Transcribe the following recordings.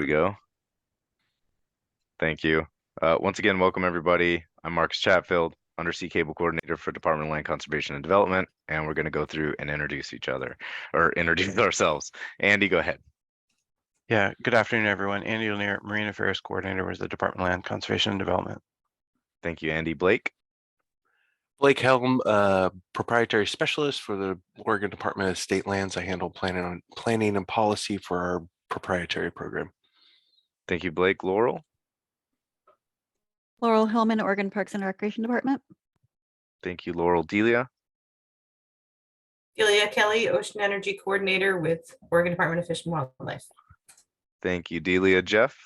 we go. Thank you. Once again, welcome everybody. I'm Marcus Chatfield, Undersea Cable Coordinator for Department of Land Conservation and Development, and we're going to go through and introduce each other, or introduce ourselves. Andy, go ahead. Yeah, good afternoon, everyone. Andy Lanier, Marine Affairs Coordinator with the Department of Land Conservation and Development. Thank you, Andy. Blake? Blake Helm, Proprietary Specialist for the Oregon Department of State Lands. I handle planning and policy for our proprietary program. Thank you, Blake. Laurel? Laurel Hillman, Oregon Parks and Recreation Department. Thank you, Laurel. Delia? Delia Kelly, Ocean Energy Coordinator with Oregon Department of Fish and Wildlife. Thank you, Delia. Jeff?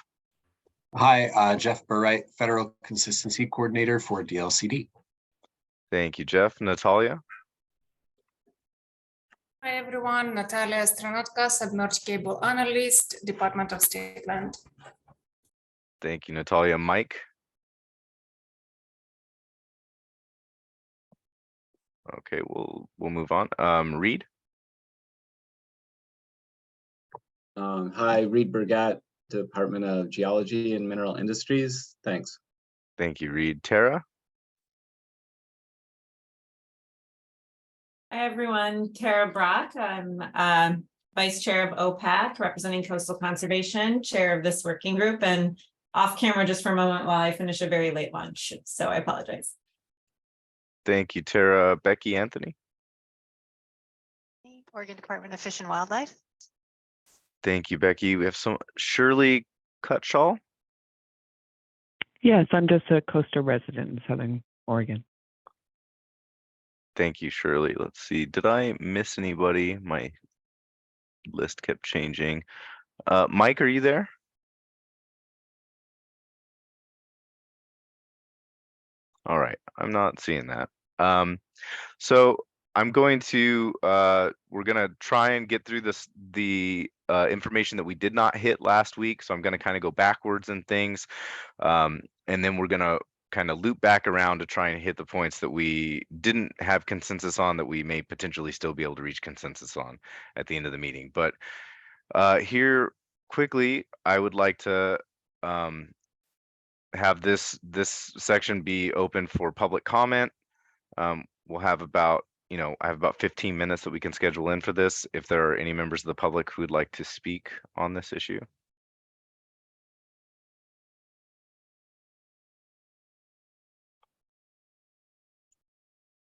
Hi, Jeff Burright, Federal Consistency Coordinator for DLCD. Thank you, Jeff. Natalia? Hi everyone, Natalia Stranotka, Submerged Cable Analyst, Department of State Land. Thank you, Natalia. Mike? Okay, we'll move on. Reed? Hi, Reed Burgat, Department of Geology and Mineral Industries. Thanks. Thank you, Reed. Tara? Hi, everyone. Tara Brock. I'm Vice Chair of OPAC, representing Coastal Conservation, Chair of this working group, and off camera just for a moment while I finish a very late lunch. So I apologize. Thank you, Tara. Becky, Anthony? Oregon Department of Fish and Wildlife. Thank you, Becky. We have some Shirley Cutshall. Yes, I'm just a coastal resident in Southern Oregon. Thank you, Shirley. Let's see. Did I miss anybody? My list kept changing. Mike, are you there? All right. I'm not seeing that. So I'm going to we're gonna try and get through the information that we did not hit last week. So I'm gonna kind of go backwards and things, and then we're gonna kind of loop back around to try and hit the points that we didn't have consensus on that we may potentially still be able to reach consensus on at the end of the meeting. But here quickly, I would like to have this section be open for public comment. We'll have about, I have about 15 minutes that we can schedule in for this. If there are any members of the public who would like to speak on this issue.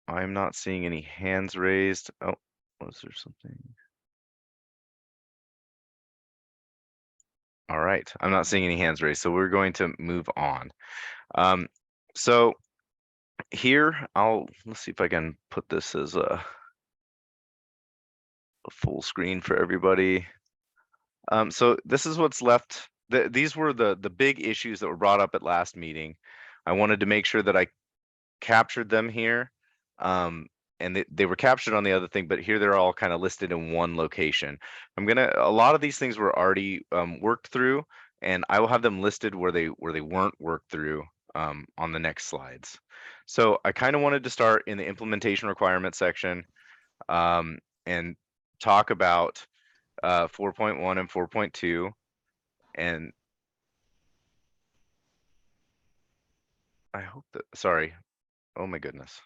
I'm not seeing any hands raised. Oh, was there something? All right, I'm not seeing any hands raised, so we're going to move on. So here, let's see if I can put this as a full screen for everybody. So this is what's left. These were the big issues that were brought up at last meeting. I wanted to make sure that I captured them here. And they were captured on the other thing, but here they're all kind of listed in one location. A lot of these things were already worked through, and I will have them listed where they weren't worked through on the next slides. So I kind of wanted to start in the implementation requirement section and talk about 4.1 and 4.2, and I hope that, sorry, oh my goodness.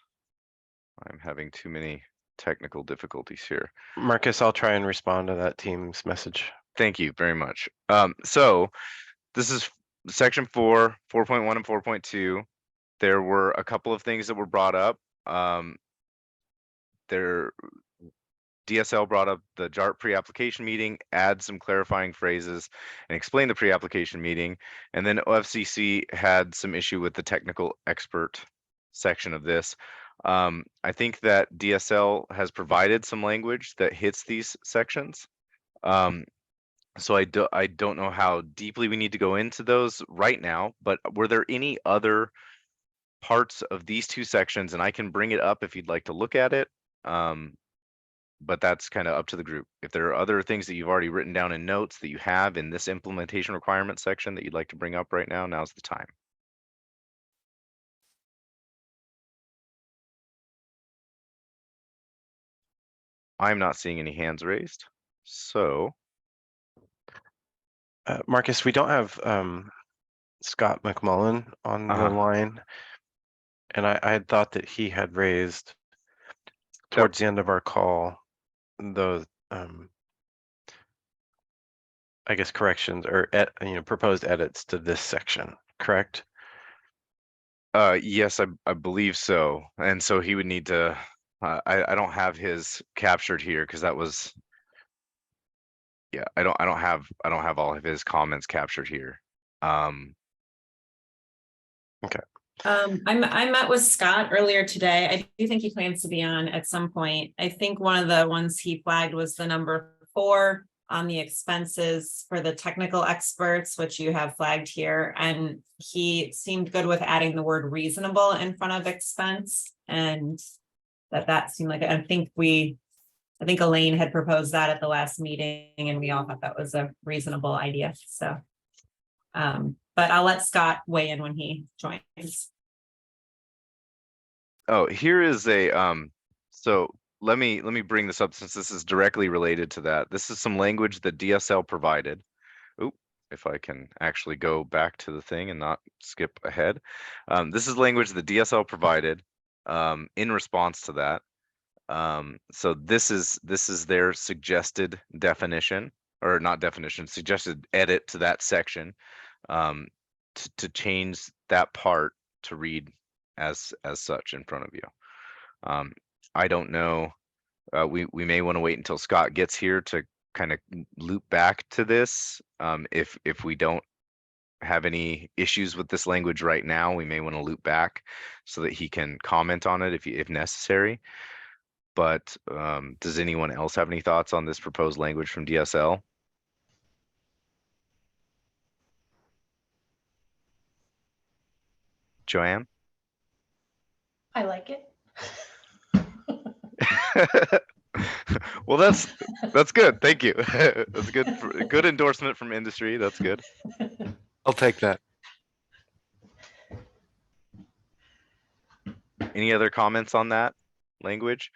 I'm having too many technical difficulties here. Marcus, I'll try and respond to that team's message. Thank you very much. So this is section 4, 4.1 and 4.2. There were a couple of things that were brought up. DSL brought up the JART pre-application meeting, add some clarifying phrases, and explain the pre-application meeting. And then OFCC had some issue with the technical expert section of this. I think that DSL has provided some language that hits these sections. So I don't know how deeply we need to go into those right now, but were there any other parts of these two sections? And I can bring it up if you'd like to look at it. But that's kind of up to the group. If there are other things that you've already written down in notes that you have in this implementation requirement section that you'd like to bring up right now, now's the time. I'm not seeing any hands raised. So Marcus, we don't have Scott McMullen on the Uh-huh. line. And I had thought that he had raised That- towards the end of our call, those, I guess, corrections or, proposed edits to this section, correct? Yes, I believe so. And so he would need to, I don't have his captured here because that was, yeah, I don't have all of his comments captured here. I met with Scott earlier today. I do think he plans to be on at some point. I think one of the ones he flagged was the number 4 on the expenses for the technical experts, which you have flagged here. And he seemed good with adding the word reasonable in front of expense. And that seemed like, I think Elaine had proposed that at the last meeting and we all thought that was a reasonable idea. So, but I'll let Scott weigh in when he joins. Oh, here is a, so let me bring this up since this is directly related to that. This is some language that DSL provided. Oop, if I can actually go back to the thing and not skip ahead. This is language that DSL provided in response to that. So this is their suggested definition, or not definition, suggested edit to that section, to change that part to read as such in front of you. I don't know. We may want to wait until Scott gets here to kind of loop back to this. If we don't have any issues with this language right now, we may want to loop back so that he can comment on it if necessary. But does anyone else have any thoughts on this proposed language from DSL? Joanne? I like it. Well, that's good. Thank you. That's good endorsement from industry. That's good. I'll take that. Any other comments on that language?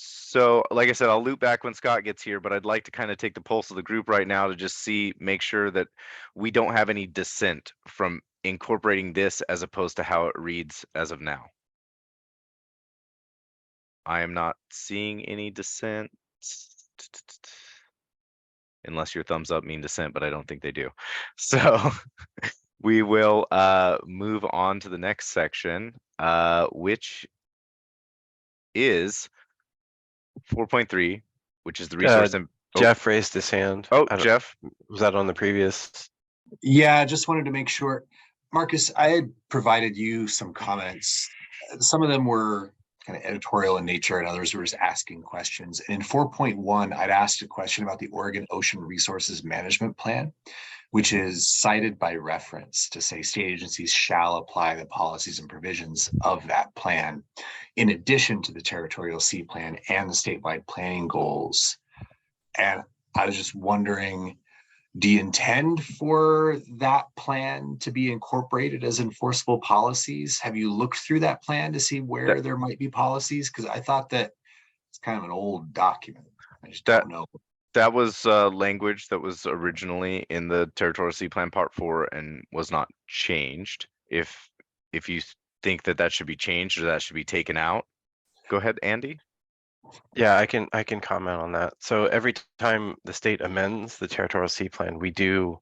So like I said, I'll loop back when Scott gets here, but I'd like to kind of take the pulse of the group right now to just make sure that we don't have any dissent from incorporating this as opposed to how it reads as of now. I am not seeing any dissent. Unless your thumbs up mean dissent, but I don't think they do. So we will move on to the next section, which is 4.3, which is the resource. Jeff raised his hand. Oh, Jeff. Was that on the previous? Yeah, just wanted to make sure. Marcus, I had provided you some comments. Some of them were kind of editorial in nature and others were just asking questions. And in 4.1, I'd asked a question about the Oregon Ocean Resources Management Plan, which is cited by reference to say state agencies shall apply the policies and provisions of that plan, in addition to the territorial sea plan and the statewide planning goals. And I was just wondering, do you intend for that plan to be incorporated as enforceable policies? Have you looked through that plan to see where there might be policies? Because I thought that it's kind of an old document. I just don't know. That was language that was originally in the Territorial Sea Plan Part 4 and was not changed. If you think that should be changed or that should be taken out, go ahead, Andy. Yeah, I can comment on that. So every time the state amends the Territorial Sea Plan, we do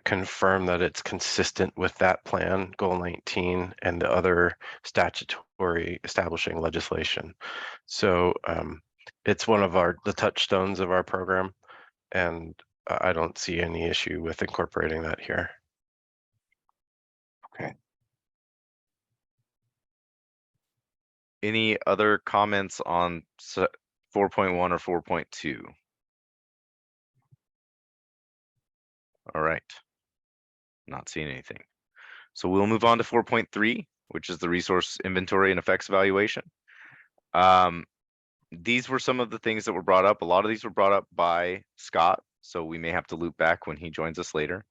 confirm that it's consistent with that plan, Goal 19, and the other statutory establishing legislation. So it's one of the touchstones of our program, and I don't see any issue with incorporating that here. Okay. Any other comments on 4.1 or 4.2? All right. Not seeing anything. So we'll move on to 4.3, which is the resource inventory and effects evaluation. These were some of the things that were brought up. A lot of these were brought up by Scott, so we may have to loop back when he joins us later.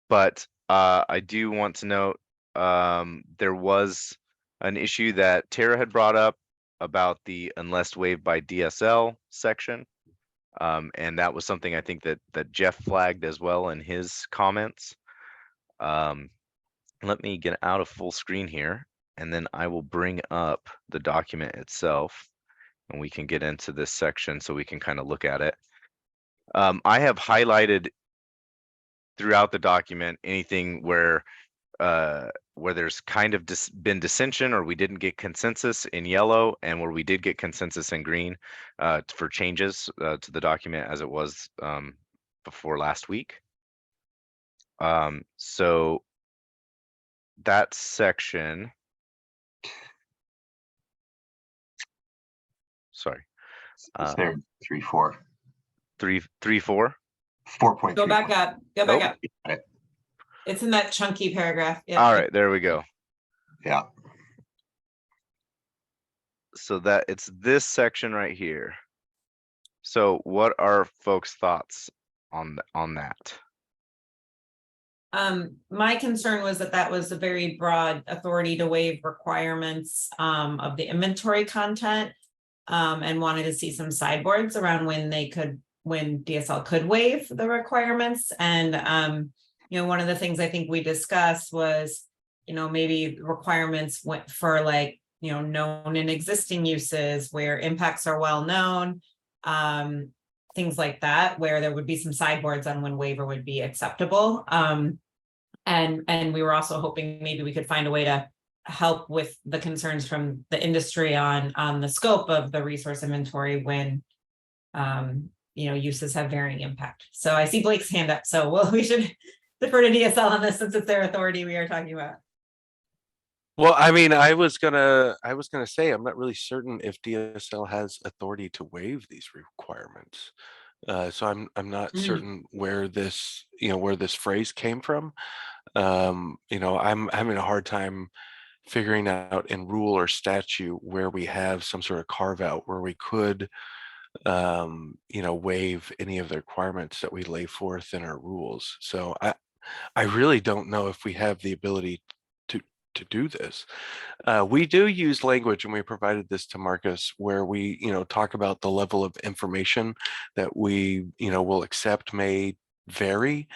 But I do want to note there was an issue that Tara had brought up about the unless waived by DSL section. And that was something I think that Jeff flagged as well in his comments. Let me get out of full screen here, and then I will bring up the document itself, and we can get into this section so we can kind of look at it. I have highlighted throughout the document anything where there's kind of been dissension or we didn't get consensus in yellow, and where we did get consensus in green for changes to the document as it was before last week. So that section, sorry. It's there, 3.4. 3.4. 4.3. Go back up, go back up. Right. It's in that chunky paragraph. Yeah. All right, there we go. Yeah. So that it's this section right here. So what are folks' thoughts on that? My concern was that was a very broad authority to waive requirements of the inventory content, and wanted to see some sideboards around when DSL could waive the requirements. And one of the things I think we discussed was, maybe requirements went for like, known and existing uses where impacts are well known, things like that, where there would be some sideboards on when waiver would be acceptable. And we were also hoping maybe we could find a way to help with the concerns from the industry on the scope of the resource inventory when uses have varying impact. So I see Blake's hand up, so we should defer to DSL on this since it's their authority we are talking about. Well, I mean, I was gonna say I'm not really certain if DSL has authority to waive these requirements. So I'm not certain where this phrase came from. I'm having a hard time figuring out in rule or statute where we have some sort of carve out where we could waive any of the requirements that we lay forth in our rules. So I really don't know if we have the ability to do this. We do use language, and we provided this to Marcus, where we talk about the level of information that we will accept may vary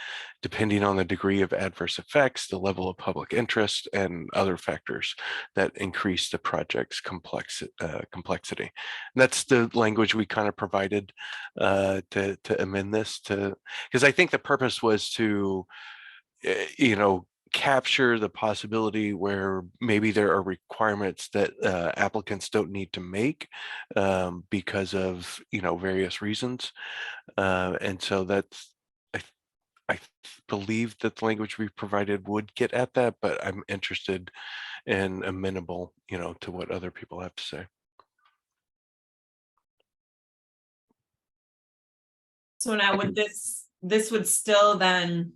depending on the degree of adverse effects, the level of public interest, and other factors that increase the project's complexity. And that's the language we kind of provided to amend this because I think the purpose was to capture the possibility where maybe there are requirements that applicants don't need to make because of various reasons, and so that's I believe that the language we provided would get at that, but I'm interested and amenable to what other people have to say. So now would this would still then,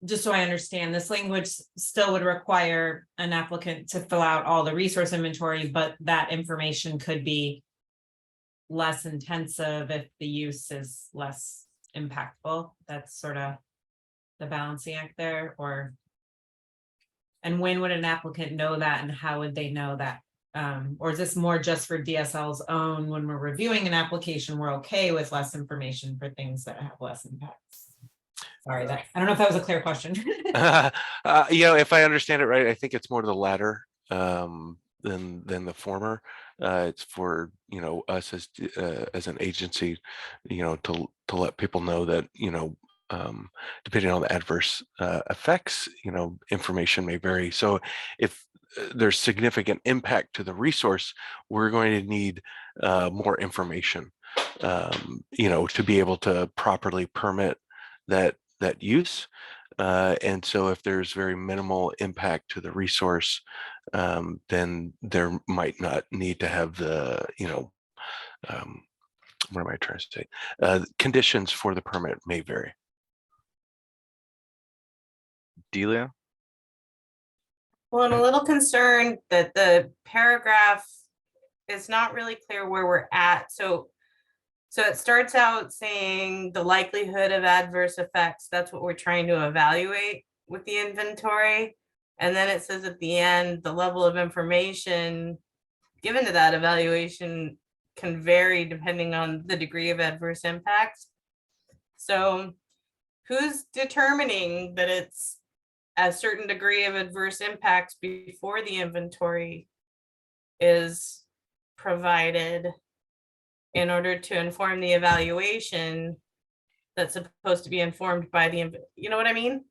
just so I understand, this language still would require an applicant to fill out all the resource inventory, but that information could be less intensive if the use is less impactful. That's sort of the balancing act there. And when would an applicant know that, and how would they know that? Or is this more just for DSL's own, when we're reviewing an application, we're okay with less information for things that have less impacts? Sorry, I don't know if that was a clear question. If I understand it right, I think it's more the latter than the former. It's for us as an agency, to let people know that depending on the adverse effects, information may vary. So if there's significant impact to the resource, we're going to need more information, to be able to properly permit that use. And so if there's very minimal impact to the resource, then there might not need to have the, what am I trying to say? Conditions for the permit may vary. Delia? Well, I'm a little concerned that the paragraph is not really clear where we're at. So it starts out saying the likelihood of adverse effects. That's what we're trying to evaluate with the inventory. And then it says at the end, the level of information given to that evaluation can vary depending on the degree of adverse impact. So who's determining that it's a certain degree of adverse impact before the inventory is provided in order to inform the evaluation that's supposed to be informed by the, you know what I mean?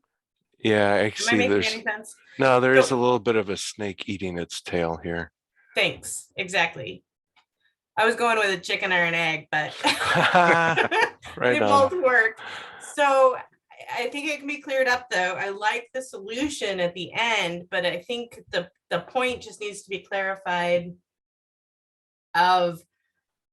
Yeah, I Am I see making there's, any sense? no, there is a So- little bit of a snake eating its tail here. Thanks, exactly. I was going with a chicken or an egg, but Right they on. both work. So I think it can be cleared up though. I like the solution at the end, but I think the point just needs to be clarified of,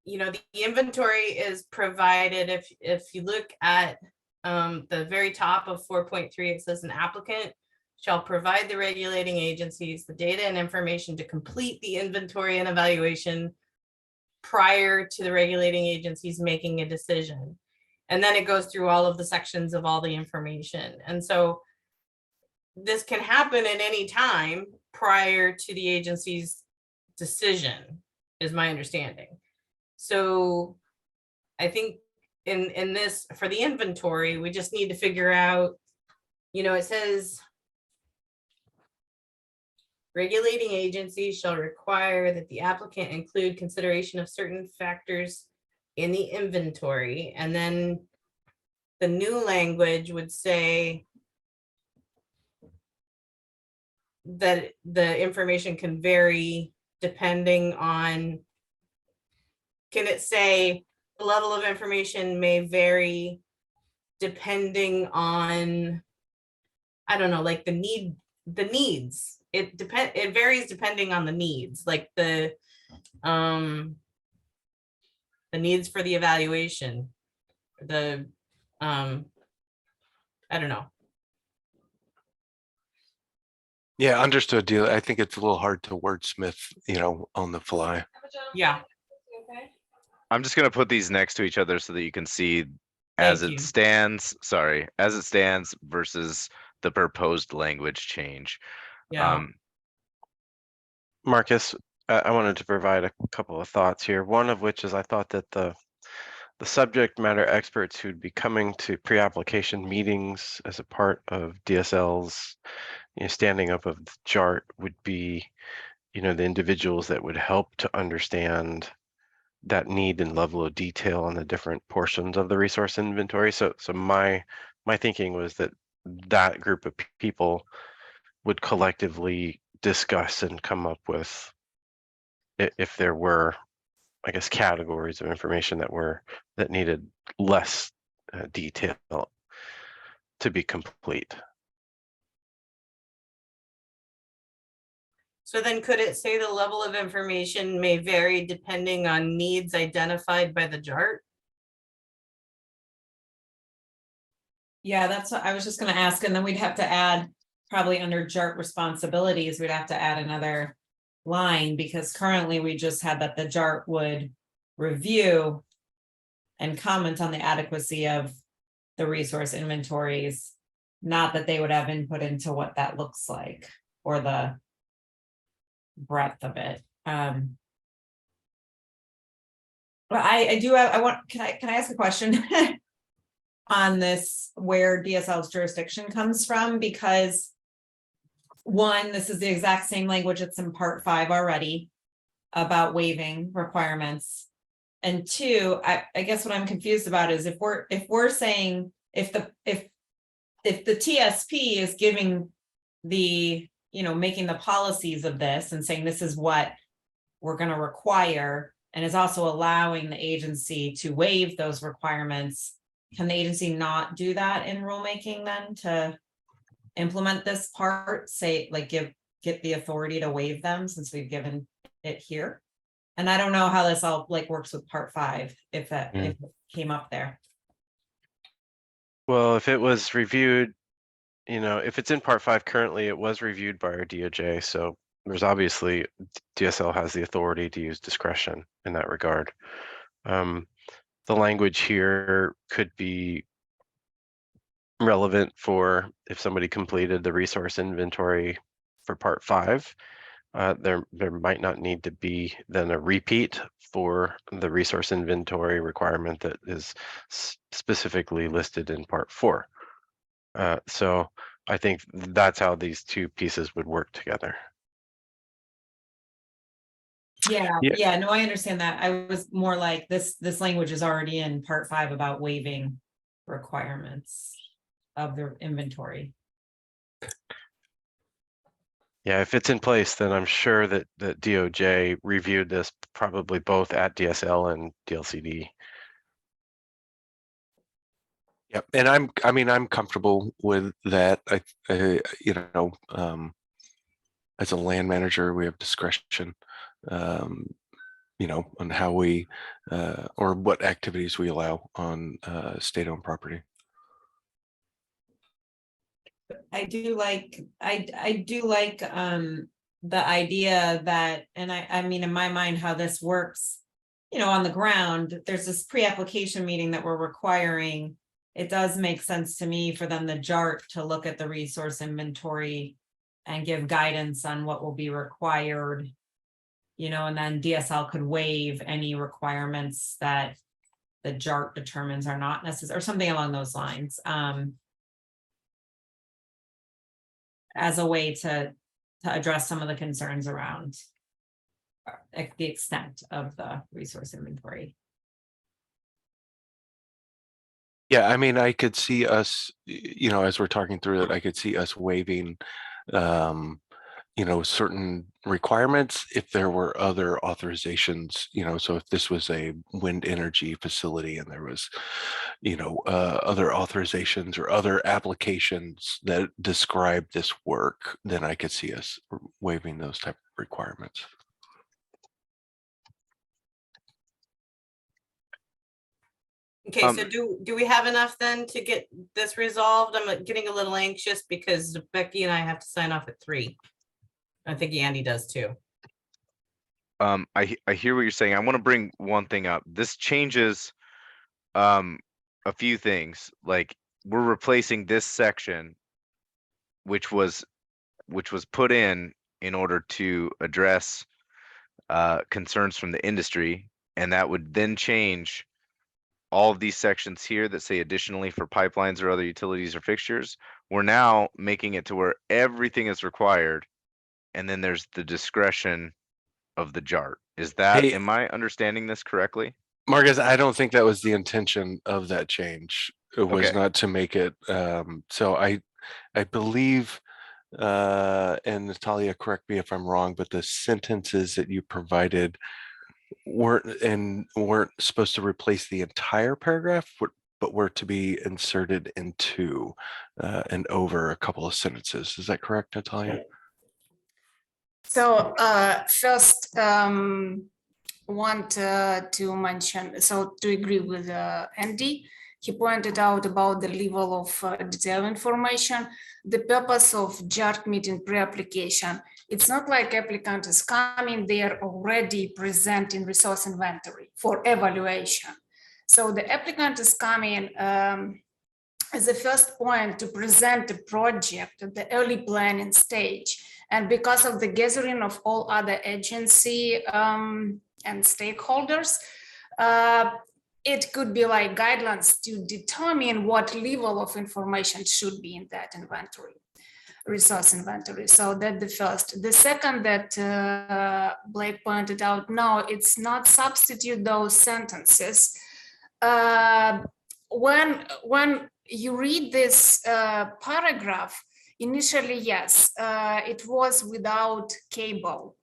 you know, the inventory is provided if you look at the very top of 4.3, it says an applicant shall provide the regulating agencies the data and information to complete the inventory and evaluation prior to the regulating agencies making a decision. And then it goes through all of the sections of all the information. And so this can happen at any time prior to the agency's decision, is my understanding. So I think in this, for the inventory, we just need to figure out, you know, it says regulating agencies shall require that the applicant include consideration of certain factors in the inventory. And then the new language would say that the information can vary depending on, can it say the level of information may vary depending on, I don't know, like the needs. It varies depending on the needs, like the needs for the evaluation, the I don't know. Yeah, understood, deal. I think it's a little hard to wordsmith, you know, on the fly. Yeah. I'm just gonna put these next to each other so that you can see as Thank it you. stands, sorry, as it stands versus the proposed language change. Yeah. Marcus, I wanted to provide a couple of thoughts here. One of which is I thought that the subject matter experts who'd be coming to pre-application meetings as a part of DSL's, you know, standing up of the chart would be, you know, the individuals that would help to understand that need and level of detail on the different portions of the resource inventory. So my thinking was that that group of people would collectively discuss and come up with, if there were, I guess, categories of information that needed less detail to be complete. So then could it say the level of information may vary depending on needs identified by the JART? Yeah, that's what I was just gonna ask, and then we'd have to add, probably under JART responsibilities, we'd have to add another line, because currently we just had that the JART would review and comment on the adequacy of the resource inventories, not that they would have input into what that looks like or the breadth of it. But I do have, can I ask a question on this, where DSL's jurisdiction comes from? Because one, this is the exact same language that's in part 5 already about waiving requirements. And two, I guess what I'm confused about is if we're saying if the TSP is giving the, you know, making the policies of this and saying this is what we're going to require, and is also allowing the agency to waive those requirements, can the agency not do that in rulemaking then to implement this part, say, like get the authority to waive them, since we've given it here? And I don't know how this all like works with part 5, if it came up there. Well, if it was reviewed, you know, if it's in part 5 currently, it was reviewed by our DOJ. So there's obviously, DSL has the authority to use discretion in that regard. The language here could be relevant for if somebody completed the resource inventory for part 5, there might not need to be then a repeat for the resource inventory requirement that is specifically listed in part 4. So I think that's how these two pieces would work together. Yeah, no, I understand that. I was more like this language is already in part 5 about waiving requirements of the inventory. Yeah, if it's in place, then I'm sure that DOJ reviewed this probably both at DSL and DLCD. Yep, and I'm comfortable with that. You know, as a land manager, we have discretion, you know, on how we or what activities we allow on state-owned property. I do like the idea that, and I mean, in my mind, how this works, you know, on the ground, there's this pre-application meeting that we're requiring. It does make sense to me for then the JART to look at the resource inventory and give guidance on what will be required, you know, and then DSL could waive any requirements that the JART determines are not necessary, or something along those lines. As a way to address some of the concerns around the extent of the resource inventory. Yeah, I mean, I could see us, you know, as we're talking through it, I could see us waiving, you know, certain requirements if there were other authorizations, you know, so if this was a wind energy facility and there was, you know, other authorizations or other applications that describe this work, then I could see us waiving those type of requirements. Okay, so do we have enough then to get this resolved? I'm getting a little anxious because Becky and I have to sign off at 3. I think Andy does too. I hear what you're saying. I want to bring one thing up. This changes a few things. Like, we're replacing this section, which was put in order to address concerns from the industry, and that would then change all of these sections here that say additionally for pipelines or other utilities or fixtures. We're now making it to where everything is required, and then there's the discretion of the JART. Is that, Hey, am I understanding this correctly? Marcus, I don't think that was the intention of that change. It was Okay. not to make it, so I believe, and Natalia, correct me if I'm wrong, but the sentences that you provided weren't supposed to replace the entire paragraph, but were to be inserted into and over a couple of sentences. Is that correct, Natalia? So first, want to mention, so to agree with Andy, he pointed out about the level of detailed information. The purpose of JART meeting pre-application, it's not like applicant is coming there already presenting resource inventory for evaluation. So the applicant is coming as a first point to present the project at the early planning stage. And because of the gathering of all other agency and stakeholders, it could be like guidelines to determine what level of information should be in that inventory, resource inventory. So that's the first. The second that Blake pointed out, no, it's not substitute those sentences. When you read this paragraph, initially, yes, it was without cable.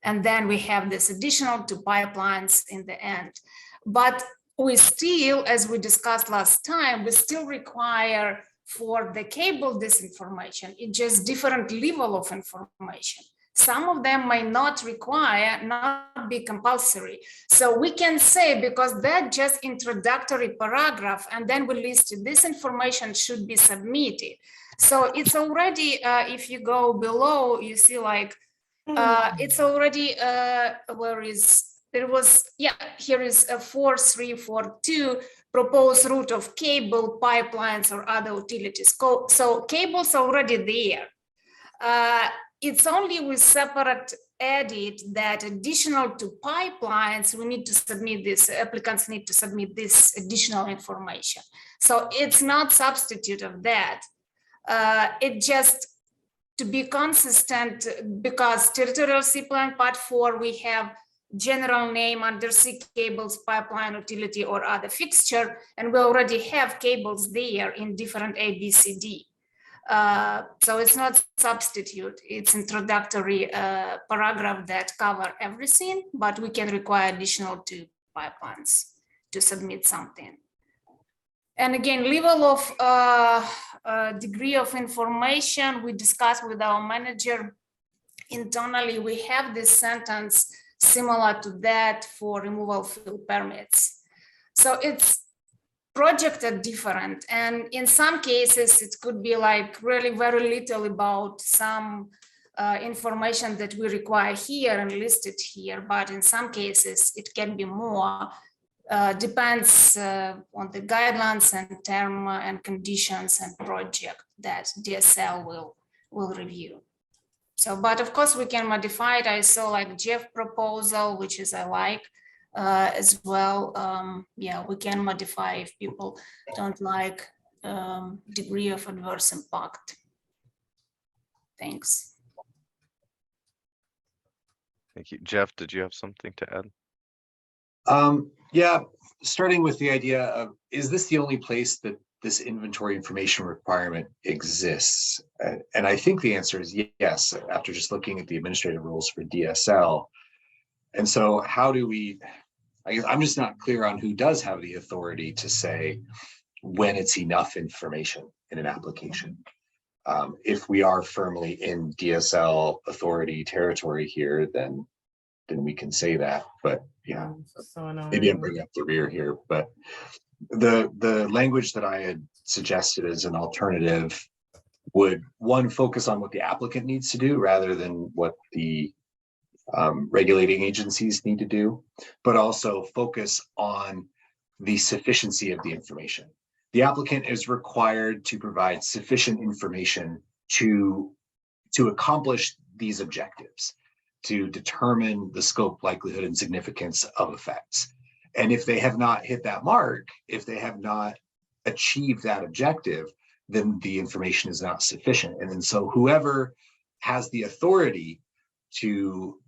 And then we have this additional 2 pipelines in the end. But we still, as we discussed last time, we still require for the cable this information. It's just different level of information. Some of them might not require, not be compulsory. So we can say, because that's just introductory paragraph, and then we listed this information should be submitted. So it's already, if you go below, you see like, it's already, where is, it was, yeah, here is a 4342, proposed route of cable, pipelines, or other utilities. So cable's already there. it's only with separate edit that additional to pipelines, we need to submit this, applicants need to submit this additional information. So it's not substitute of that. It just to be consistent, because territorial C plan part 4, we have general name, undersea cables, pipeline, utility, or other fixture, and we already have cables there in different A, B, C, D. So it's not substitute, it's introductory paragraph that cover everything, but we can require additional 2 pipelines to submit something. And again, level of degree of information, we discussed with our manager internally. We have this sentence similar to that for removal field permits. So it's projects are different, and in some cases it could be like really very little about some information that we require here and listed here, but in some cases it can be more. Depends on the guidelines and term and conditions and project that DSL will review. So, but of course we can modify it. I saw like Jeff proposal, which is I like as well. Yeah, we can modify if people don't like degree of adverse impact. Thanks. Thank you. Jeff, did you have something to add? Yeah, starting with the idea of, is this the only place that this inventory information requirement exists? And I think the answer is yes, after just looking at the administrative rules for DSL. And so how do we, I guess I'm just not clear on who does have the authority to say when it's enough information in an application. If we are firmly in DSL authority territory here, then we can say that. But yeah, maybe I'm bringing up the rear here. But the language that I had suggested as an alternative would, one, focus on what the applicant needs to do rather than what the regulating agencies need to do, but also focus on the sufficiency of the information. The applicant is required to provide sufficient information to accomplish these objectives, to determine the scope, likelihood, and significance of effects. And if they have not hit that mark, if they have not achieved that objective, then the information is not sufficient. And then so whoever has the authority to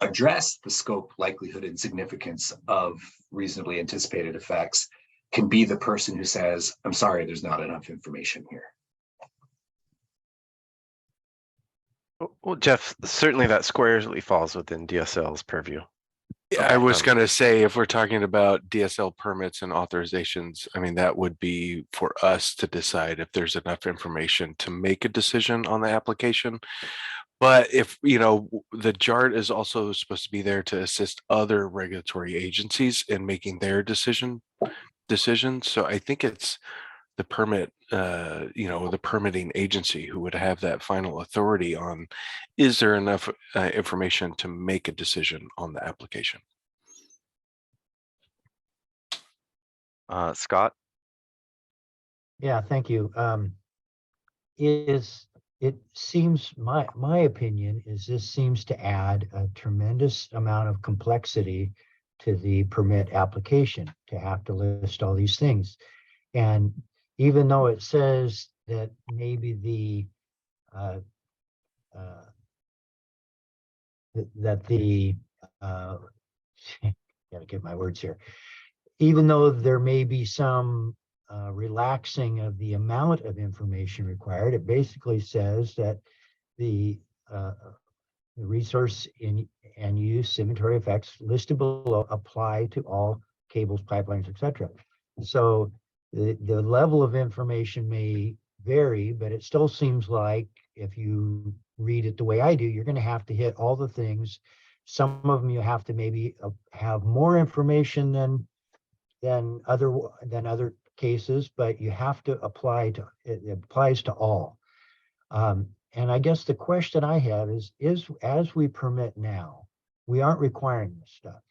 address the scope, likelihood, and significance of reasonably anticipated effects can be the person who says, I'm sorry, there's not enough information here. Well, Jeff, certainly that squarely falls within DSL's purview. I was going to say, if we're talking about DSL permits and authorizations, I mean, that would be for us to decide if there's enough information to make a decision on the application. But if, you know, the JART is also supposed to be there to assist other regulatory agencies in making their decisions. So I think it's the permit, you know, the permitting agency who would have that final authority on, is there enough information to make a decision on the application? Scott? Yeah, thank you. It seems, my opinion is this seems to add a tremendous amount of complexity to the permit application to have to list all these things. And even though it says that maybe the gotta get my words here. Even though there may be some relaxing of the amount of information required, it basically says that the resource and use inventory effects listed below apply to all cables, pipelines, etc. So the level of information may vary, but it still seems like if you read it the way I do, you're going to have to hit all the things. Some of them you have to maybe have more information than other cases, but you have to apply to it. It applies to all. And I guess the question I have is as we permit now, we aren't requiring this stuff.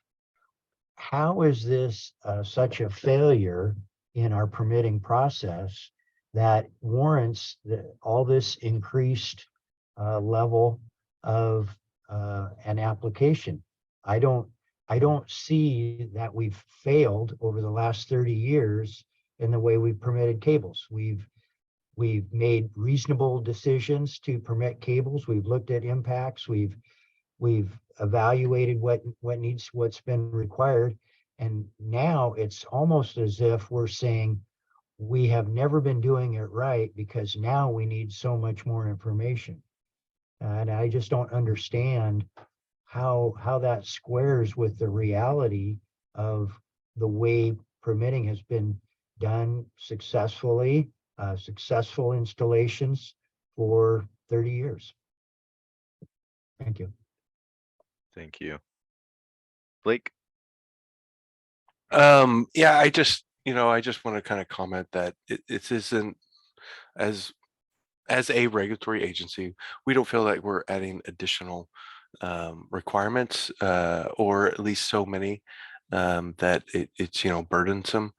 How is this such a failure in our permitting process that warrants all this increased level of an application. I don't see that we've failed over the last 30 years in the way we've permitted cables. We've made reasonable decisions to permit cables. We've looked at impacts. We've evaluated what's been required. And now it's almost as if we're saying we have never been doing it right because now we need so much more information. And I just don't understand how that squares with the reality of the way permitting has been done successfully, successful installations for 30 years. Thank you. Thank you. Blake? Yeah, I just want to kind of comment that it isn't as a regulatory agency, we don't feel like we're adding additional requirements, or at least so many that it's burdensome.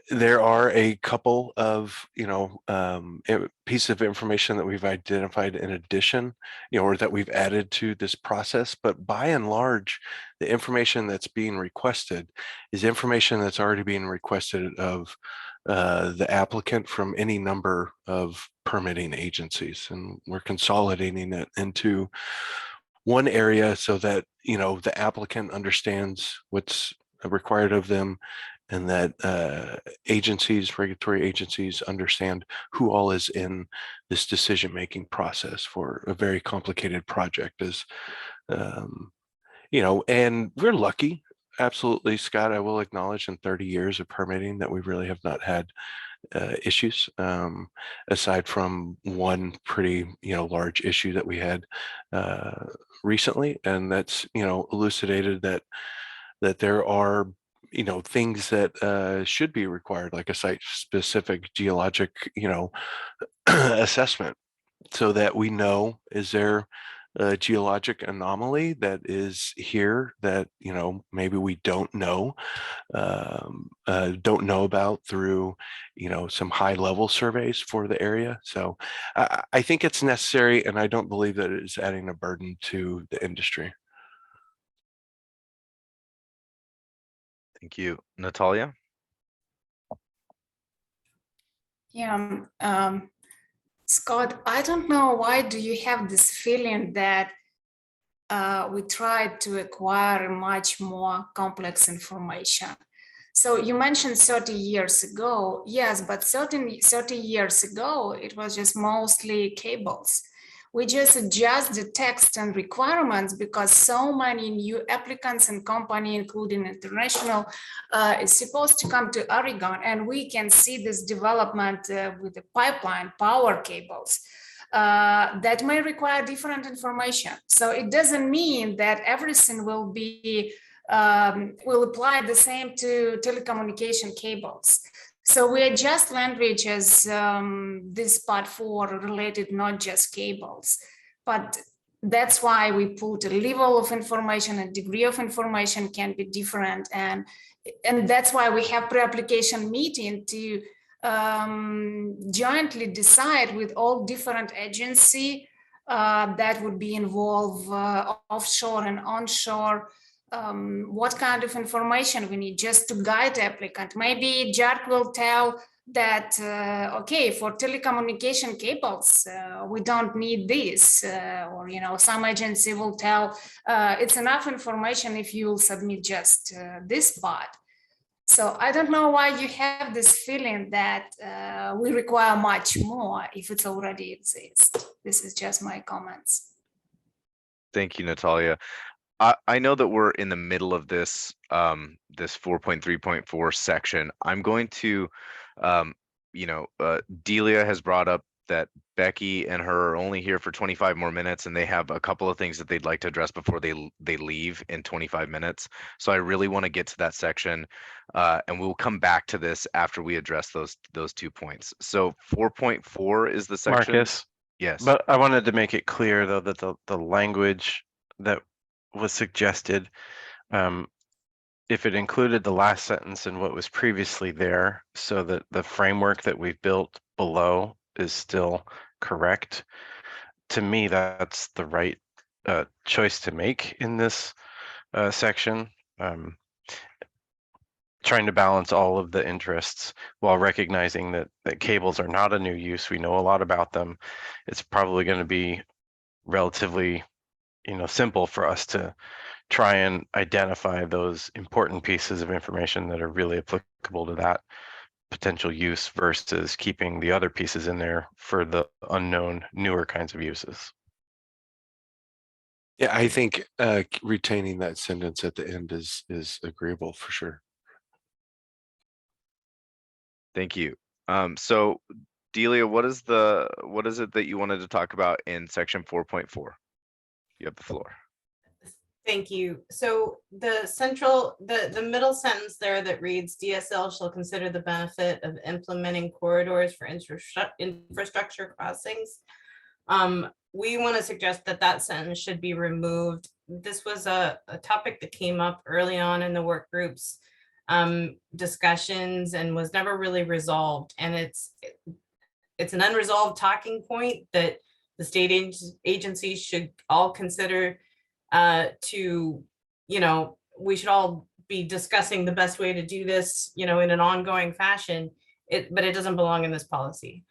There are a couple of pieces of information that we've identified in addition, or that we've added to this process, but by and large, the information that's being requested is information that's already being requested of the applicant from any number of permitting agencies, and we're consolidating it into one area so that the applicant understands what's required of them, and that regulatory agencies understand who all is in this decision-making process for a very complicated project. And we're lucky, absolutely, Scott, I will acknowledge, in 30 years of permitting that we really have not had issues, aside from one pretty large issue that we had recently, and that's elucidated that there are things that should be required, like a site-specific geologic assessment, so that we know, is there a geologic anomaly that is here that maybe we don't know about through some high-level surveys for the area. So I think it's necessary, and I don't believe that it is adding a burden to the industry. Thank you. Natalia? Yeah, Scott, I don't know why do you have this feeling that we tried to acquire much more complex information. So you mentioned 30 years ago, yes, but 30 years ago, it was just mostly cables. We just adjust the text and requirements because so many new applicants and company, including international, is supposed to come to Oregon, and we can see this development with the pipeline power cables. That may require different information. So it doesn't mean that everything will apply the same to telecommunication cables. So we adjust language as this part 4 related, not just cables, but that's why we put a level of information and degree of information can be different. And that's why we have pre-application meeting to jointly decide with all different agencies that would be involved, offshore and onshore, what kind of information we need just to guide the applicant. Maybe JARC will tell that, okay, for telecommunication cables, we don't need this, or some agency will tell it's enough information if you will submit just this part. So I don't know why you have this feeling that we require much more if it already exists. This is just my comments. Thank you, Natalia. I know that we're in the middle of this this 4.3.4 section. I'm going to, Delia has brought up that Becky and her are only here for 25 more minutes, and they have a couple of things that they'd like to address before they leave in 25 minutes. So I really want to get to that section, and we'll come back to this after we address those 2 points. So 4.4 is the section. Marcus? Yes. But I wanted to make it clear, though, that the language that was suggested, if it included the last sentence and what was previously there, so that the framework that we've built below is still correct, to me, that's the right choice to make in this section. Trying to balance all of the interests while recognizing that cables are not a new use. We know a lot about them. It's probably going to be relatively, simple for us to try and identify those important pieces of information that are really applicable to that potential use versus keeping the other pieces in there for the unknown, newer kinds of uses. Yeah, I think retaining that sentence at the end is agreeable for sure. Thank you. So Delia, what is it that you wanted to talk about in section 4.4? You have the floor. Thank you. So the middle sentence there that reads DSL shall consider the benefit of implementing corridors for infrastructure crossings. We want to suggest that sentence should be removed. This was a topic that came up early on in the work groups discussions and was never really resolved. And it's an unresolved talking point that the state agencies should all consider we should all be discussing the best way to do this, in an ongoing fashion. But it doesn't belong in this policy,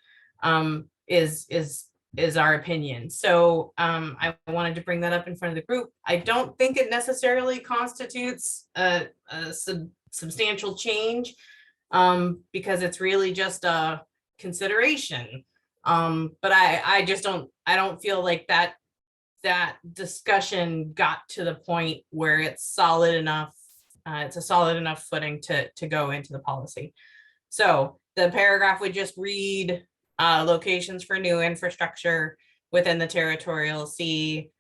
is our opinion. So I wanted to bring that up in front of the group. I don't think it necessarily constitutes a substantial change because it's really just a consideration. But I don't feel like that discussion got to the point where it's solid enough. It's a solid enough footing to go into the policy. So the paragraph would just read locations for new infrastructure within the territorial sea,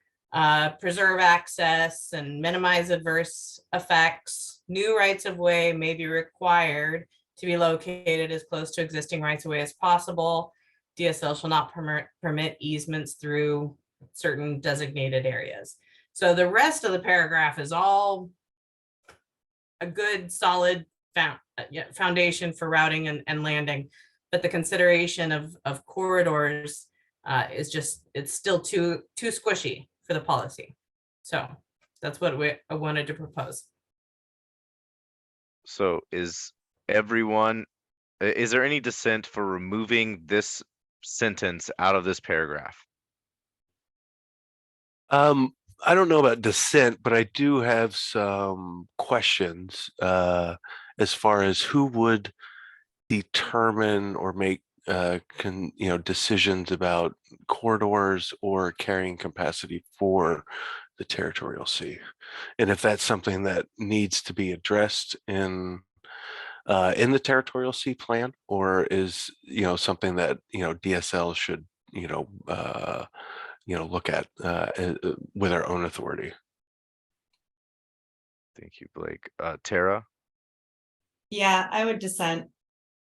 preserve access and minimize adverse effects. New rights of way may be required to be located as close to existing rights of way as possible. DSL shall not permit easements through certain designated areas. So the rest of the paragraph is all a good solid foundation for routing and landing, but the consideration of corridors it's still too squishy for the policy. So that's what I wanted to propose. So is there any dissent for removing this sentence out of this paragraph? I don't know about dissent, but I do have some questions as far as who would determine or make decisions about corridors or carrying capacity for the territorial sea, and if that's something that needs to be addressed in the territorial sea plan, or is something that DSL should look at with our own authority. Thank you, Blake. Tara? Yeah, I would dissent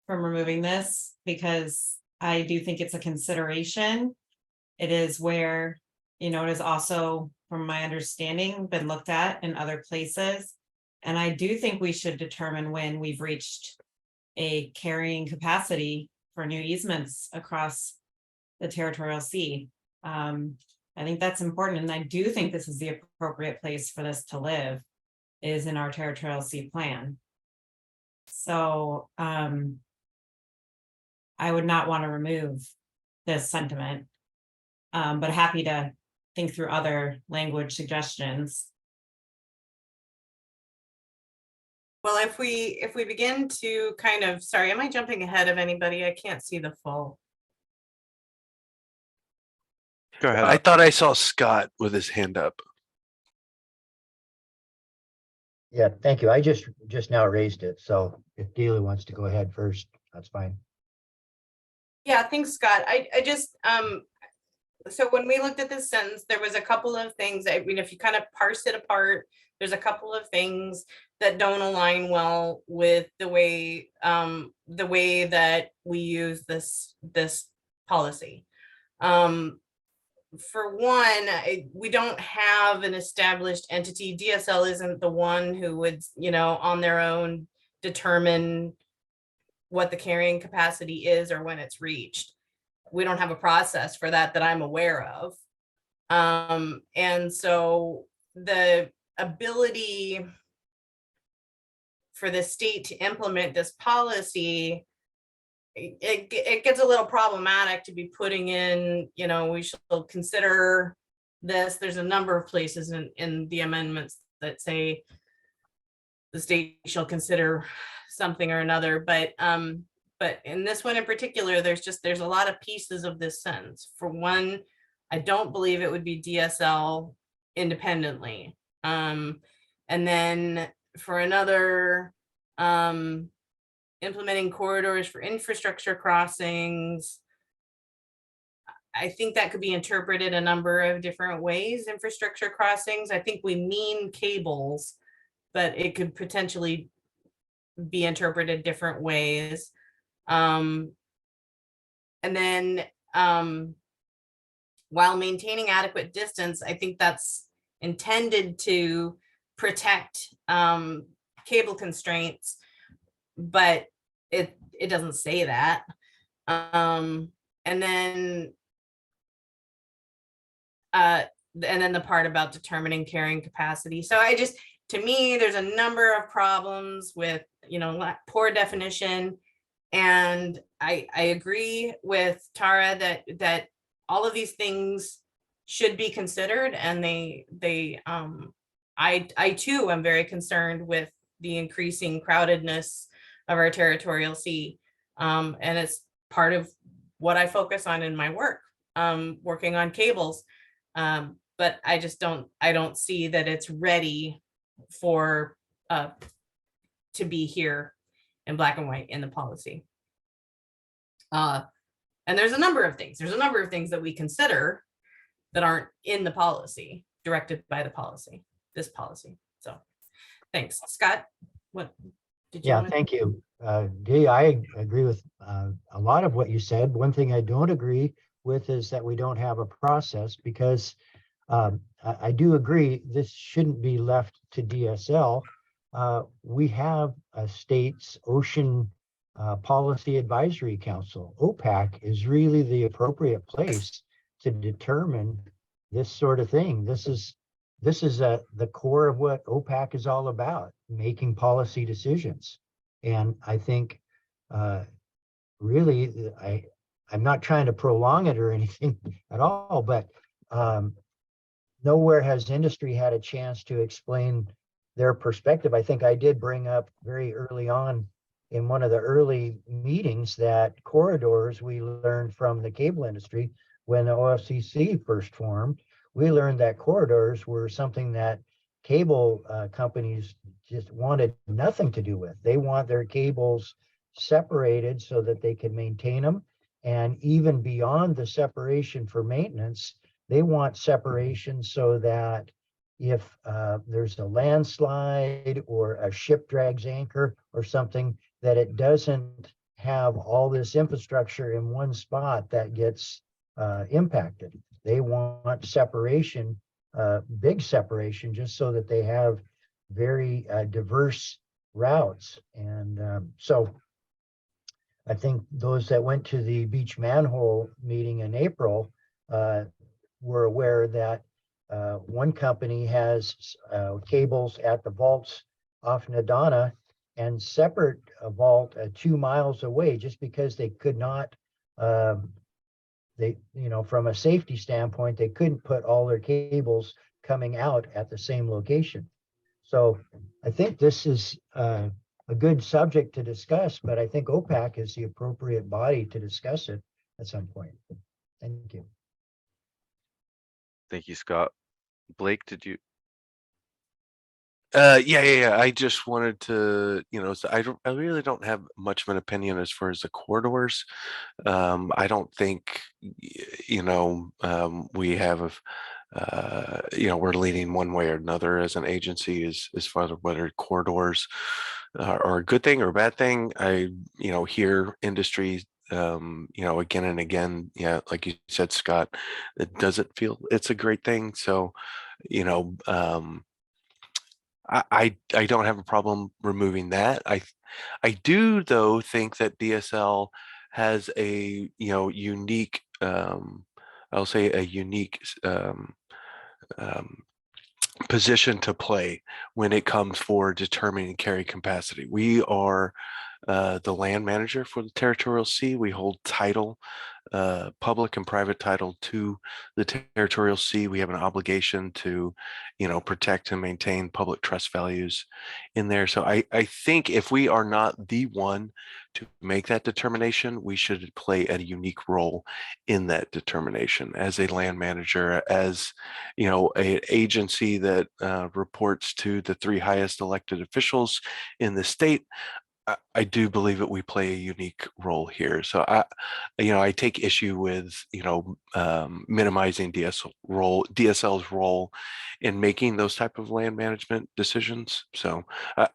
from removing this because I do think it's a consideration. It is where, it is also, from my understanding, been looked at in other places. And I do think we should determine when we've reached a carrying capacity for new easements across the territorial sea. I think that's important. And I do think this is the appropriate place for this to live, is in our territorial sea plan. So I would not want to remove this sentiment, but happy to think through other language suggestions. Well, if we begin to kind of, sorry, am I jumping ahead of anybody? I can't see the full. Go ahead. I thought I saw Scott with his hand up. Yeah, thank you. I just now raised it. So if Delia wants to go ahead first, that's fine. Yeah, thanks, Scott. I just, so when we looked at this sentence, there was a couple of things. I mean, if you kind of parse it apart, there's a couple of things that don't align well with the way that we use this policy. For one, we don't have an established entity. DSL isn't the one who would, on their own determine what the carrying capacity is or when it's reached. We don't have a process for that I'm aware of. And so the ability for the state to implement this policy, it gets a little problematic to be putting in, you know, we shall consider this. There's a number of places in the amendments that say the state shall consider something or another, but in this one in particular, there's a lot of pieces of this sentence. For one, I don't believe it would be DSL independently. And then for another, implementing corridors for infrastructure crossings. I think that could be interpreted a number of different ways, infrastructure crossings. I think we mean cables, but it could potentially be interpreted different ways. And then while maintaining adequate distance, I think that's intended to protect cable constraints, but it doesn't say that. And then the part about determining carrying capacity. So to me, there's a number of problems with, you know, poor definition. And I agree with Tara that all of these things should be considered, and I too am very concerned with the increasing crowdedness of our territorial sea. And it's part of what I focus on in my work, working on cables. But I don't see that it's ready for to be here in black and white in the policy. And there's a number of things. There's a number of things that we consider that aren't in the policy, directed by the policy, this policy. So thanks. Scott, what did you Yeah, want to- thank you. Dee, I agree with a lot of what you said. One thing I don't agree with is that we don't have a process, because I do agree this shouldn't be left to DSL. We have a state's Ocean Policy Advisory Council. OPAC is really the appropriate place to determine this sort of thing. This is the core of what OPAC is all about, making policy decisions. And I think really, I'm not trying to prolong it or anything at all, but nowhere has industry had a chance to explain their perspective. I think I did bring up very early on in one of the early meetings that corridors, we learned from the cable industry when the OFCC first formed. We learned that corridors were something that cable companies just wanted nothing to do with. They want their cables separated so that they can maintain them. And even beyond the separation for maintenance, they want separation so that if there's a landslide or a ship drags anchor or something, that it doesn't have all this infrastructure in one spot that gets impacted. They want separation, big separation, just so that they have very diverse routes. And so I think those that went to the beach manhole meeting in April were aware that one company has cables at the vaults off Nadana and separate a vault 2 miles away, just because they could not, from a safety standpoint, they couldn't put all their cables coming out at the same location. So I think this is a good subject to discuss, but I think OPAC is the appropriate body to discuss it at some point. Thank you. Thank you, Scott. Blake, did you? Yeah. I just wanted to, so I really don't have much of an opinion as far as the corridors. I don't think, we have, we're leaning one way or another as an agency as far as whether corridors are a good thing or a bad thing. I, hear industry, again and again, yeah, like you said, Scott, it doesn't feel it's a great thing. So, I don't have a problem removing that. I do though think that DSL has a unique I'll say a unique position to play when it comes for determining carry capacity. We are the land manager for the territorial sea. We hold title, public and private title to the territorial sea. We have an obligation to, protect and maintain public trust values in there. So I think if we are not the one to make that determination, we should play a unique role in that determination as a land manager, as an agency that reports to the 3 highest elected officials in the state. I do believe that we play a unique role here. So I take issue with, minimizing DSL's role in making those type of land management decisions. So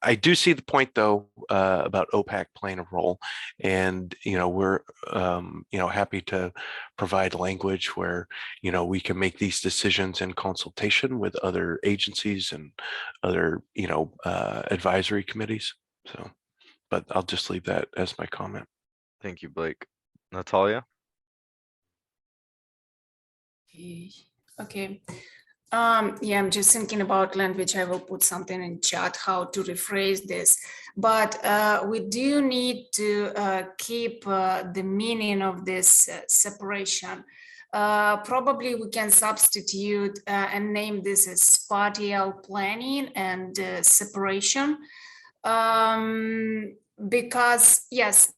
I do see the point though, about OPAC playing a role, and, we're, happy to provide language where, we can make these decisions in consultation with other agencies and other, advisory committees. So. But I'll just leave that as my comment. Thank you, Blake. Natalia? Okay. Yeah, I'm just thinking about language. I will put something in chat how to rephrase this. But we do need to keep the meaning of this separation. Probably we can substitute and name this as spatial planning and separation. Because yes,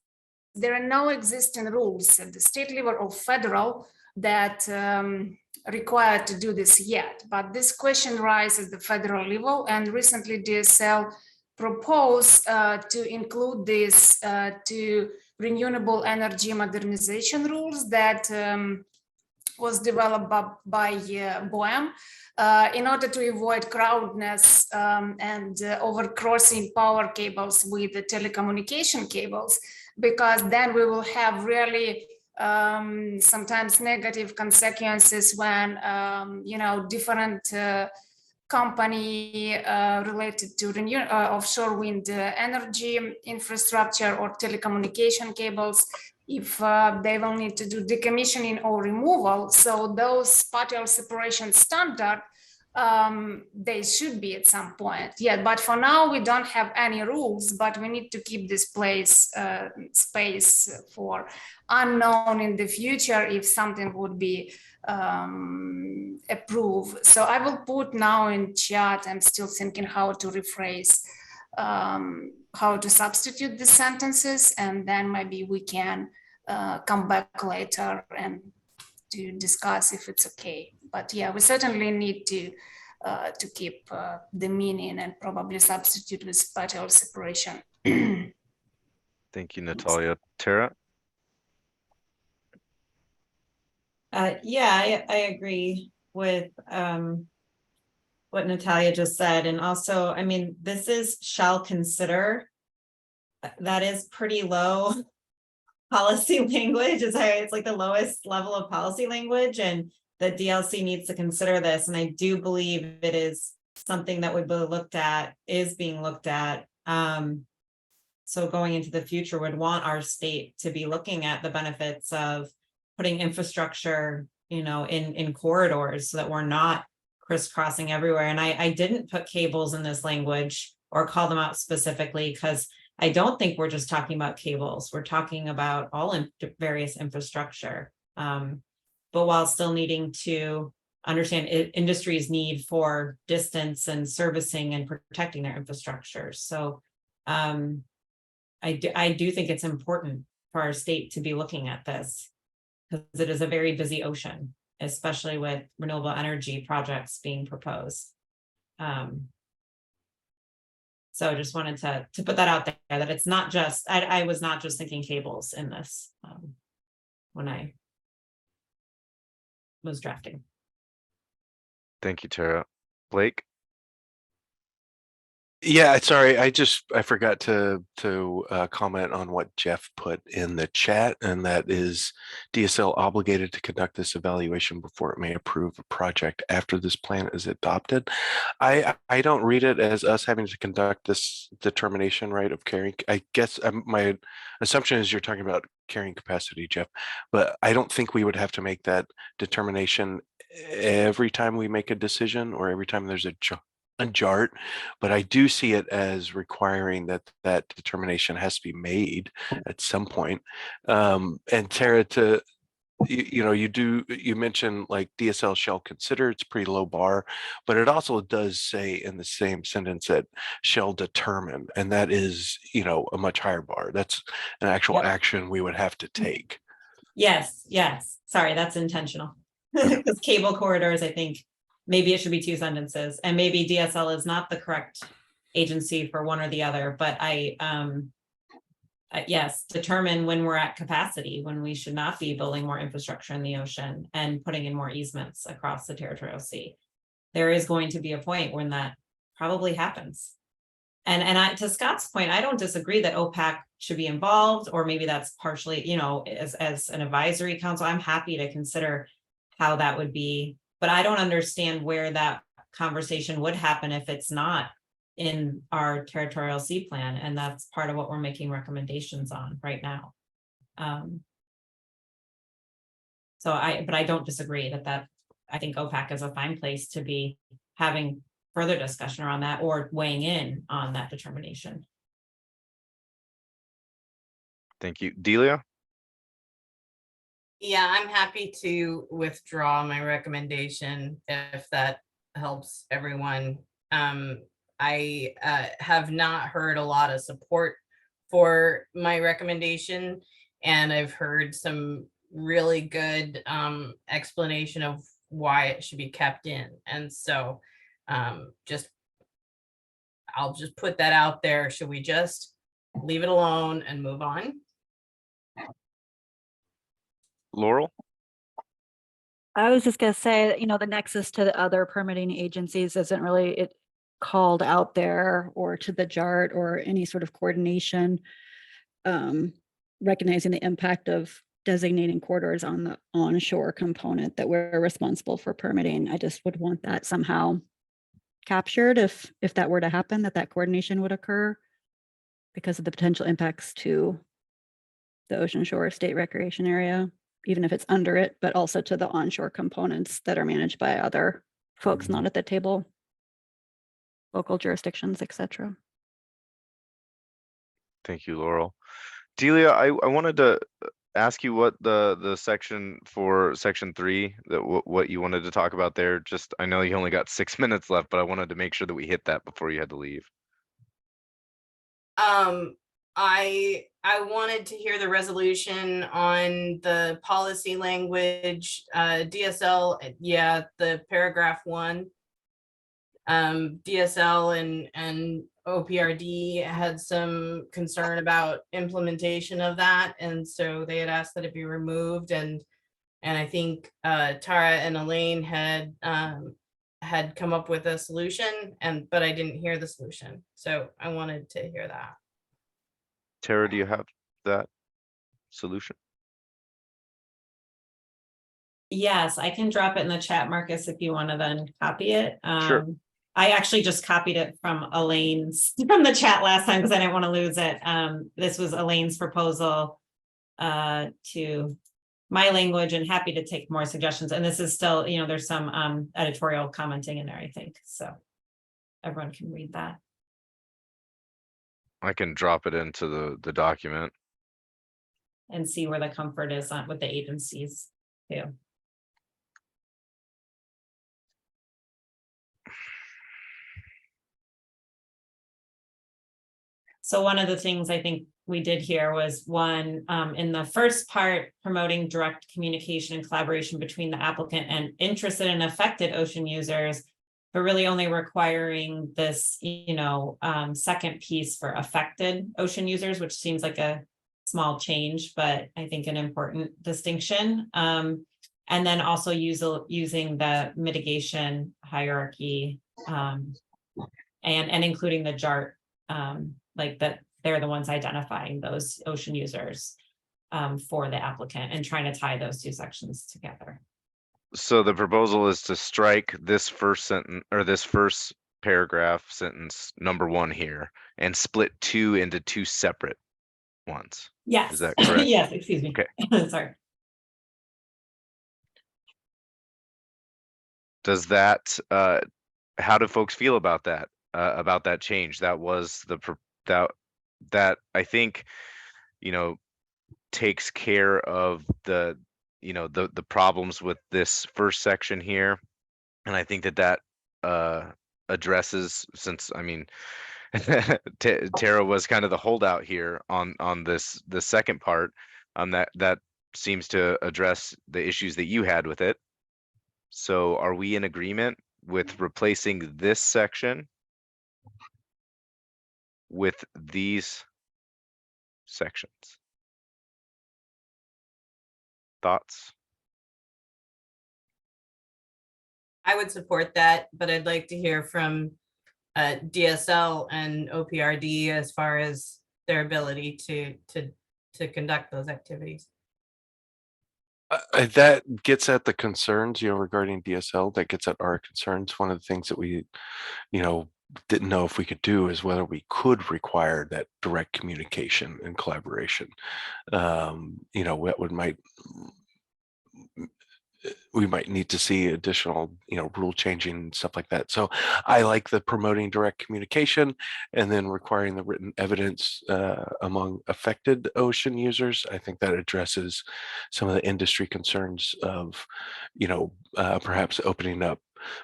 there are no existing rules at the state level or federal that required to do this yet, but this question rises at the federal level, and recently DSL proposed to include this to renewable energy modernization rules that was developed by BOEM in order to avoid crowdedness and overcrossing power cables with the telecommunication cables, because then we will have really sometimes negative consequences when different company related to offshore wind energy infrastructure or telecommunication cables, if they will need to do decommissioning or removal. So those spatial separation standard, they should be at some point. Yeah, but for now we don't have any rules, but we need to keep this space for unknown in the future if something would be approved. So I will put now in chat, I'm still thinking how to rephrase, how to substitute the sentences, and then maybe we can come back later and to discuss if it's okay. But yeah, we certainly need to keep the meaning and probably substitute with spatial separation. Thank you, Natalia. Tara? Yeah, I agree with what Natalia just said. And also, I mean, this is shall consider. That is pretty low policy language. It's like the lowest level of policy language, and the DLC needs to consider this. And I do believe it is something that would be looked at, is being looked at. So going into the future, would want our state to be looking at the benefits of putting infrastructure, in corridors so that we're not crisscrossing everywhere. And I didn't put cables in this language or call them out specifically because I don't think we're just talking about cables. We're talking about all various infrastructure, but while still needing to understand industry's need for distance and servicing and protecting their infrastructure. So I do think it's important for our state to be looking at this, because it is a very busy ocean, especially with renewable energy projects being proposed. So I just wanted to put that out there, that it's not just, I was not just thinking cables in this when I was drafting. Thank you, Tara. Blake? Yeah, sorry, I forgot to comment on what Jeff put in the chat, and that is DSL obligated to conduct this evaluation before it may approve a project after this plan is adopted. I don't read it as us having to conduct this determination, right, of carrying. I guess my assumption is you're talking about carrying capacity, Jeff, but I don't think we would have to make that determination every time we make a decision or every time there's a JART, but I do see it as requiring that that determination has to be made at some point. And Tara, to you mentioned like DSL shall consider, it's a pretty low bar, but it also does say in the same sentence that shall determine, and that is, a much higher bar. That's an actual Yep. action we would have to take. Yes, sorry, that's intentional. Because cable corridors, I think maybe it should be 2 sentences, and maybe DSL is not the correct agency for one or the other, but yes, determine when we're at capacity, when we should not be building more infrastructure in the ocean and putting in more easements across the territorial sea. There is going to be a point when that probably happens. And to Scott's point, I don't disagree that OPAC should be involved, or maybe that's partially, as an advisory council, I'm happy to consider how that would be, but I don't understand where that conversation would happen if it's not in our territorial sea plan, and that's part of what we're making recommendations on right now. But I don't disagree that I think OPAC is a fine place to be having further discussion around that or weighing in on that determination. Thank you. Delia? Yeah, I'm happy to withdraw my recommendation if that helps everyone. I have not heard a lot of support for my recommendation, and I've heard some really good explanation of why it should be kept in. And so I'll just put that out there. Should we just leave it alone and move on? Laurel? I was just gonna say that, the nexus to the other permitting agencies isn't really called out there, or to the JART or any sort of coordination, recognizing the impact of designating corridors on the onshore component that we're responsible for permitting. I just would want that somehow captured if that were to happen, that coordination would occur because of the potential impacts to the ocean shore state recreation area, even if it's under it, but also to the onshore components that are managed by other folks not at the table, local jurisdictions, etc. Thank you, Laurel. Delia, I wanted to ask you what the section for section 3, what you wanted to talk about there. Just, I know you only got 6 minutes left, but I wanted to make sure that we hit that before you had to leave. I wanted to hear the resolution on the policy language, DSL, yeah, the paragraph 1. DSL and OPRD had some concern about implementation of that, and so they had asked that it be removed, and I think Tara and Elaine had come up with a solution, but I didn't hear the solution, so I wanted to hear that. Tara, do you have that solution? Yes, I can drop it in the chat, Marcus, if you want to then copy it. Sure. I actually just copied it from Elaine's from the chat last time because I didn't want to lose it. This was Elaine's proposal to my language, and happy to take more suggestions. And this is still, there's some editorial commenting in there, I think. So everyone can read that. I can drop it into the document. And see where the comfort is on with the agencies too. So one of the things I think we did here was one, in the first part, promoting direct communication and collaboration between the applicant and interested and affected ocean users, but really only requiring this, second piece for affected ocean users, which seems like a small change, but I think an important distinction. And then also using the mitigation hierarchy and including the JART, like that they're the ones identifying those ocean users for the applicant and trying to tie those 2 sections together. So the proposal is to strike this first sentence, or this first paragraph, sentence number 1 here, and split 2 into 2 separate ones. Yes. Is that correct? Yes, excuse me. Okay. Sorry. Does that, how do folks feel about that change? That was that I think, takes care of the problems with this first section here. And I think that addresses, since, I mean, Tara was kind of the holdout here on the second part, that seems to address the issues that you had with it. So are we in agreement with replacing this section with these sections? Thoughts? I would support that, but I'd like to hear from DSL and OPRD as far as their ability to conduct those activities. That gets at the concerns, regarding DSL, that gets at our concerns. One of the things that we, didn't know if we could do is whether we could require that direct communication and collaboration. What we might need to see additional, rule changing, stuff like that. So I like the promoting direct communication and then requiring the written evidence among affected ocean users. I think that addresses some of the industry concerns of, perhaps opening up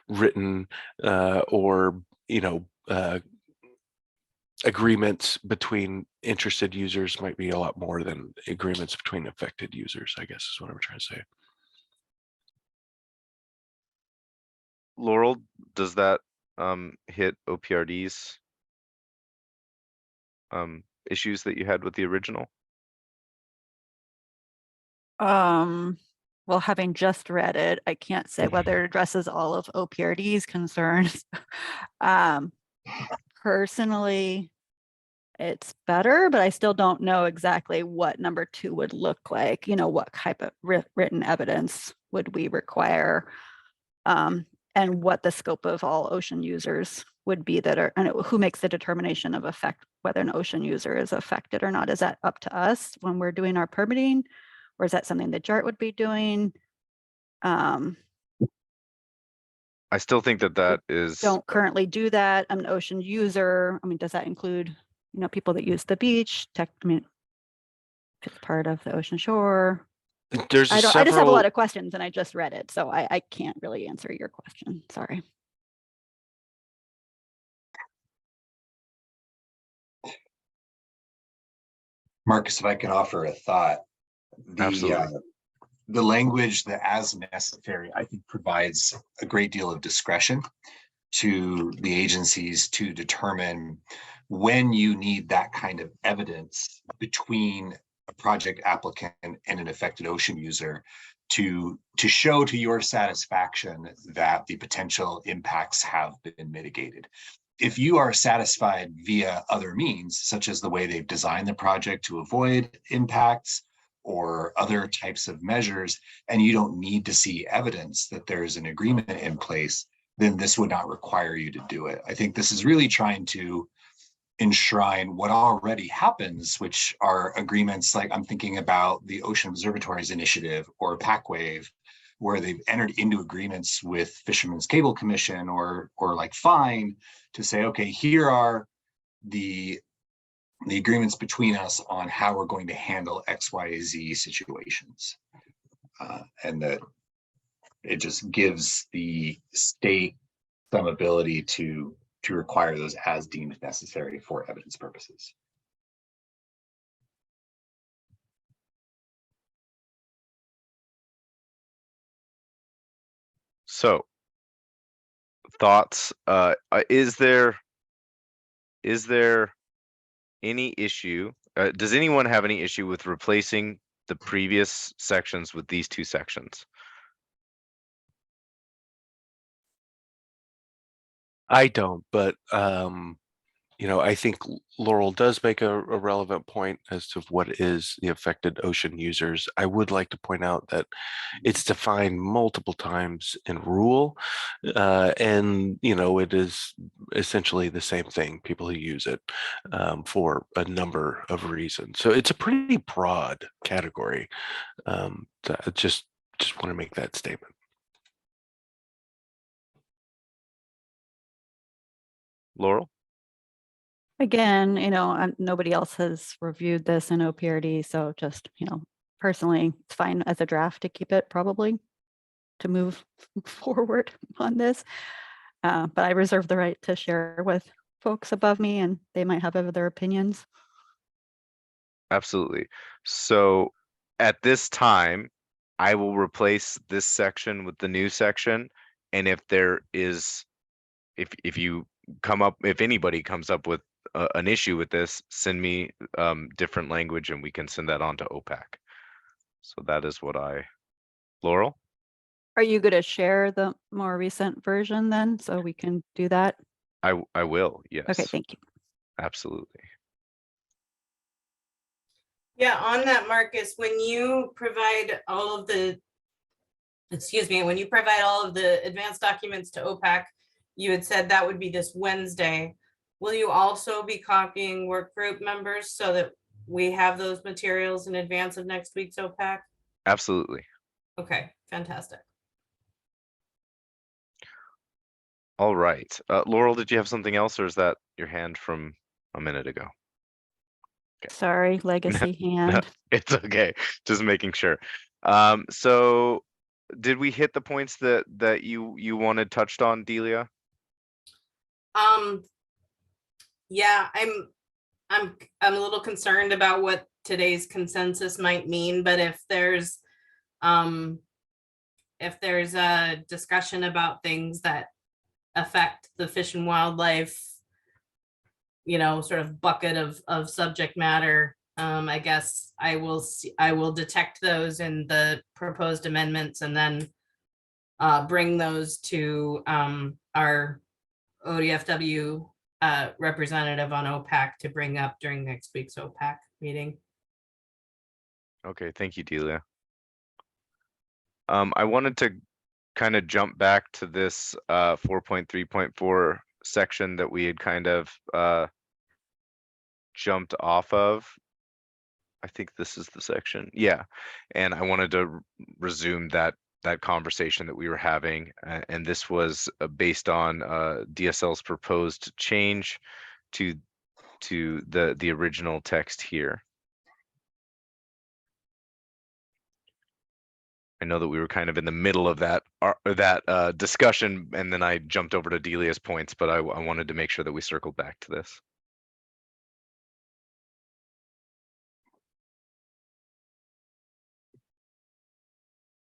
written or, agreements between interested users might be a lot more than agreements between affected users, I guess is what I'm trying to say. Laurel, does that hit OPRD's issues that you had with the original? Well, having just read it, I can't say whether it addresses all of OPRD's concerns. Personally, it's better, but I still don't know exactly what number 2 would look like. What type of written evidence would we require? And what the scope of all ocean users would be and who makes the determination of whether an ocean user is affected or not? Is that up to us when we're doing our permitting, or is that something that JART would be doing? I still think that is. Don't currently do that. I'm an ocean user. I mean, does that include, people that use the beach? If it's part of the ocean shore. I just have a lot of questions and I just read it, so I can't really answer your question. Sorry. Marcus, if I can offer a thought, Absolutely. The language that as necessary, I think, provides a great deal of discretion to the agencies to determine when you need that kind of evidence between a project applicant and an affected ocean user to show to your satisfaction that the potential impacts have been mitigated. If you are satisfied via other means, such as the way they've designed the project to avoid impacts or other types of measures, and you don't need to see evidence that there's an agreement in place, then this would not require you to do it. I think this is really trying to enshrine what already happens, which are agreements like I'm thinking about the Ocean Observatories Initiative or PACWAVE, where they've entered into agreements with Fishermen's Cable Commission or like FINE to say, okay, here are the agreements between us on how we're going to handle XYZ situations. And that it just gives the state some ability to require those as deemed necessary for evidence purposes. So, thoughts? Is there any issue? Does anyone have any issue with replacing the previous sections with these 2 sections? I don't, but I think Laurel does make a relevant point as to what is the affected ocean users. I would like to point out that it's defined multiple times in rule, and it is essentially the same thing. People who use it for a number of reasons. So it's a pretty broad category. So I just want to make that statement. Laurel? Again, nobody else has reviewed this in OPRD, so just, personally, it's fine as a draft to keep it probably to move forward on this. But I reserve the right to share with folks above me, and they might have other opinions. Absolutely. So at this time, I will replace this section with the new section. And if there is, if you come up, if anybody comes up with an issue with this, send me different language and we can send that on to OPAC. So that is what Laurel? Are you going to share the more recent version then, so we can do that? I will, yes. Okay, thank you. Absolutely. Yeah, on that, Marcus, when you provide all of the, when you provide all of the advanced documents to OPAC, you had said that would be this Wednesday. Will you also be copying work group members so that we have those materials in advance of next week's OPAC? Absolutely. Okay, fantastic. All right. Laurel, did you have something else, or is that your hand from a minute ago? Sorry, legacy hand. It's okay. Just making sure. So did we hit the points that you wanted touched on, Delia? Yeah, I'm a little concerned about what today's consensus might mean, but if there's a discussion about things that affect the fish and wildlife, sort of bucket of subject matter, I guess I will detect those in the proposed amendments and then bring those to our ODFW representative on OPAC to bring up during next week's OPAC meeting. Okay, thank you, Delia. I wanted to kind of jump back to this 4.3.4 section that we had kind of jumped off of. I think this is the section. Yeah. And I wanted to resume that conversation that we were having. And this was based on DSL's proposed change to the original text here. I know that we were kind of in the middle of that discussion, and then I jumped over to Delia's points, but I wanted to make sure that we circled back to this.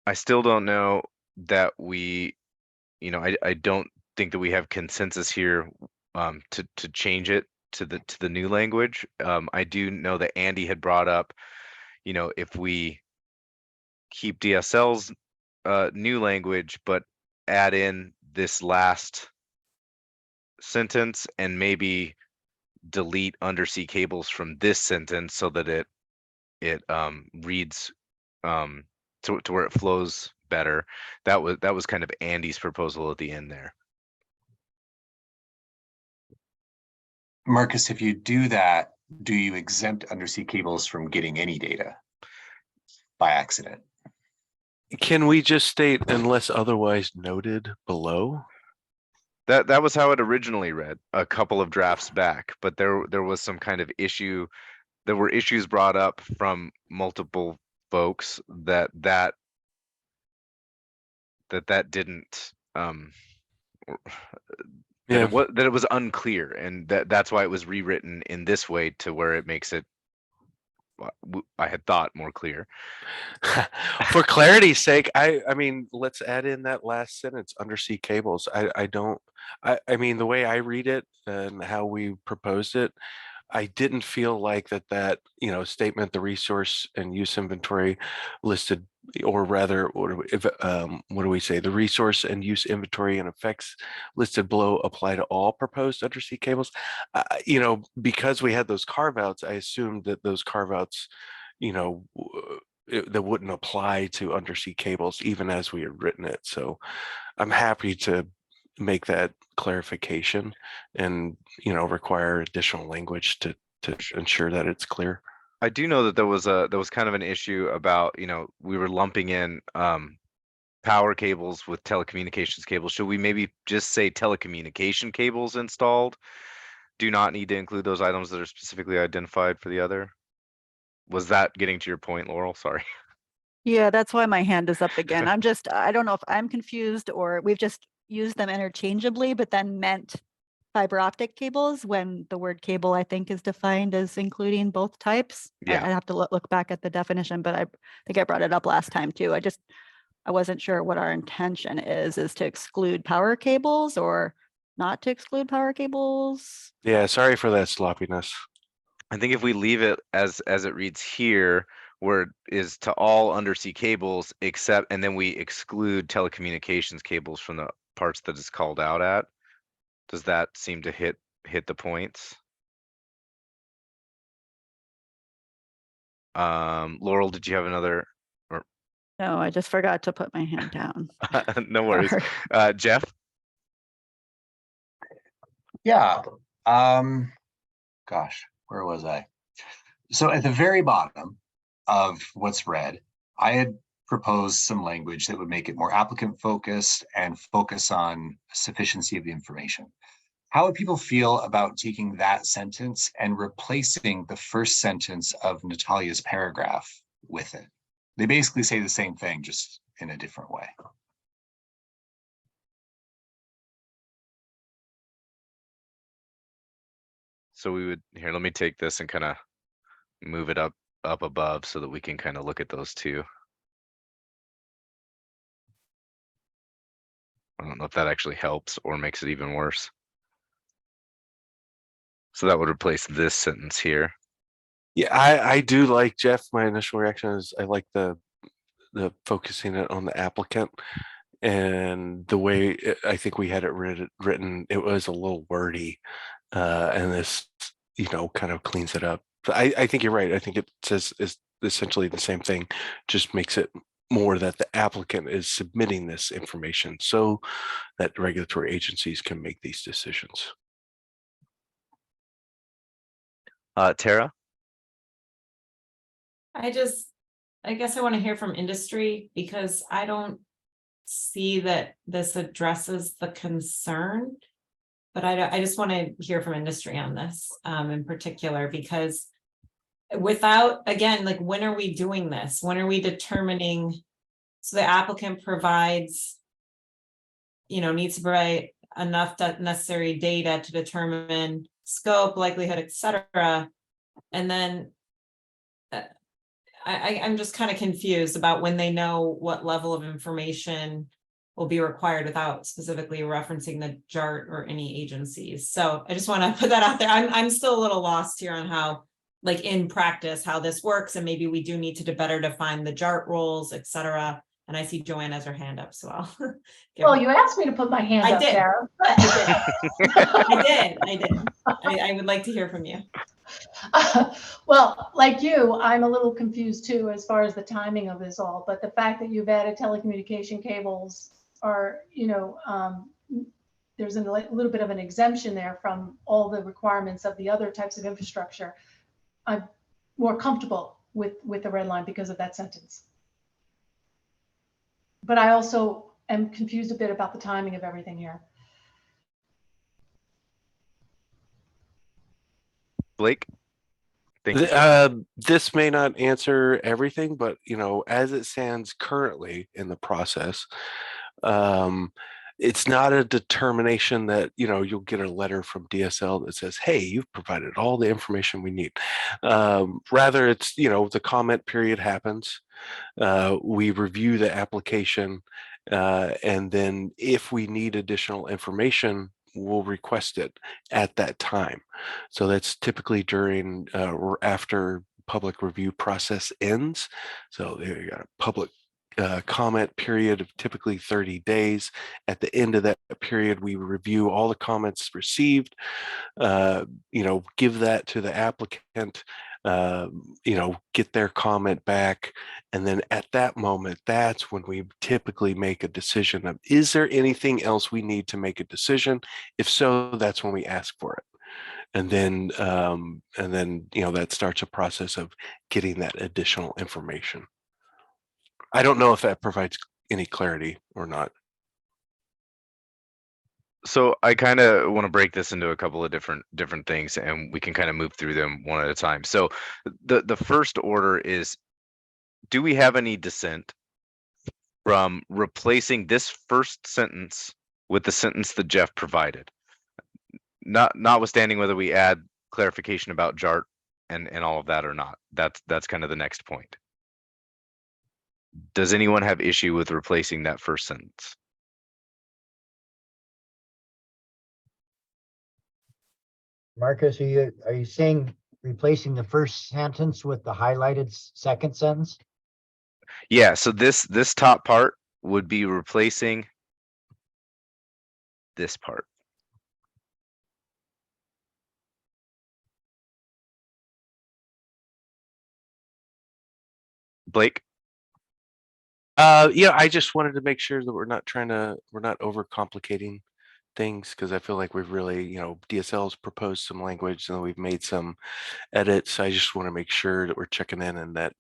I still don't know that we, I don't think that we have consensus here to change it to the new language. I do know that Andy had brought up, if we keep DSL's new language, but add in this last sentence and maybe delete undersea cables from this sentence so that it reads to where it flows better. That was kind of Andy's proposal at the end there. Marcus, if you do that, do you exempt undersea cables from getting any data by accident? Can we just state unless otherwise noted below? That was how it originally read a couple of drafts back, but there was some kind of issue. There were issues brought up from multiple folks that didn't Yeah. that it was unclear, and that's why it was rewritten in this way to where it makes it, I had thought, more clear. For clarity's sake, I mean, let's add in that last sentence, undersea cables. I mean, the way I read it and how we proposed it, I didn't feel like that statement, the resource and use inventory listed, or rather, what do we say? The resource and use inventory and effects listed below apply to all proposed undersea cables. Because we had those carve outs, I assumed that those carve outs, that wouldn't apply to undersea cables, even as we had written it. So I'm happy to make that clarification and require additional language to ensure that it's clear. I do know that there was kind of an issue about, we were lumping in power cables with telecommunications cables. Should we maybe just say telecommunication cables installed? Do not need to include those items that are specifically identified for the other? Was that getting to your point, Laurel? Sorry. Yeah, that's why my hand is up again. I don't know if I'm confused or we've just used them interchangeably, but then meant fiber optic cables when the word cable, I think, is defined as including both types. Yeah. I have to look back at the definition, but I think I brought it up last time too. I wasn't sure what our intention is to exclude power cables or not to exclude power cables. Yeah, sorry for that sloppiness. I think if we leave it as it reads here, where it is to all undersea cables except, and then we exclude telecommunications cables from the parts that it's called out at, does that seem to hit the points? Laurel, did you have another? No, I just forgot to put my hand down. No worries. Sorry. Jeff? Yeah. Gosh, where was I? So at the very bottom of what's read, I had proposed some language that would make it more applicant focused and focus on sufficiency of the information. How would people feel about taking that sentence and replacing the first sentence of Natalia's paragraph with it? They basically say the same thing, just in a different way. So we would, here, let me take this and kind of move it up above so that we can kind of look at those two. I don't know if that actually helps or makes it even worse. So that would replace this sentence here. Yeah, I do like, Jeff, my initial reaction is I like the focusing it on the applicant, and the way I think we had it written, it was a little wordy, and this kind of cleans it up. But I think you're right. I think it says is essentially the same thing, just makes it more that the applicant is submitting this information so that regulatory agencies can make these decisions. Tara? I guess I want to hear from industry because I don't see that this addresses the concern. But I just want to hear from industry on this in particular, because without, again, like, when are we doing this? When are we determining? So the applicant provides, needs to provide enough necessary data to determine scope, likelihood, etc. And then I'm just kind of confused about when they know what level of information will be required without specifically referencing the JART or any agencies. So I just want to put that out there. I'm still a little lost here on how, like, in practice, how this works, and maybe we do need to better define the JART roles, etc. And I see Joanne has her hand up, so I'll Well, you asked me to put my hand up, Tara. I did. I would like to hear from you. Well, like you, I'm a little confused too as far as the timing of this all, but the fact that you've added telecommunication cables are, there's a little bit of an exemption there from all the requirements of the other types of infrastructure. I'm more comfortable with the red line because of that sentence. But I also am confused a bit about the timing of everything here. Blake? This may not answer everything, but as it stands currently in the process, it's not a determination that you'll get a letter from DSL that says, hey, you've provided all the information we need. Rather, it's the comment period happens, we review the application, and then if we need additional information, we'll request it at that time. So that's typically during or after public review process ends. So there you got a public comment period of typically 30 days. At the end of that period, we review all the comments received, give that to the applicant, get their comment back. And then at that moment, that's when we typically make a decision of, is there anything else we need to make a decision? If so, that's when we ask for it. And then that starts a process of getting that additional information. I don't know if that provides any clarity or not. So I kind of want to break this into a couple of different things, and we can kind of move through them one at a time. So the first order is, do we have any dissent from replacing this first sentence with the sentence that Jeff provided? Notwithstanding whether we add clarification about JART and all of that or not. That's kind of the next point. Does anyone have issue with replacing that first sentence? Marcus, are you saying replacing the first sentence with the highlighted second sentence? Yeah, so this top part would be replacing this part. Blake? I just wanted to make sure that we're not overcomplicating things, because I feel like we've really, DSL's proposed some language and we've made some edits. I just want to make sure that we're checking in and that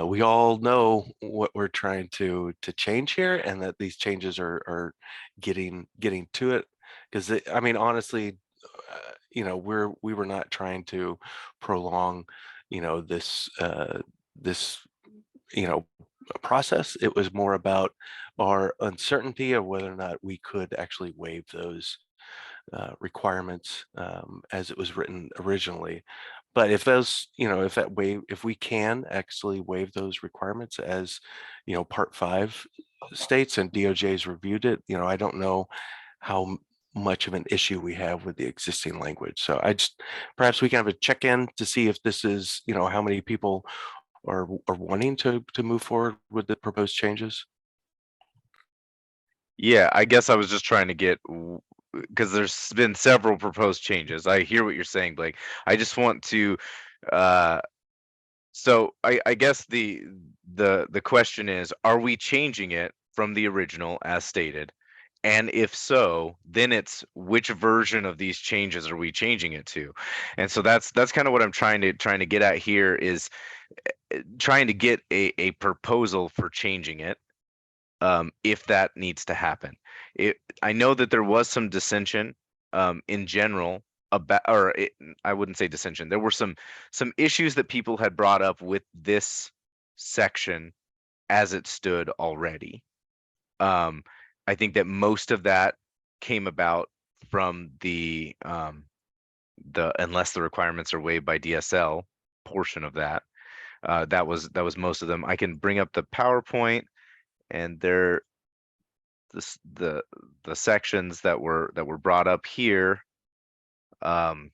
we all know what we're trying to change here, and that these changes are getting to it. Because I mean, honestly, we were not trying to prolong, this process. It was more about our uncertainty of whether or not we could actually waive those requirements as it was written originally. But if those, if we can actually waive those requirements as, Part 5 states and DOJ's reviewed it, I don't know how much of an issue we have with the existing language. So perhaps we can have a check-in to see if this is, how many people are wanting to move forward with the proposed changes. Yeah, I guess I was just trying to get, because there's been several proposed changes. I hear what you're saying, Blake. I just want to, so I guess the question is, are we changing it from the original as stated? And if so, then it's which version of these changes are we changing it to? And so that's kind of what I'm trying to get at here, is trying to get a proposal for changing it, if that needs to happen. I know that there was some dissension in general about, I wouldn't say dissension. There were some issues that people had brought up with this section as it stood already. I think that most of that came about from the unless the requirements are waived by DSL portion of that. That was most of them. I can bring up the PowerPoint, and the sections that were brought up here had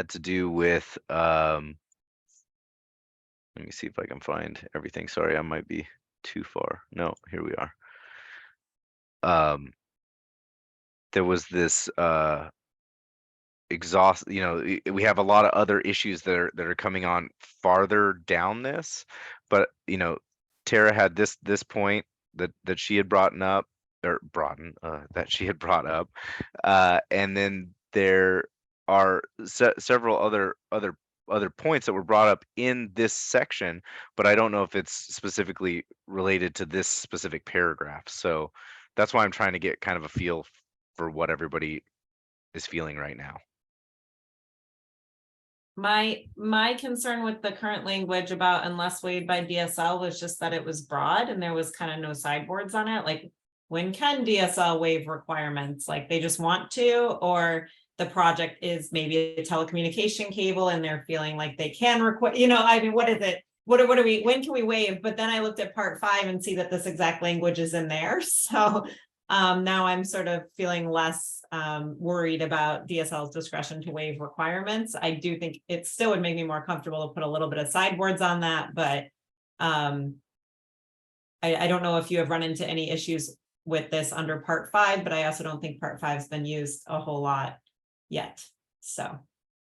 to do with let me see if I can find everything. Sorry, I might be too far. No, here we are. There was this exhaust, we have a lot of other issues that are coming on farther down this, but Tara had this point that she had brought up, that she had brought up, and then there are several other points that were brought up in this section, but I don't know if it's specifically related to this specific paragraph. So that's why I'm trying to get kind of a feel for what everybody is feeling right now. My concern with the current language about unless waived by DSL was just that it was broad and there was kind of no sideboards on it. Like, when can DSL waive requirements? Like, they just want to, or the project is maybe a telecommunication cable and they're feeling like they can require, I mean, what is it? What are we, when can we waive? But then I looked at Part 5 and see that this exact language is in there. So Now I'm sort of feeling less worried about DSL's discretion to waive requirements. I do think it still would make me more comfortable to put a little bit of sideboards on that, but I don't know if you have run into any issues with this under part 5, but I also don't think part 5 has been used a whole lot yet. So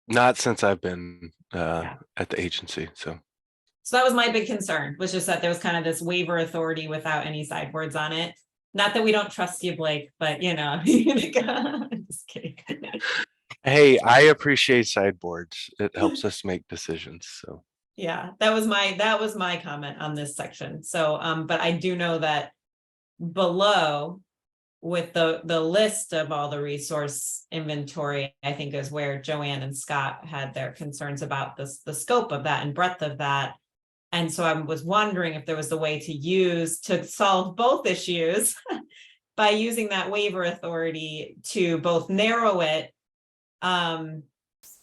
Not since I've been Yeah. at the agency. So that was my big concern, was just that there was kind of this waiver authority without any sideboards on it. Not that we don't trust you, Blake, but you know, just kidding. hey, I appreciate sideboards. It helps us make decisions. So Yeah, that was my comment on this section. So, but I do know that below with the list of all the resource inventory, I think is where Joanne and Scott had their concerns about the scope of that and breadth of that. And so I was wondering if there was a way to solve both issues by using that waiver authority to both narrow it on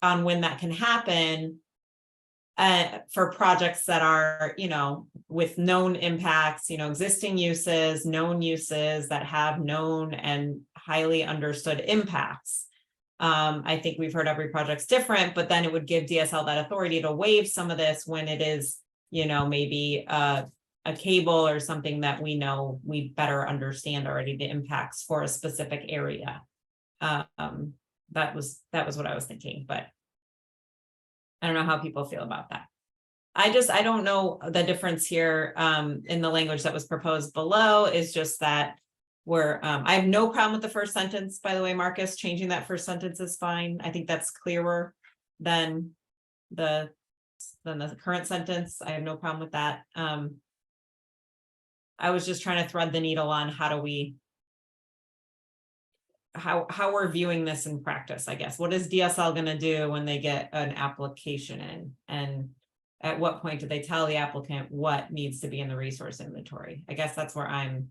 when that can happen for projects that are, you know, with known impacts, you know, existing uses, known uses that have known and highly understood impacts. I think we've heard every project's different, but then it would give DSL that authority to waive some of this when it is, you know, maybe a cable or something that we know we better understand already the impacts for a specific area. That was what I was thinking, but I don't know how people feel about that. I don't know the difference here in the language that was proposed below is just that I have no problem with the first sentence, by the way, Marcus, changing that first sentence is fine. I think that's clearer than the current sentence. I have no problem with that. I was just trying to thread the needle on how we're viewing this in practice, I guess. What is DSL going to do when they get an application in? And at what point do they tell the applicant what needs to be in the resource inventory? I guess that's where I'm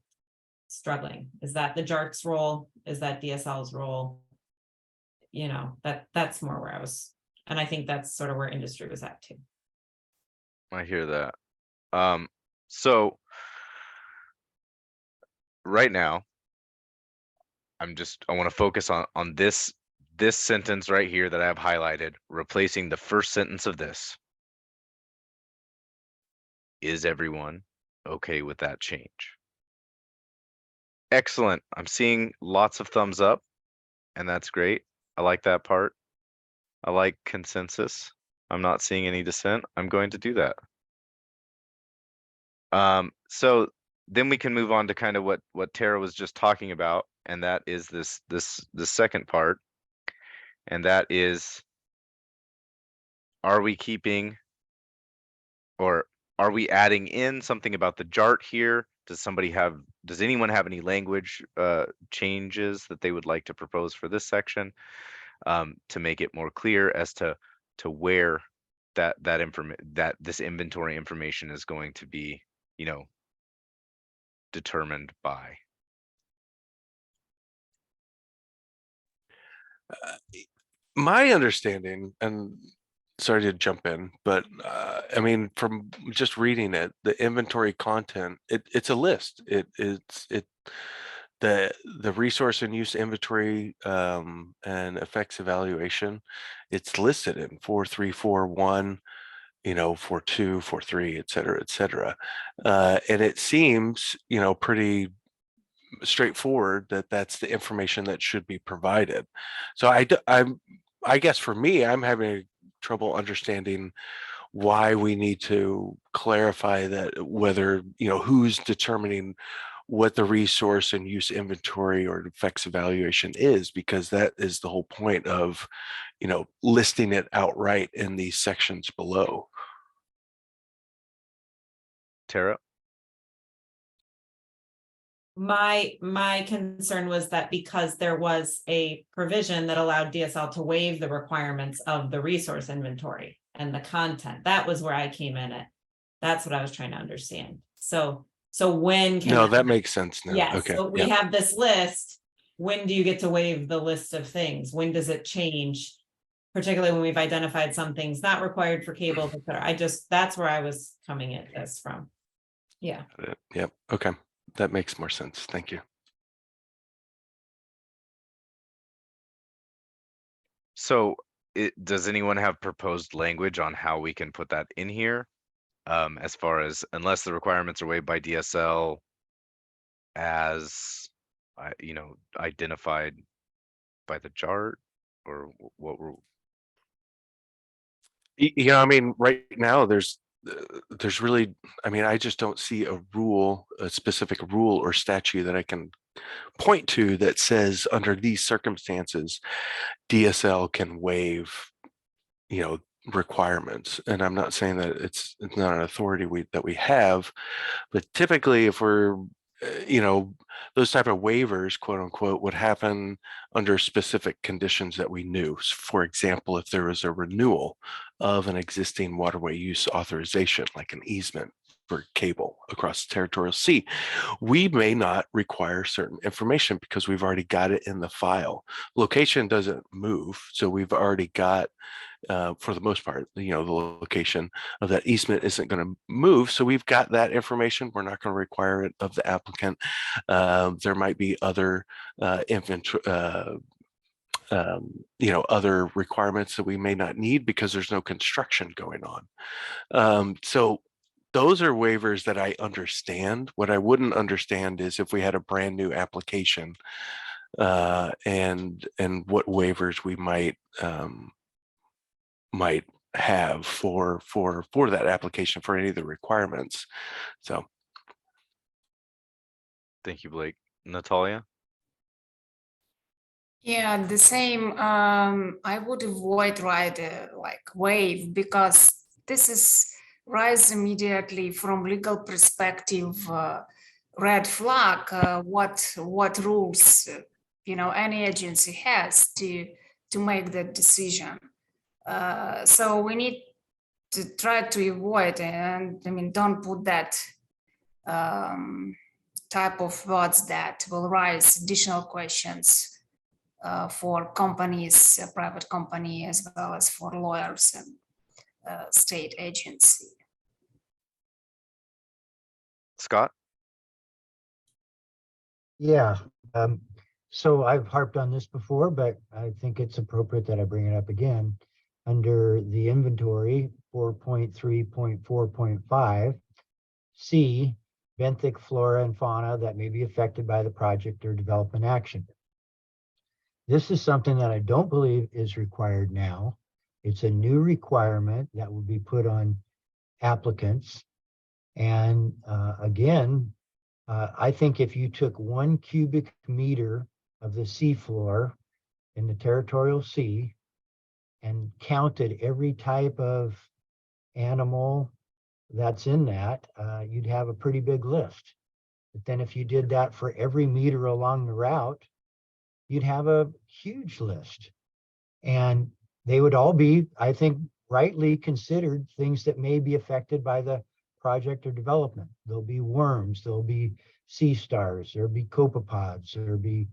struggling. Is that the JARC's role? Is that DSL's role? You know, that's more where I was, and I think that's sort of where industry was at too. I hear that. So right now, I want to focus on this sentence right here that I have highlighted, replacing the first sentence of this. Is everyone okay with that change? Excellent. I'm seeing lots of thumbs up, and that's great. I like that part. I like consensus. I'm not seeing any dissent. I'm going to do that. So then we can move on to kind of what Tara was just talking about, and that is the second part, and that is, are we keeping, or are we adding in something about the JART here? Does anyone have any language changes that they would like to propose for this section to make it more clear as to where this inventory information is going to be, you know, determined by? my understanding, and sorry to jump in, but I mean, from just reading it, the inventory content, it's a list. The resource and use inventory and effects evaluation, it's listed in 4341, you know, 42, 43, et cetera, and it seems, you know, pretty straightforward that that's the information that should be provided. So I guess for me, I'm having trouble understanding why we need to clarify that, whether, you know, who's determining what the resource and use inventory or effects evaluation is, because that is the whole point of, you know, listing it outright in these sections below. Tara? My concern was that because there was a provision that allowed DSL to waive the requirements of the resource inventory and the content, that was where I came in at. That's what I was trying to understand. So when can No, that makes sense now. Yes, Okay. so we have this list. When do you get to waive the list of things? When does it change? Particularly when we've identified some things not required for cable, et cetera. That's where I was coming at this from. Yeah. Yep. Okay. That makes more sense. Thank you. So does anyone have proposed language on how we can put that in here? As far as unless the requirements are waived by DSL as, identified by the chart, or what were, Yeah, I mean, right now there's really, I mean, I just don't see a rule, a specific rule or statute that I can point to that says under these circumstances, DSL can waive, requirements. And I'm not saying that it's not an authority that we have, but typically if we're, those type of waivers, quote unquote, would happen under specific conditions that we knew. For example, if there was a renewal of an existing waterway use authorization, like an easement for cable across the territorial sea, we may not require certain information because we've already got it in the file. Location doesn't move, so we've already got, for the most part, the location of that easement isn't going to move. So we've got that information. We're not going to require it of the applicant. There might be other other requirements that we may not need because there's no construction going on. So those are waivers that I understand. What I wouldn't understand is if we had a brand new application and what waivers we might have for that application for any of the requirements. So thank you, Blake. Natalia? Yeah, the same. I would avoid like waive, because this is rise immediately from legal perspective, red flag. What rules any agency has to make that decision. So we need to try to avoid, and I mean, don't put that type of words that will raise additional questions for companies, a private company, as well as for lawyers and state agency. Scott? Yeah, so I've harped on this before, but I think it's appropriate that I bring it up again. Under the inventory 4.3.4.5, C, benthic flora and fauna that may be affected by the project or development action. This is something that I don't believe is required now. It's a new requirement that will be put on applicants. And again, I think if you took 1 cubic meter of the seafloor in the territorial sea and counted every type of animal that's in that, you'd have a pretty big list. But then if you did that for every meter along the route, you'd have a huge list. And they would all be, I think, rightly considered things that may be affected by the project or development. There'll be worms, there'll be sea stars, there'll be copepods, there'll be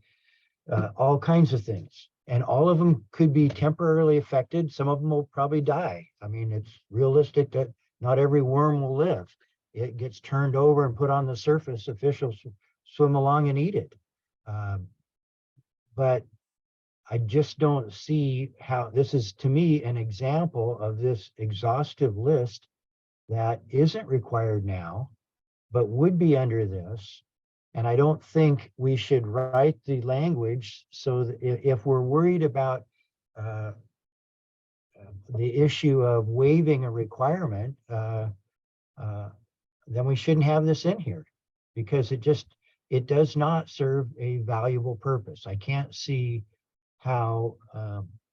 all kinds of things. And all of them could be temporarily affected. Some of them will probably die. I mean, it's realistic that not every worm will live. It gets turned over and put on the surface. Officials swim along and eat it. But I just don't see how this is, to me, an example of this exhaustive list that isn't required now, but would be under this. And I don't think we should write the language so that if we're worried about the issue of waiving a requirement, then we shouldn't have this in here, because it does not serve a valuable purpose. I can't see how,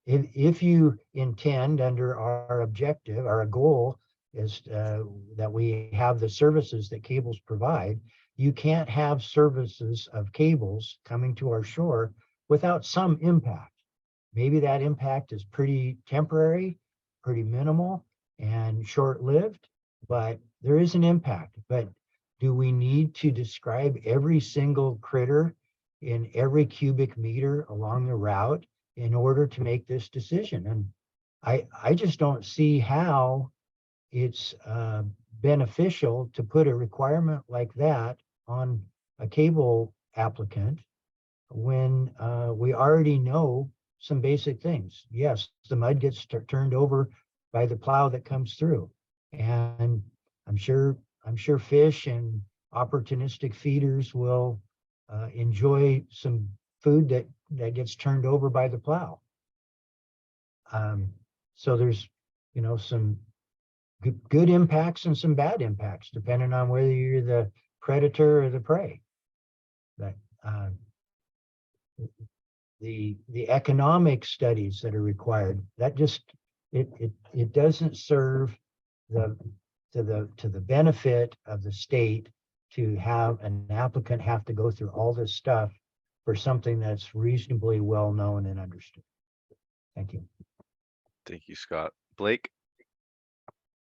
if you intend under our objective, our goal is that we have the services that cables provide, you can't have services of cables coming to our shore without some impact. Maybe that impact is pretty temporary, pretty minimal and short-lived, but there is an impact. But do we need to describe every single critter in every cubic meter along the route in order to make this decision? And I just don't see how it's beneficial to put a requirement like that on a cable applicant when we already know some basic things. Yes, the mud gets turned over by the plow that comes through. And I'm sure fish and opportunistic feeders will enjoy some food that gets turned over by the plow. So there's, some good impacts and some bad impacts, depending on whether you're the predator or the prey. But the economic studies that are required, that just it doesn't serve to the benefit of the state to have an applicant have to go through all this stuff for something that's reasonably well known and understood. Thank you. Thank you, Scott. Blake?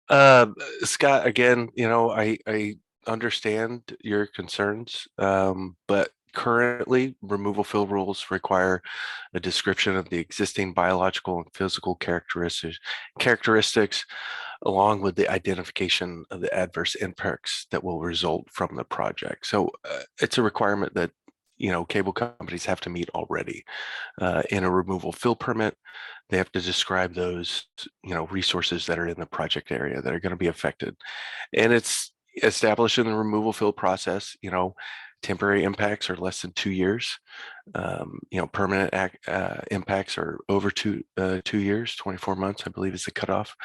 Scott, again, I understand your concerns, but currently removal fill rules require a description of the existing biological and physical characteristics along with the identification of the adverse impacts that will result from the project. So it's a requirement that cable companies have to meet already. In a removal fill permit, they have to describe those resources that are in the project area that are going to be affected, and it's established in the removal fill process. Temporary impacts are less than 2 years. Permanent impacts are over 2 years. 24 months, I believe, is the cutoff.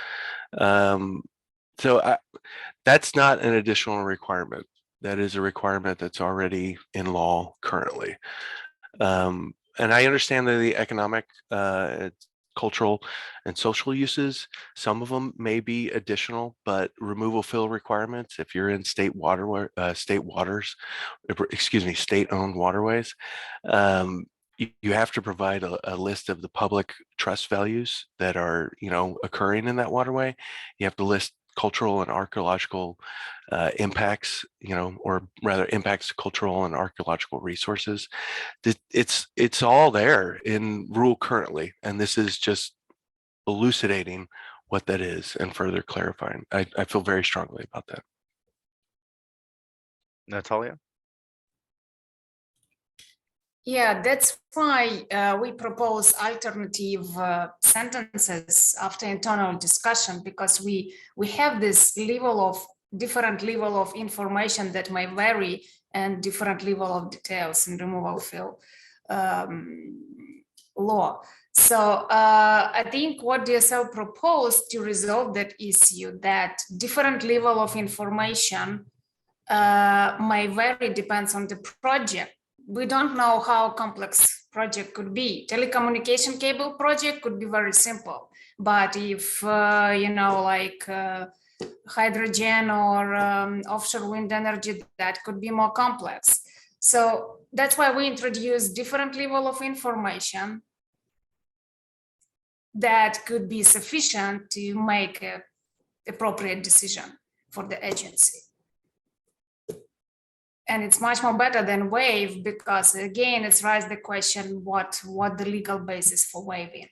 So that's not an additional requirement. That is a requirement that's already in law currently. And I understand that the economic, cultural, and social uses, some of them may be additional, but removal fill requirements, if you're in state waters, state-owned waterways, you have to provide a list of the public trust values that are, occurring in that waterway. You have to list cultural and archaeological impacts, or rather impacts to cultural and archaeological resources. It's all there in rule currently, and this is just elucidating what that is and further clarifying. I feel very strongly about that. Natalia? Yeah, that's why we propose alternative sentences after internal discussion, because we have this different level of information that may vary and different level of details in removal fill law. So I think what DSL proposed to resolve that issue, that different level of information may vary, depends on the project. We don't know how complex project could be. Telecommunication cable project could be very simple, but if hydrogen or offshore wind energy, that could be more complex. So that's why we introduce different level of information that could be sufficient to make an appropriate decision for the agency. And it's much more better than waive, because again, it's raised the question, what the legal basis for waiving.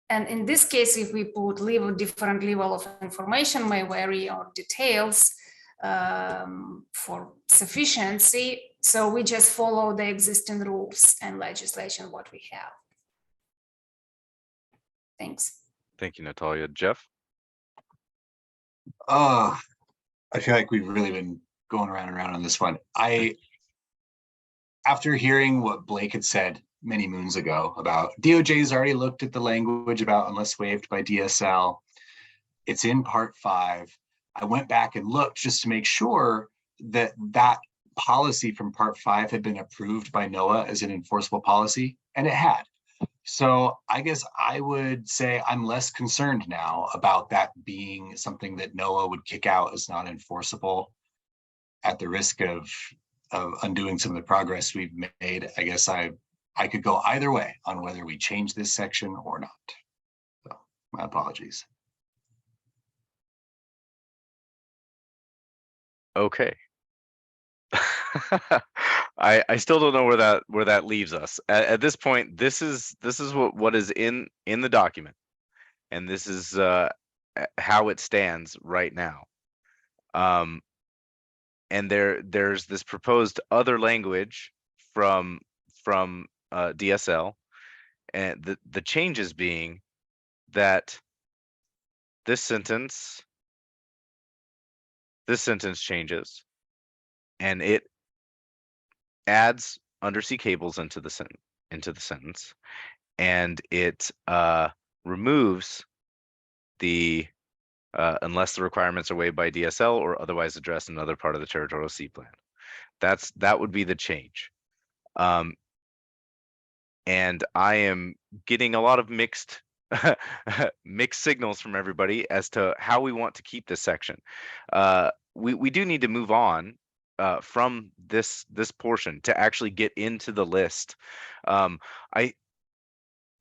And in this case, if we put different level of information may vary, or details for sufficiency, so we just follow the existing rules and legislation what we have. Thanks. Thank you, Natalia. Jeff? I feel like we've really been going around and around on this one. After hearing what Blake had said many moons ago about DOJ's already looked at the language about unless waived by DSL, it's in part 5. I went back and looked just to make sure that policy from part 5 had been approved by NOAA as an enforceable policy, and it had. So I guess I would say I'm less concerned now about that being something that NOAA would kick out as not enforceable, at the risk of undoing some of the progress we've made. I guess I could go either way on whether we change this section or not. So my apologies. Okay. I still don't know where that leaves us. At this point, this is what is in the document, and this is how it stands right now. And there's this proposed other language from DSL, and the changes being that this sentence changes, and it adds undersea cables into the sentence, and it removes the unless the requirements are waived by DSL or otherwise addressed in another part of the territorial sea plan. That would be the change. And I am getting a lot of mixed mixed signals from everybody as to how we want to keep this section. We do need to move on from this portion to actually get into the list.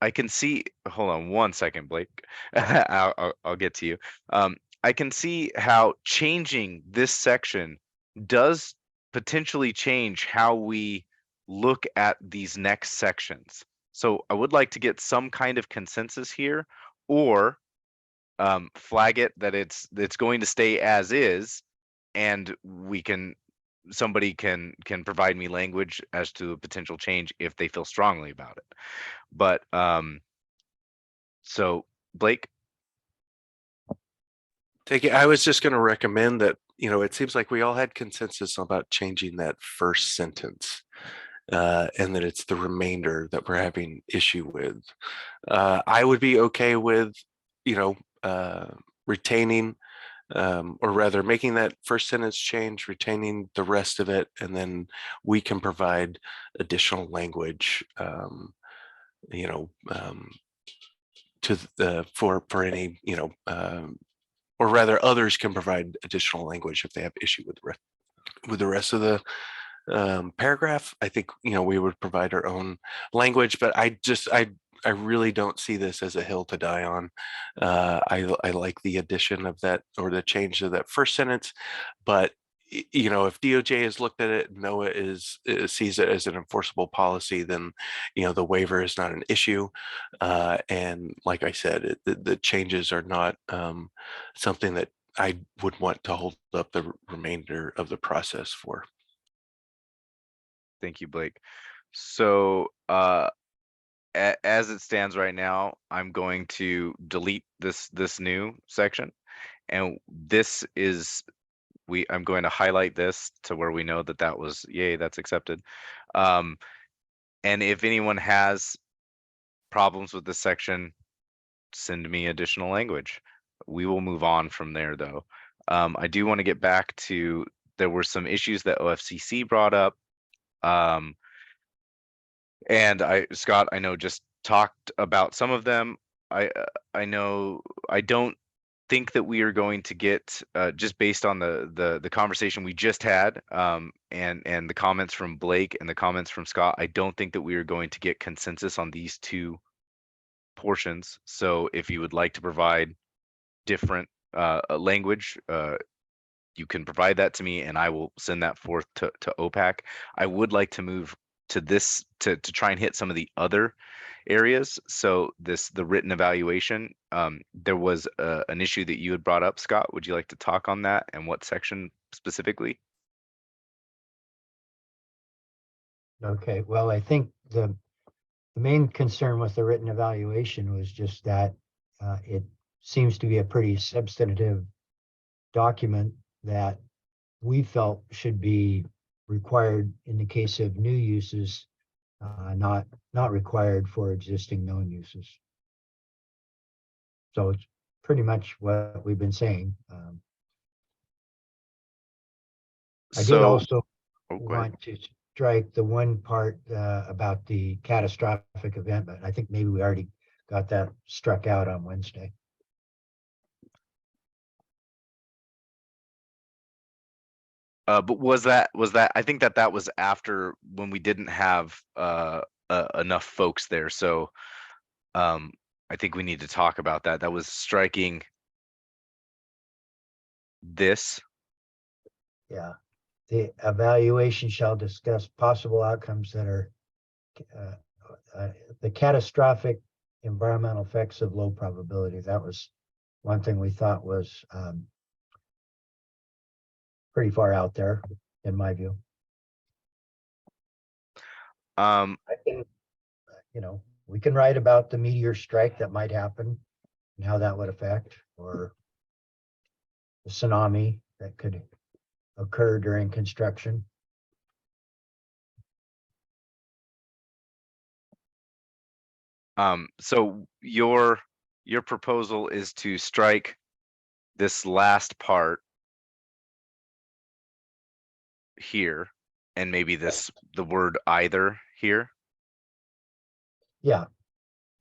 I can see, hold on one second, Blake. I'll get to you. I can see how changing this section does potentially change how we look at these next sections. So I would like to get some kind of consensus here, or flag it that it's going to stay as is, and somebody can provide me language as to a potential change if they feel strongly about it. But so Blake, Thank you. I was just going to recommend that, it seems like we all had consensus about changing that first sentence, and that it's the remainder that we're having issue with. I would be okay with, retaining, or rather making that first sentence change, retaining the rest of it, and then we can provide additional language, for any, or rather others can provide additional language if they have issue with the rest of the paragraph. I think, we would provide our own language, but I really don't see this as a hill to die on. I like the addition of that, or the change of that first sentence, but if DOJ has looked at it, NOAA sees it as an enforceable policy, then the waiver is not an issue. And like I said, the changes are not something that I would want to hold up the remainder of the process for. thank you, Blake. So as it stands right now, I'm going to delete this new section, and this is I'm going to highlight this to where we know that was yay, that's accepted. And if anyone has problems with this section, send me additional language. We will move on from there, though. I do want to get back to, there were some issues that OFCC brought up. And Scott, I know, just talked about some of them. I know I don't think that we are going to get, just based on the conversation we just had, and the comments from Blake and the comments from Scott, I don't think that we are going to get consensus on these two portions. So if you would like to provide different language, you can provide that to me, and I will send that forth to OPAC. I would like to move to this to try and hit some of the other areas. So the written evaluation, there was an issue that you had brought up, Scott. Would you like to talk on that, and what section specifically? Okay, well, I think the main concern with the written evaluation was just that it seems to be a pretty substantive document that we felt should be required in the case of new uses, not required for existing known uses. So it's pretty much what we've been saying. I did also want to strike the one part about the catastrophic event, but I think maybe we already got that struck out on Wednesday. But was that I think that was after, when we didn't have enough folks there. So I think we need to talk about that. That was striking this. Yeah, the evaluation shall discuss possible outcomes that are the catastrophic environmental effects of low probability. That was one thing we thought was pretty far out there, in my view. I can, we can write about the meteor strike that might happen and how that would affect, or the tsunami that could occur during construction. So your proposal is to strike this last part here, and maybe the word either here. Yeah,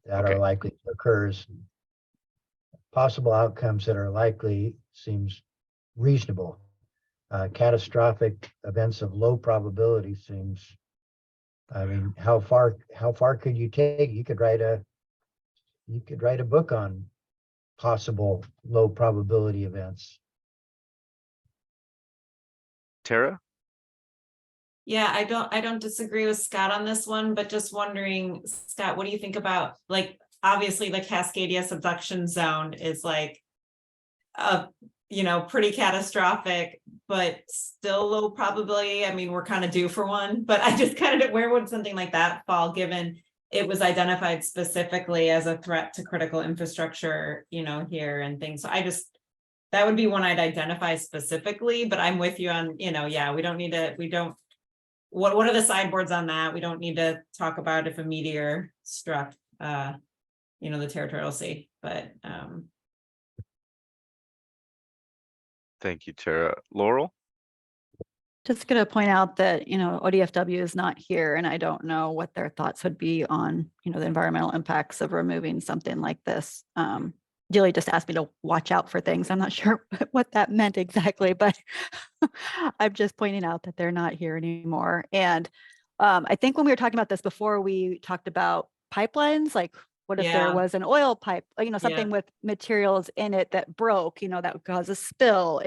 that are Okay. likely to occurs. Possible outcomes that are likely seems reasonable. Catastrophic events of low probability seems, I mean, how far could you take? You could write a book on possible low probability events. Tara? Yeah, I don't disagree with Scott on this one, but just wondering, Scott, what do you think about, like, obviously the Cascadia subduction zone is like pretty catastrophic, but still low probability. I mean, we're kind of due for one, but I just kind of, where would something like that fall, given it was identified specifically as a threat to critical infrastructure, here and things. So that would be one I'd identify specifically, but I'm with you on, yeah, what are the sideboards on that? We don't need to talk about if a meteor struck, the territorial sea, but, Thank you, Tara. Laurel? Just going to point out that, ODFW is not here, and I don't know what their thoughts would be on, the environmental impacts of removing something like this. Julie just asked me to watch out for things. I'm not sure what that meant exactly, but I'm just pointing out that they're not here anymore. And I think when we were talking about this before, we talked about pipelines, like what if there was an oil pipe, something with materials in it that broke, that would cause a spill.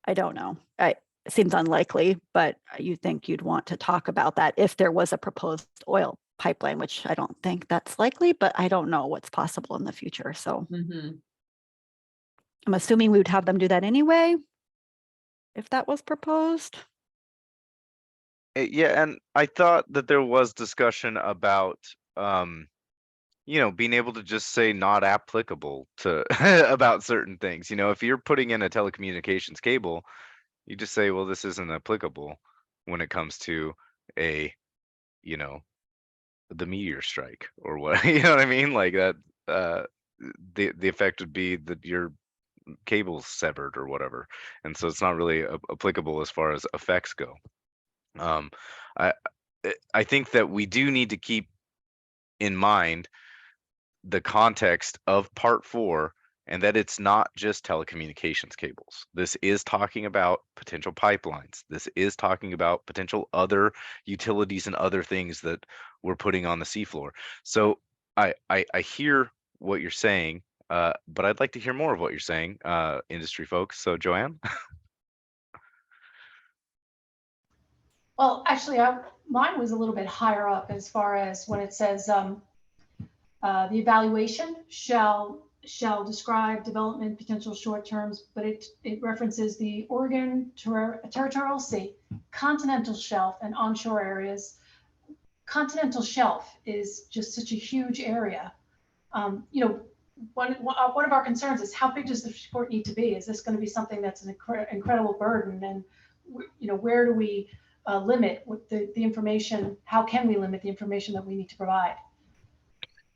I don't know. It seems unlikely, but you think you'd want to talk about that if there was a proposed oil pipeline, which I don't think that's likely, but I don't know what's possible in the future. So I'm assuming we would have them do that anyway, if that was proposed. Yeah, and I thought that there was discussion about being able to just say not applicable to about certain things. If you're putting in a telecommunications cable, you just say, well, this isn't applicable when it comes to a, the meteor strike or what, you know what I mean? Like that, the effect would be that your cable's severed or whatever. And so it's not really applicable as far as effects go. I I think that we do need to keep in mind the context of part 4, and that it's not just telecommunications cables. This is talking about potential pipelines. This is talking about potential other utilities and other things that we're putting on the seafloor. So I hear what you're saying, but I'd like to hear more of what you're saying, industry folks. So Joanne? Well, actually, mine was a little bit higher up as far as when it says the evaluation shall describe development potential short terms, but it references the Oregon territorial sea, continental shelf, and onshore areas. Continental shelf is just such a huge area. One of our concerns is, how big does the report need to be? Is this going to be something that's an incredible burden? And where do we limit with the information? How can we limit the information that we need to provide?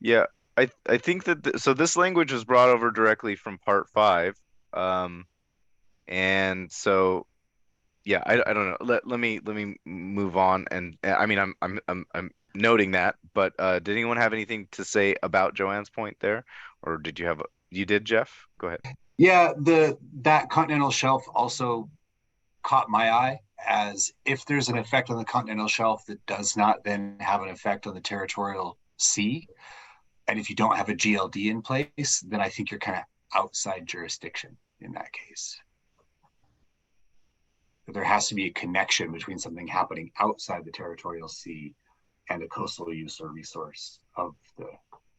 Yeah, I think that so this language was brought over directly from part 5, and so yeah, I don't know. Let me move on, and I mean I'm noting that, but did anyone have anything to say about Joanne's point there, or did you have you did, Jeff? Go ahead. Yeah, that continental shelf also caught my eye, as if there's an effect on the continental shelf that does not then have an effect on the territorial sea, and if you don't have a GLD in place, then I think you're kind of outside jurisdiction in that case. There has to be a connection between something happening outside the territorial sea and a coastal use or resource of the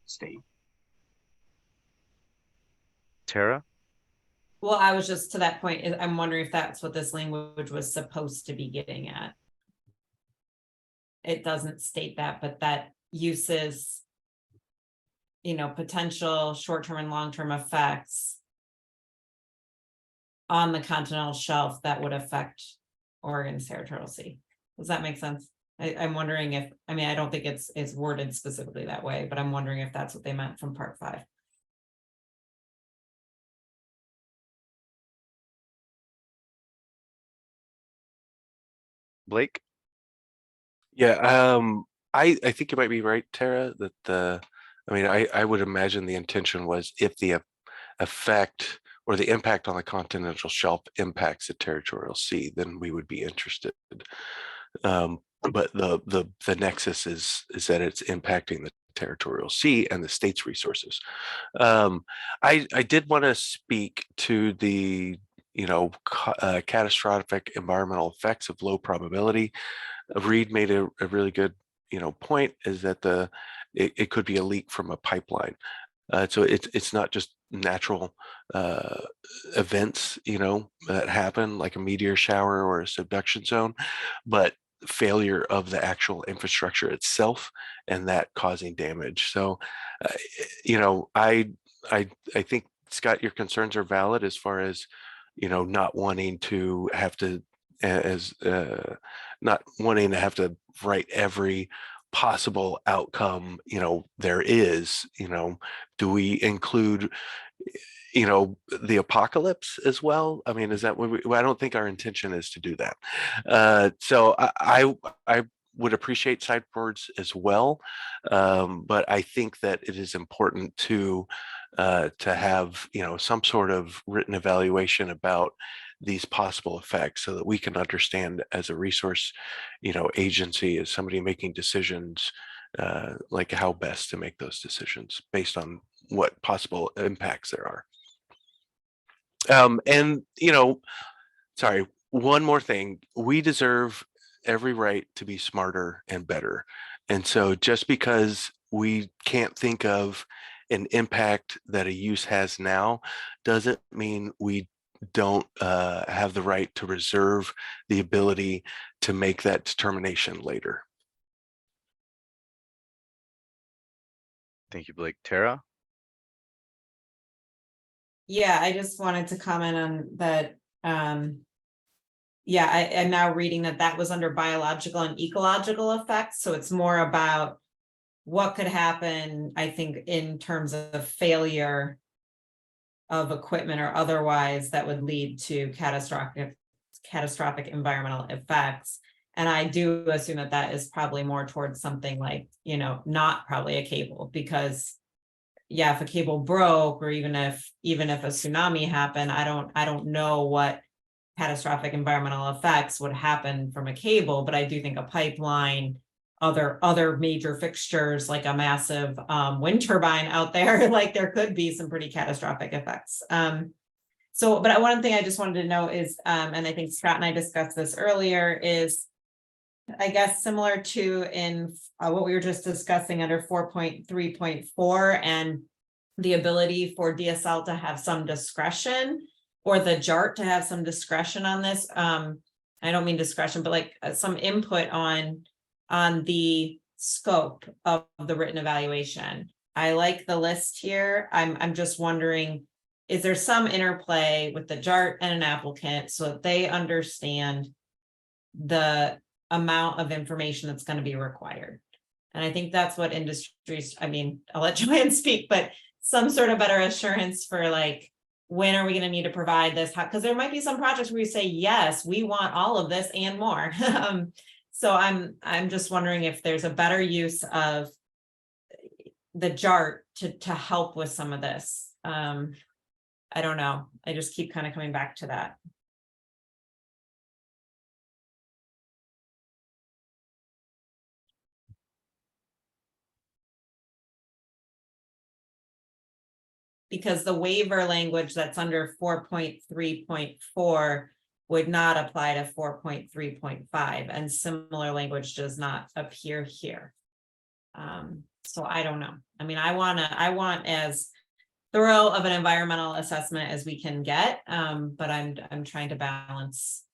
state. Tara? well, I was just to that point, I'm wondering if that's what this language was supposed to be getting at. It doesn't state that, but that uses, potential short-term and long-term effects on the continental shelf that would affect Oregon's territorial sea. Does that make sense? I'm wondering if, I don't think it's worded specifically that way, but I'm wondering if that's what they meant from part 5. Blake? Yeah, I think you might be right, Tara, that I would imagine the intention was if the effect or the impact on the continental shelf impacts the territorial sea, then we would be interested. But the nexus is that it's impacting the territorial sea and the state's resources. I did want to speak to the catastrophic environmental effects of low probability. Reed made a really good point, is that it could be a leak from a pipeline. So it's not just natural events that happen, like a meteor shower or a subduction zone, but failure of the actual infrastructure itself and that causing damage. So I think, Scott, your concerns are valid as far as not wanting to have to write every possible outcome there is. Do we include the apocalypse as well? Is that what I don't think our intention is to do that. So I would appreciate sideboards as well, but I think that it is important to have some sort of written evaluation about these possible effects, so that we can understand as a resource agency, as somebody making decisions, like how best to make those decisions based on what possible impacts there are. And sorry, one more thing. We deserve every right to be smarter and better. And so just because we can't think of an impact that a use has now doesn't mean we don't have the right to reserve the ability to make that determination later. Thank you, Blake. Tara? Yeah, I just wanted to comment on that. Yeah, I am now reading that was under biological and ecological effects. So it's more about what could happen, I think, in terms of failure of equipment or otherwise that would lead to catastrophic environmental effects. And I do assume that is probably more towards something like, not probably a cable, because yeah, if a cable broke, or even if a tsunami happened, I don't know what catastrophic environmental effects would happen from a cable, but I do think a pipeline, other major fixtures, like a massive wind turbine out there, like there could be some pretty catastrophic effects. But one thing I just wanted to know is, and I think Scott and I discussed this earlier, is I guess similar to in what we were just discussing under 4.3.4, and the ability for DSL to have some discretion, or the JART to have some discretion on this. I don't mean discretion, but like some input on the scope of the written evaluation. I like the list here. I'm just wondering, is there some interplay with the JART and an applicant so that they understand the amount of information that's going to be required? And I think that's what industries, I'll let Joanne speak, but some sort of better assurance for like, when are we going to need to provide this? Because there might be some projects where you say, yes, we want all of this and more. So I'm just wondering if there's a better use of the JART to help with some of this. I don't know. I just keep kind of coming back to that. Because the waiver language that's under 4.3.4 would not apply to 4.3.5, and similar language does not appear here. So I don't know. I want as thorough of an environmental assessment as we can get, but I'm trying to balance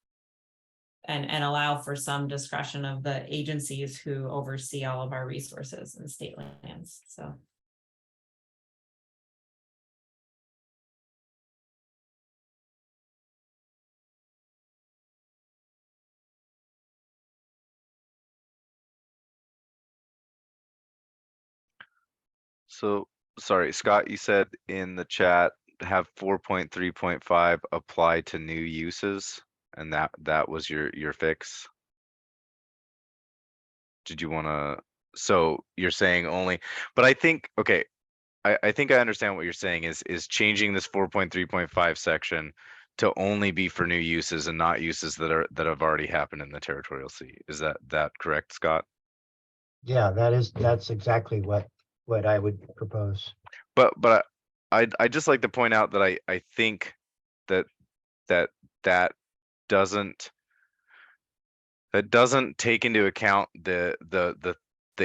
and allow for some discretion of the agencies who oversee all of our resources and state lands, so. So, sorry, Scott, you said in the chat, have 4.3.5 apply to new uses, and that was your fix? Did you wanna, so you're saying only, but I think, okay, I think I understand what you're saying is changing this 4.3.5 section to only be for new uses and not uses that have already happened in the territorial sea. Is that correct, Scott? Yeah, that's exactly what I would propose. But I'd just like to point out that I think that that doesn't take into account the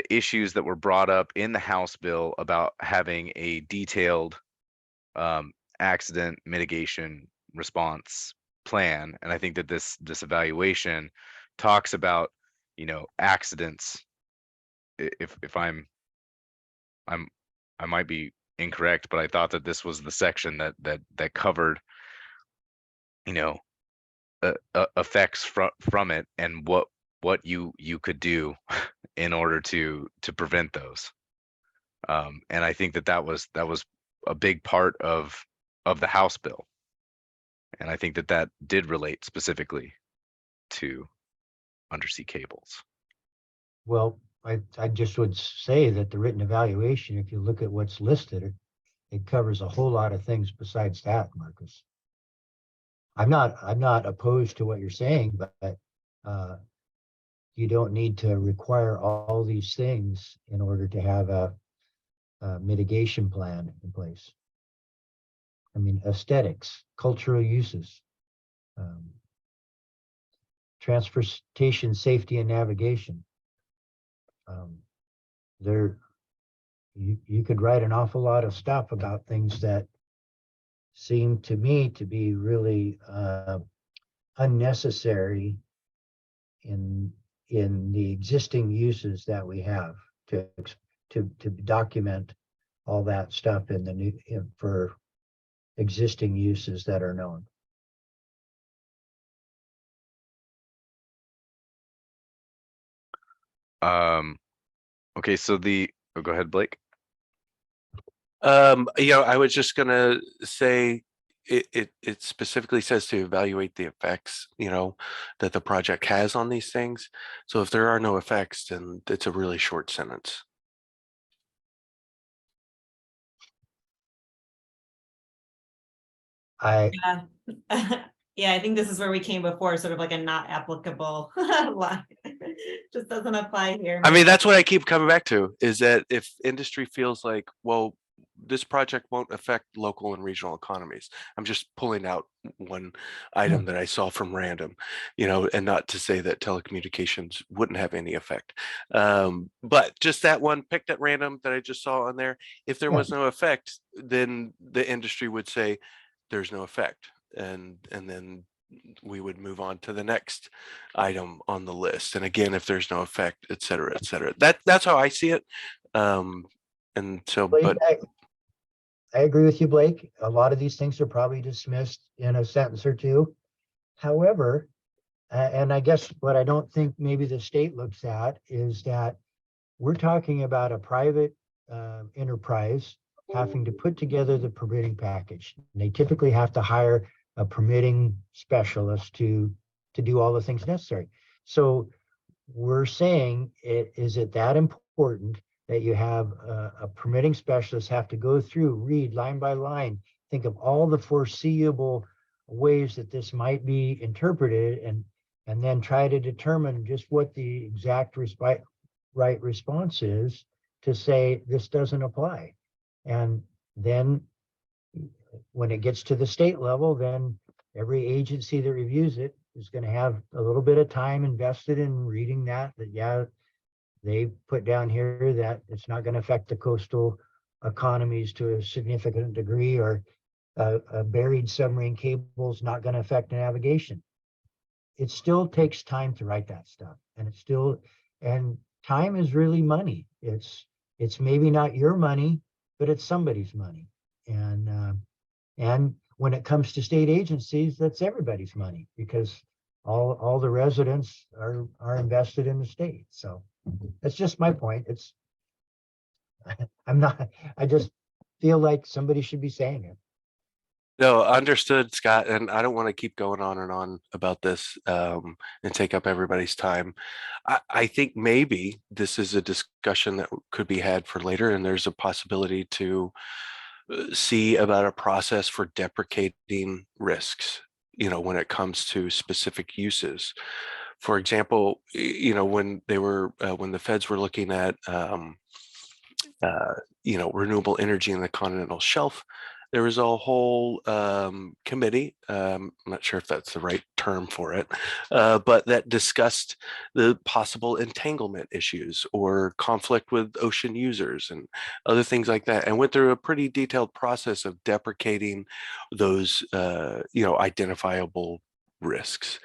issues that were brought up in the House bill about having a detailed accident mitigation response plan. And I think that this evaluation talks about, you know, accidents. If I might be incorrect, but I thought that this was the section that covered, you know, effects from it and what you could do in order to prevent those. And I think that was a big part of the House bill, and I think that did relate specifically to undersea cables. Well, I just would say that the written evaluation, if you look at what's listed, it covers a whole lot of things besides that, Marcus. I'm not opposed to what you're saying, but you don't need to require all these things in order to have a mitigation plan in place. I mean, aesthetics, cultural uses, transportation, safety, and navigation. You could write an awful lot of stuff about things that seem to me to be really unnecessary in the existing uses that we have to document all that stuff in the new for existing uses that are known. Okay, so go ahead, Blake. You know, I was just gonna say it specifically says to evaluate the effects, you know, that the project has on these things. So if there are no effects, then it's a really short sentence. Yeah. Yeah, I think this is where we came before, sort of like a not applicable line. Just doesn't apply here. I mean, that's what I keep coming back to, is that if industry feels like, well, this project won't affect local and regional economies. I'm just pulling out one item that I saw from random, you know, and not to say that telecommunications wouldn't have any effect. But just that one picked at random that I just saw on there. If there was no effect, then the industry would say there's no effect. And then we would move on to the next item on the list. And again, if there's no effect, et cetera, et cetera. That's how I see it. And so, Blake, but I agree with you, Blake. A lot of these things are probably dismissed in a sentence or two. However, and I guess what I don't think maybe the state looks at is that we're talking about a private enterprise having to put together the permitting package. And they typically have to hire a permitting specialist to do all the things necessary. So we're saying, is it that important that you have a permitting specialist have to go through, read line by line, think of all the foreseeable ways that this might be interpreted, and then try to determine just what the exact right response is to say this doesn't apply. And then when it gets to the state level, then every agency that reviews it is going to have a little bit of time invested in reading that yeah, they put down here that it's not going to affect the coastal economies to a significant degree, or a buried submarine cable is not going to affect navigation. it still takes time to write that stuff, and it's still, and time is really money. It's maybe not your money, but it's somebody's money. And when it comes to state agencies, that's everybody's money, because all the residents are invested in the state. So that's just my point. It's, I just feel like somebody should be saying it. No, understood, Scott, and I don't want to keep going on and on about this and take up everybody's time. I think maybe this is a discussion that could be had for later, and there's a possibility to see about a process for deprecating risks, when it comes to specific uses. For example, when the feds were looking at renewable energy in the continental shelf, there was a whole committee, I'm not sure if that's the right term for it, but that discussed the possible entanglement issues or conflict with ocean users and other things like that, and went through a pretty detailed process of deprecating those identifiable risks.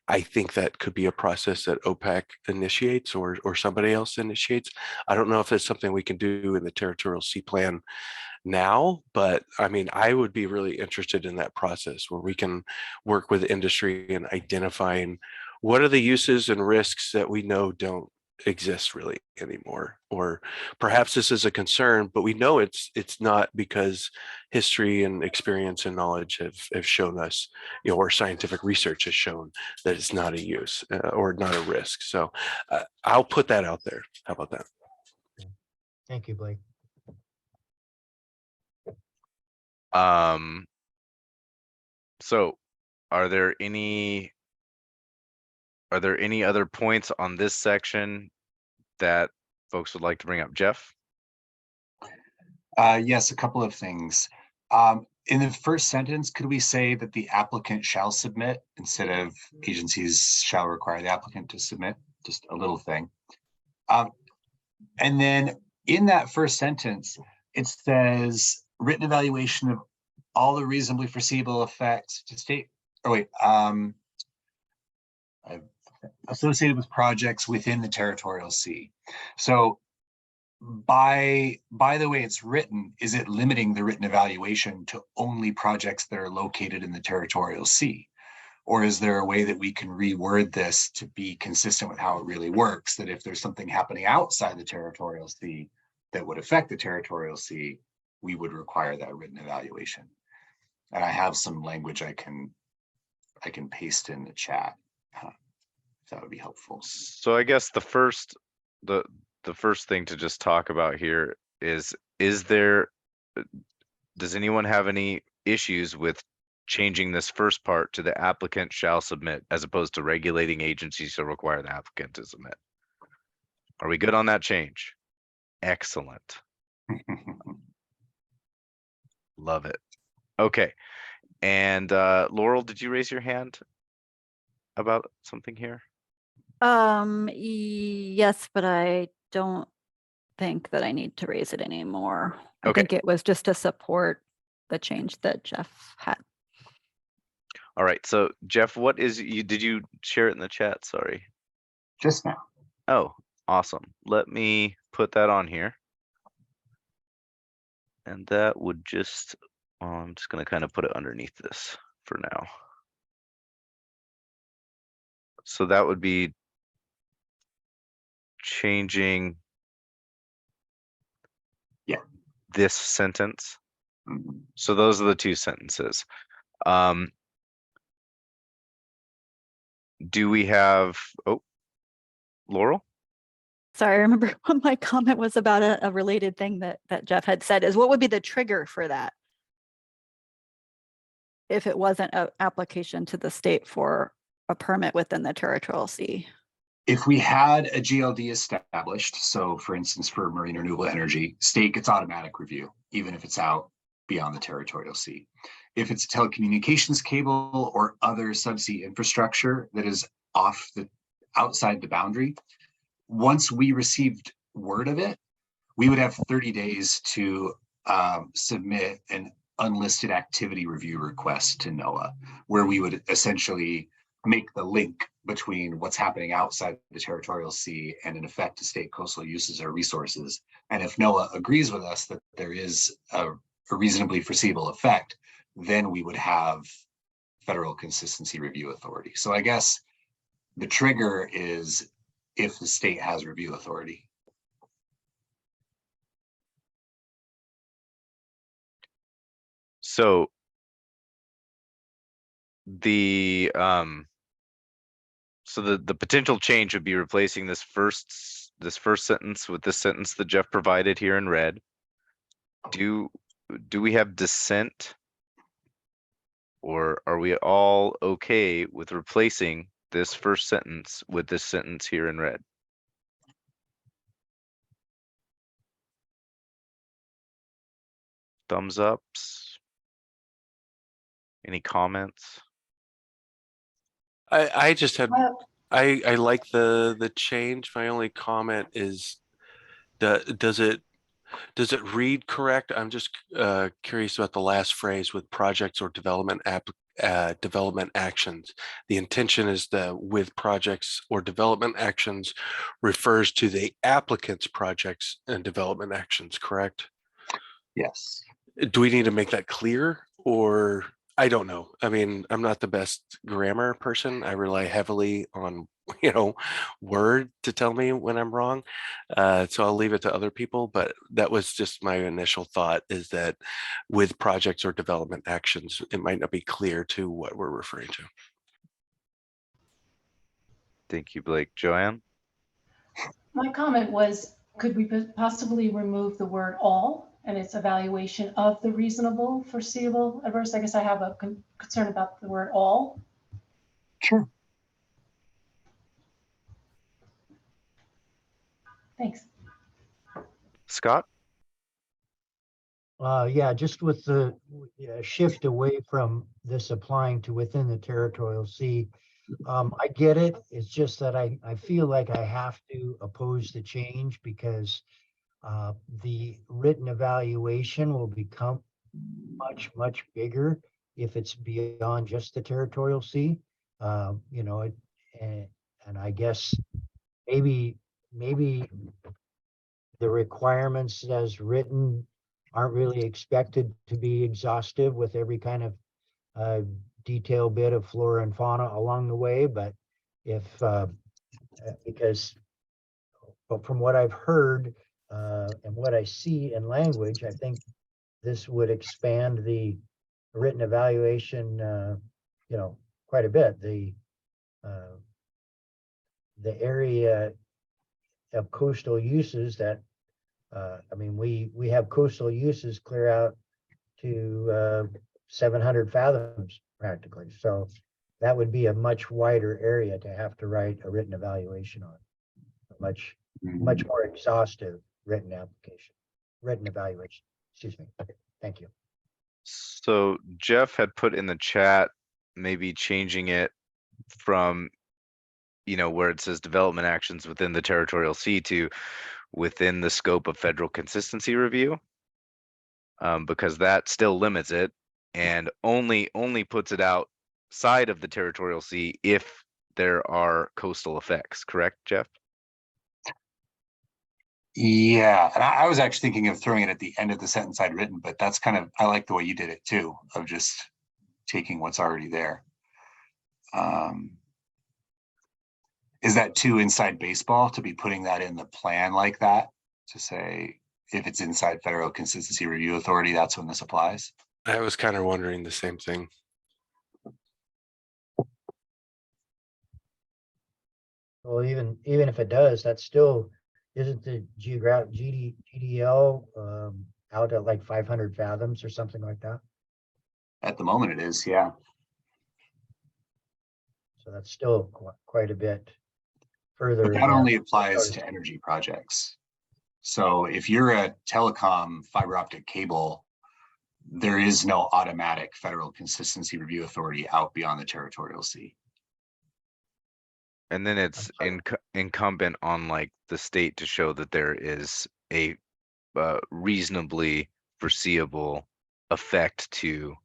I think that could be a process that OPAC initiates or somebody else initiates. I don't know if it's something we can do in the territorial sea plan now, but I mean, I would be really interested in that process where we can work with industry in identifying what are the uses and risks that we know don't exist really anymore, or perhaps this is a concern, but we know it's not, because history and experience and knowledge have shown us, or scientific research has shown that it's not a use or not a risk. So I'll put that out there. How about that? Thank you, Blake. So are there any other points on this section that folks would like to bring up? Jeff? Yes, a couple of things. In the first sentence, could we say that the applicant shall submit instead of agencies shall require the applicant to submit? Just a little thing. And then in that first sentence, it says written evaluation of all the reasonably foreseeable effects to state, associated with projects within the territorial sea. So by the way it's written, is it limiting the written evaluation to only projects that are located in the territorial sea? Or is there a way that we can reword this to be consistent with how it really works, that if there's something happening outside the territorial sea that would affect the territorial sea, we would require that written evaluation? And I have some language I can paste in the chat. That would be helpful. So I guess the first thing to just talk about here is there, does anyone have any issues with changing this first part to the applicant shall submit, as opposed to regulating agencies to require the applicant to submit? Are we good on that change? Excellent. Love it. Okay. And Laurel, did you raise your hand about something here? Yes, but I don't think that I need to raise it anymore. I Okay. think it was just to support the change that Jeff had. All right. So Jeff, what is did you share it in the chat? Sorry. Just now. Oh, awesome. Let me put that on here. And that would just, I'm just going to kind of put it underneath this for now. So that would be changing this sentence. Mm-hmm. So those are the two sentences. Do we have, Laurel? Sorry, I remember what my comment was about a related thing that Jeff had said, is what would be the trigger for that? If it wasn't an application to the state for a permit within the territorial sea? If we had a GLD established, so for instance, for marine renewable energy, state gets automatic review, even if it's out beyond the territorial sea. If it's a telecommunications cable or other subsea infrastructure that is outside the boundary, once we received word of it, we would have 30 days to submit an unlisted activity review request to NOAA, where we would essentially make the link between what's happening outside the territorial sea and an effect to state coastal uses or resources. And if NOAA agrees with us that there is a reasonably foreseeable effect, then we would have federal consistency review authority. So I guess the trigger is if the state has review authority. So the the potential change would be replacing this first sentence with this sentence that Jeff provided here in red. Do we have dissent, or are we all okay with replacing this first sentence with this sentence here in red? Thumbs ups? Any comments? I just had, Well, I like the change. My only comment is, does it read correct? I'm just curious about the last phrase with projects or development development actions. The intention is that with projects or development actions refers to the applicant's projects and development actions, correct? Yes. Do we need to make that clear, or I don't know. I mean, I'm not the best grammar person. I rely heavily on, Word to tell me when I'm wrong. So I'll leave it to other people, but that was just my initial thought, is that with projects or development actions, it might not be clear to what we're referring to. Thank you, Blake. Joanne? my comment was, could we possibly remove the word all and its evaluation of the reasonable, foreseeable, adverse? I guess I have a concern about the word all. Sure. Thanks. Scott? Yeah, just with the shift away from this applying to within the territorial sea. I get it. It's just that I feel like I have to oppose the change because the written evaluation will become much, much bigger if it's beyond just the territorial sea. And I guess maybe the requirements as written aren't really expected to be exhaustive with every kind of detailed bit of flora and fauna along the way. But if, because from what I've heard and what I see in language, I think this would expand the written evaluation, quite a bit. The area of coastal uses that, we have coastal uses clear out to 700 fathoms practically. So that would be a much wider area to have to write a written evaluation on. A much more exhaustive written evaluation. Excuse me. Thank you. So Jeff had put in the chat, maybe changing it from, where it says development actions within the territorial sea to within the scope of federal consistency review, because that still limits it and only puts it outside of the territorial sea if there are coastal effects. Correct, Jeff? Yeah, and I was actually thinking of throwing it at the end of the sentence I'd written, but that's I like the way you did it too, of just taking what's already there. Is that too inside baseball to be putting that in the plan like that? To say, if it's inside federal consistency review authority, that's when this applies? I was kind of wondering the same thing. Well, even if it does, that's still, isn't the GDL out at like 500 fathoms or something like that? At the moment it is, yeah. So that's still quite a bit further. But that only applies to energy projects. So if you're a telecom fiber optic cable, there is no automatic federal consistency review authority out beyond the territorial sea. And then it's incumbent on like the state to show that there is a reasonably foreseeable effect to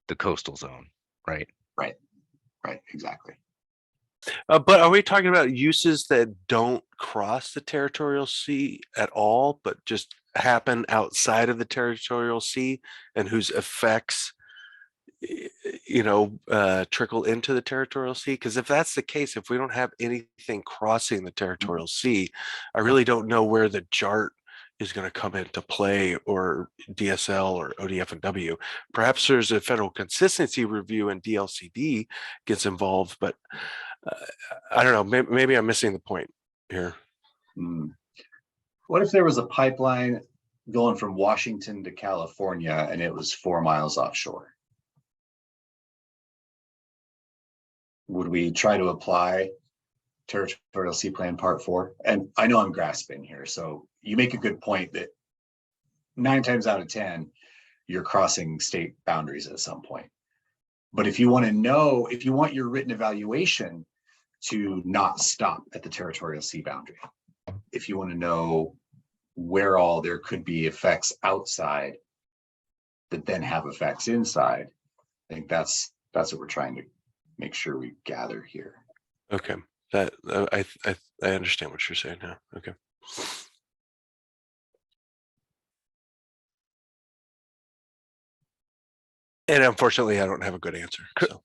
the coastal zone, right? Right, exactly. But are we talking about uses that don't cross the territorial sea at all, but just happen outside of the territorial sea and whose effects, trickle into the territorial sea? Because if that's the case, if we don't have anything crossing the territorial sea, I really don't know where the JART is going to come into play, or DSL or ODF and W. Perhaps there's a federal consistency review and DLCD gets involved, but I don't know, maybe I'm missing the point here. What if there was a pipeline going from Washington to California and it was 4 miles offshore? Would we try to apply Territorial Sea Plan Part 4? And I know I'm grasping here, so you make a good point that 9 times out of 10, you're crossing state boundaries at some point. But if you want to know, if you want your written evaluation to not stop at the territorial sea boundary, if you want to know where all there could be effects outside that then have effects inside, I think that's what we're trying to make sure we gather here. Okay, that I understand what you're saying now. Okay. And unfortunately, I don't have a good answer. So.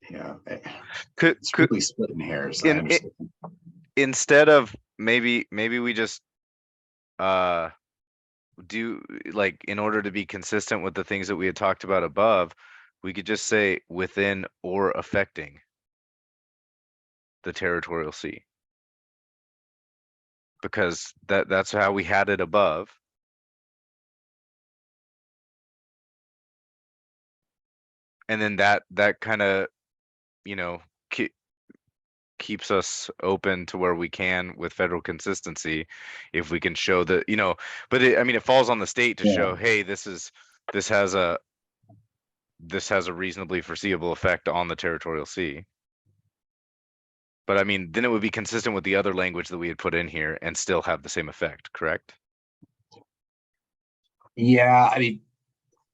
Yeah, it's really splitting hairs. Instead of maybe we just do, like, in order to be consistent with the things that we had talked about above, we could just say within or affecting the territorial sea, because that's how we had it above. And then that kind of, keeps us open to where we can with federal consistency, if we can show that, but it falls on the state to show, hey, this has a reasonably foreseeable effect on the territorial sea. But then it would be consistent with the other language that we had put in here and still have the same effect, correct? Yeah,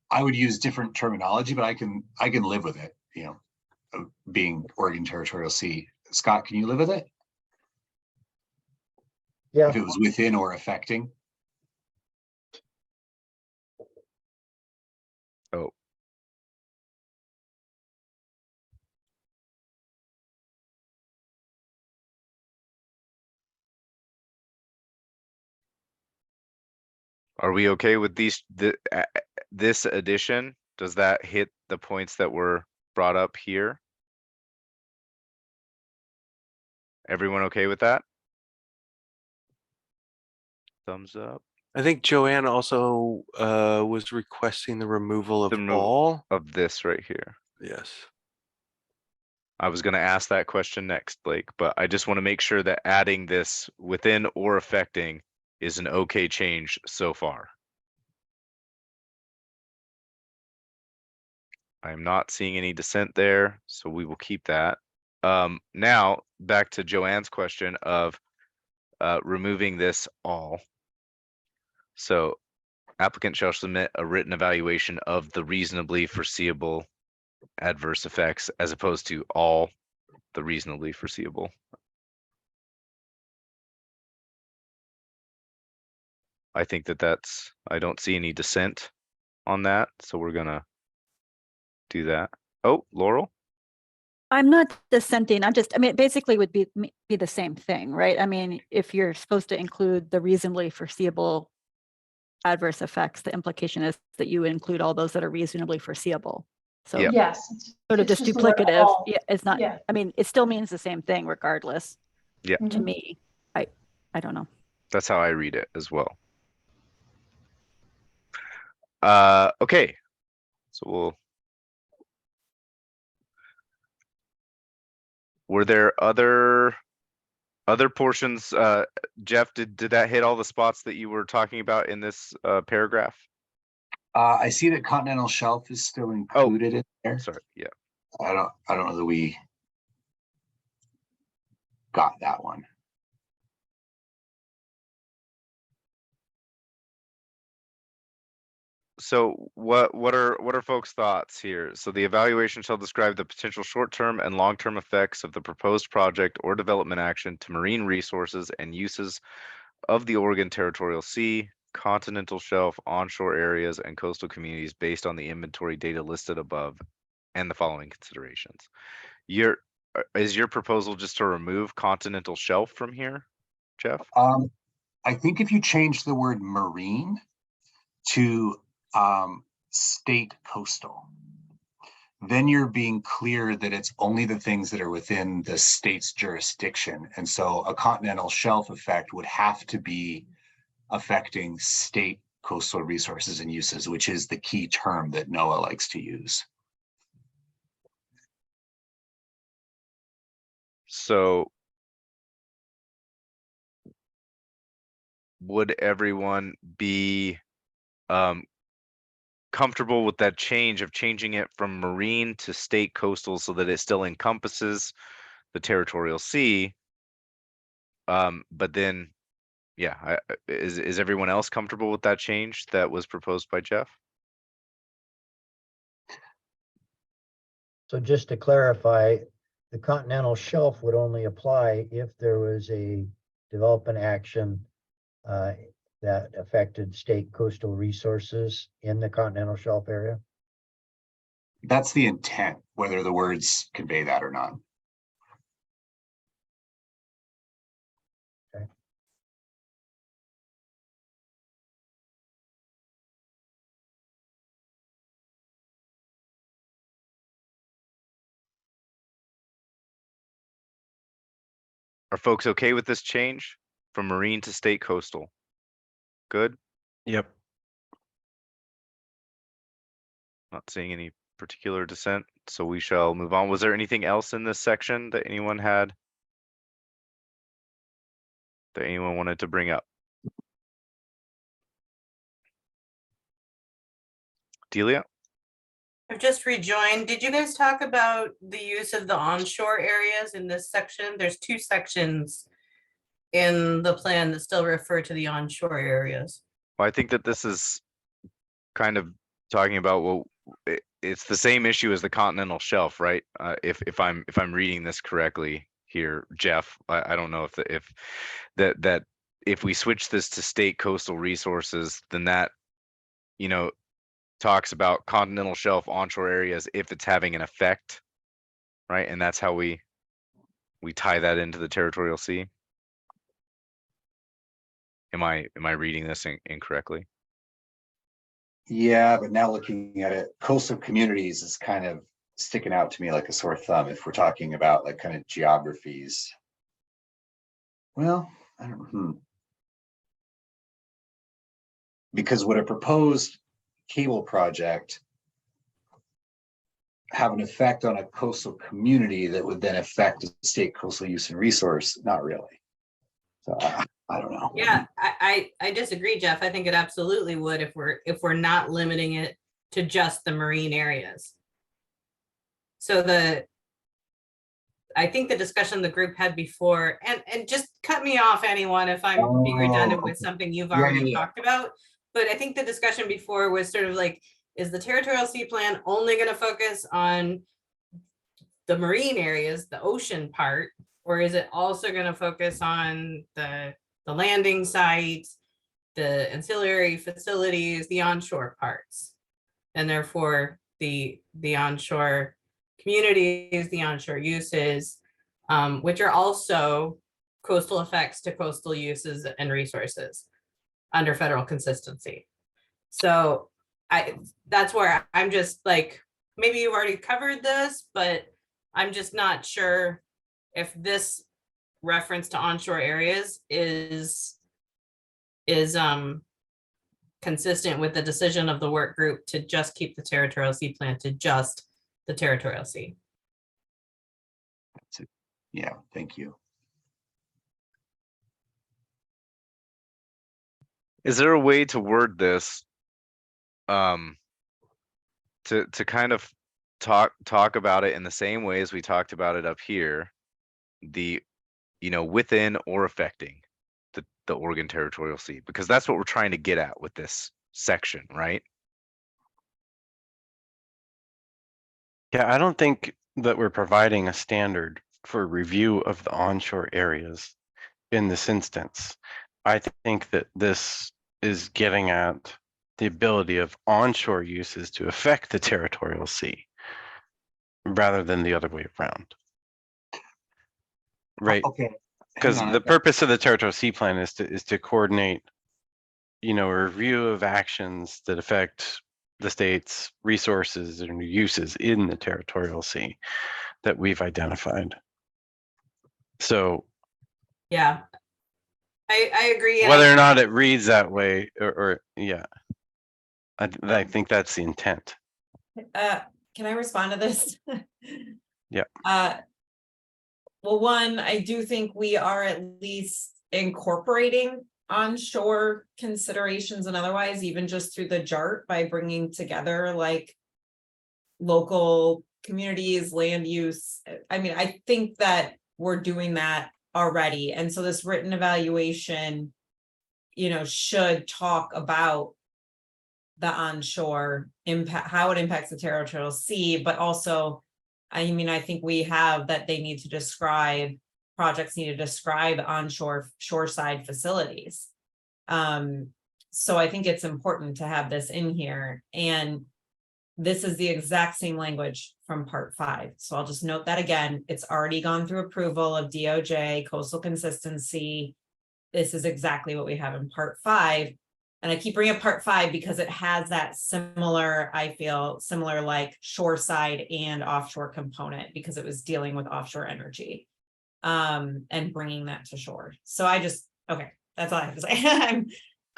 I would use different terminology, but I can live with it, being Oregon Territorial Sea. Scott, can you live with it? Yeah. If it was within or affecting. Oh. Are we okay with this addition? Does that hit the points that were brought up here? Everyone okay with that? Thumbs up. I think Joanne also was requesting the removal of all of this right here. Yes. I was going to ask that question next, Blake, but I just want to make sure that adding this within or affecting is an okay change so far. I'm not seeing any dissent there, so we will keep that. Now back to Joanne's question of removing this all. So applicant shall submit a written evaluation of the reasonably foreseeable adverse effects, as opposed to all the reasonably foreseeable. I think that's, I don't see any dissent on that, so we're gonna do that. Oh, Laurel? I'm not dissenting. it basically would be the same thing, right? If you're supposed to include the reasonably foreseeable adverse effects, the implication is that you include all those that are reasonably foreseeable. So Yep. Yes. sort of it's just the word duplicative. all. Yeah, it's not, Yeah. it still means the same thing regardless. Yeah. To me, I don't know. That's how I read it as well. Okay. So were there other portions, Jeff, did that hit all the spots that you were talking about in this paragraph? I see that continental shelf is still included in there. Sorry, yeah. I don't know that we got that one. So what are folks' thoughts here? So the evaluation shall describe the potential short-term and long-term effects of the proposed project or development action to marine resources and uses of the Oregon Territorial Sea, continental shelf, onshore areas, and coastal communities based on the inventory data listed above and the following considerations. Is your proposal just to remove continental shelf from here, Jeff? I think if you change the word marine to state coastal, then you're being clear that it's only the things that are within the state's jurisdiction. And so a continental shelf effect would have to be affecting state coastal resources and uses, which is the key term that NOAA likes to use. So would everyone be comfortable with that change of changing it from marine to state coastal so that it still encompasses the territorial sea? But then, yeah, is everyone else comfortable with that change that was proposed by Jeff? So just to clarify, the continental shelf would only apply if there was a development action that affected state coastal resources in the continental shelf area? That's the intent, whether the words convey that or not. Okay. Are folks okay with this change from marine to state coastal? Good? Yep. Not seeing any particular dissent, so we shall move on. Was there anything else in this section that anyone had? That anyone wanted to bring up? Delia? I've just rejoined. Did you guys talk about the use of the onshore areas in this section? There's two sections in the plan that still refer to the onshore areas. Well, I think that this is kind of talking about, well, it's the same issue as the continental shelf, right? If I'm reading this correctly here, Jeff, I don't know if if we switch this to state coastal resources, then that, you know, talks about continental shelf onshore areas if it's having an effect, right? And that's how we tie that into the territorial sea. Am I reading this incorrectly? Yeah, but now looking at it, coastal communities is kind of sticking out to me like a sore thumb if we're talking about like kind of geographies. Well, I don't know. Because would a proposed cable project have an effect on a coastal community that would then affect the state coastal use and resource? Not really. So I don't know. Yeah, I disagree, Jeff. I think it absolutely would if we're not limiting it to just the marine areas. So I think the discussion the group had before, and just cut me off, anyone, if I'm being redundant with something you've already talked about. But I think the discussion before was sort of like, is the territorial sea plan only going to focus on the marine areas, the ocean part, or is it also going to focus on the landing sites, the ancillary facilities, the onshore parts, and therefore the onshore communities, the onshore uses, which are also coastal effects to coastal uses and resources under federal consistency. So that's where I'm just like, maybe you've already covered this, but I'm just not sure if this reference to onshore areas is consistent with the decision of the work group to just keep the territorial sea plan to just the territorial sea. That's it. Yeah, thank you. Is there a way to word this to kind of talk about it in the same way as we talked about it up here, within or affecting the Oregon Territorial Sea, because that's what we're trying to get at with this section, right? Yeah, I don't think that we're providing a standard for review of the onshore areas in this instance. I think that this is getting at the ability of onshore uses to affect the territorial sea rather than the other way around. Right, Okay, hang because on. the purpose of the territorial sea plan is to coordinate, you know, a review of actions that affect the state's resources and uses in the territorial sea that we've identified. So Yeah. I agree. and whether I- or not it reads that way, or yeah, I think that's the intent. Can I respond to this? Yeah. Well, one, I do think we are at least incorporating onshore considerations and otherwise, even just through the JART by bringing together like local communities, land use. I mean, I think that we're doing that already. And so this written evaluation, you know, should talk about the onshore impact, how it impacts the territorial sea, but also, I mean, I think we have that they need to describe, projects need to describe onshore shoreside facilities. So I think it's important to have this in here, and this is the exact same language from part 5. So I'll just note that again, it's already gone through approval of DOJ, coastal consistency. This is exactly what we have in part 5. And I keep bringing up part 5 because it has that similar, I feel similar like shoreside and offshore component because it was dealing with offshore energy and bringing that to shore. So I just, okay, that's all I have to say.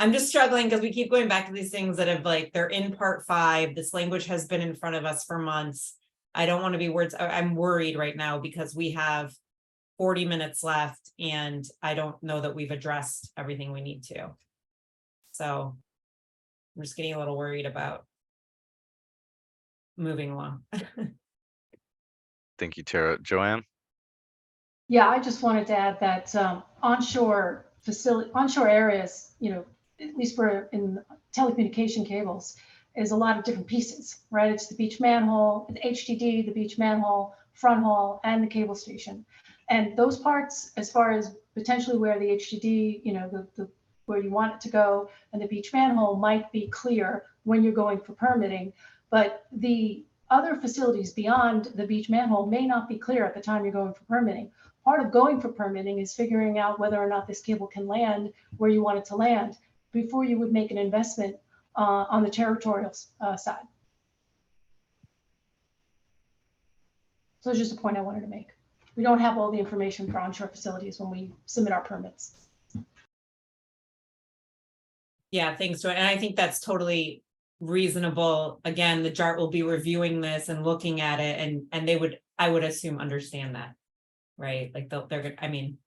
I'm just struggling because we keep going back to these things that have like, they're in part 5. This language has been in front of us for months. I don't want to be words. I'm worried right now because we have 40 minutes left and I don't know that we've addressed everything we need to. So I'm just getting a little worried about moving along. Thank you, Tara. Joanne? Yeah, I just wanted to add that onshore areas, you know, at least for in telecommunication cables, is a lot of different pieces, right? It's the beach manhole, the HDD, the beach manhole, front haul, and the cable station. And those parts, as far as potentially where the HDD, you know, the where you want it to go, and the beach manhole might be clear when you're going for permitting, but the other facilities beyond the beach manhole may not be clear at the time you're going for permitting. Part of going for permitting is figuring out whether or not this cable can land where you want it to land before you would make an investment on the territorial side. So it's just a point I wanted to make. We don't have all the information for onshore facilities when we submit our permits. Yeah, thanks, Joy. And I think that's totally reasonable. Again, the JART will be reviewing this and looking at it, and they would, I would assume, understand that, right? Like they're gonna, I mean,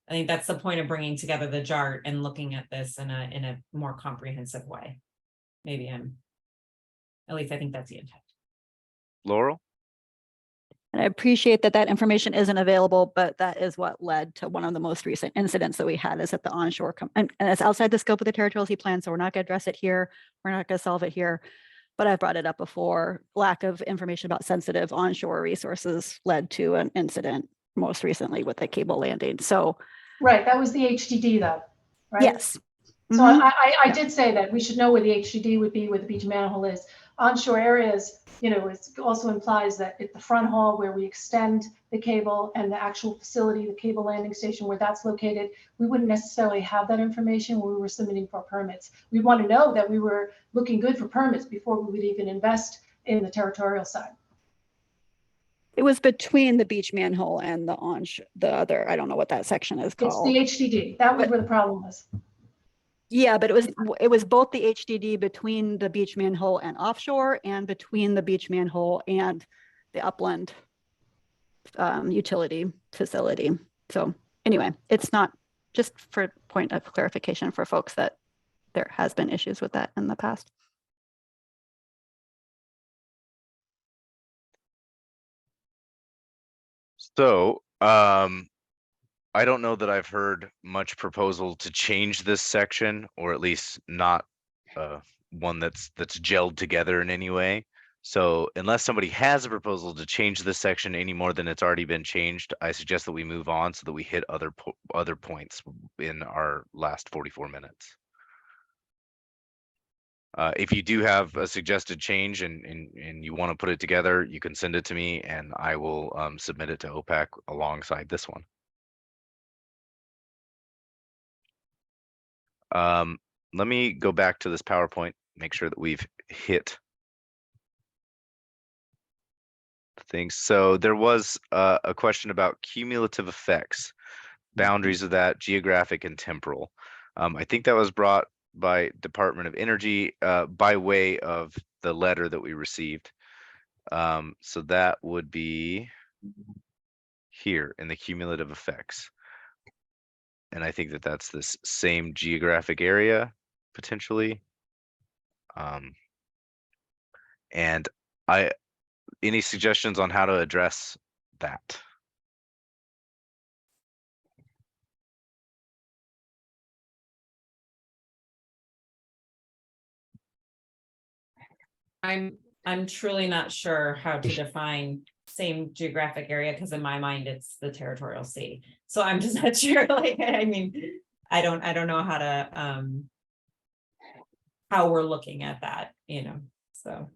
I think that's the point of bringing together the JART and looking at this in a more comprehensive way. Maybe at least I think that's the intent. Laurel? And I appreciate that that information isn't available, but that is what led to one of the most recent incidents that we had is at the onshore, and it's outside the scope of the territorial sea plan, so we're not going to address it here. We're not going to solve it here, but I've brought it up before. Lack of information about sensitive onshore resources led to an incident most recently with the cable landing. So, right, that was the HDD though, right? yes. So I did say that we should know where the HDD would be, where the beach manhole is. Onshore areas, you know, it also implies that at the front haul where we extend the cable and the actual facility, the cable landing station where that's located, we wouldn't necessarily have that information when we were submitting for permits. We want to know that we were looking good for permits before we would even invest in the territorial side. It was between the beach manhole and the the other, I don't know what that section is called. It's the HDD. That was where the problem was. Yeah, but it was both the HDD between the beach manhole and offshore and between the beach manhole and the upland utility facility. So anyway, it's not, just for point of clarification for folks, that there has been issues with that in the past. So, I don't know that I've heard much proposal to change this section, or at least not one that's gelled together in any way. So unless somebody has a proposal to change this section any more than it's already been changed, I suggest that we move on so that we hit other points in our last 44 minutes. If you do have a suggested change and you want to put it together, you can send it to me and I will submit it to OPAC alongside this one. Let me go back to this PowerPoint, make sure that we've hit things. So there was a question about cumulative effects, boundaries of that, geographic and temporal. I think that was brought by Department of Energy by way of the letter that we received. So that would be here in the cumulative effects. And I think that that's this same geographic area potentially. And any suggestions on how to address that? I'm truly not sure how to define same geographic area, because in my mind, it's the territorial sea. So I'm just not sure, like, I mean, I don't know how to, how we're looking at that, you know, so.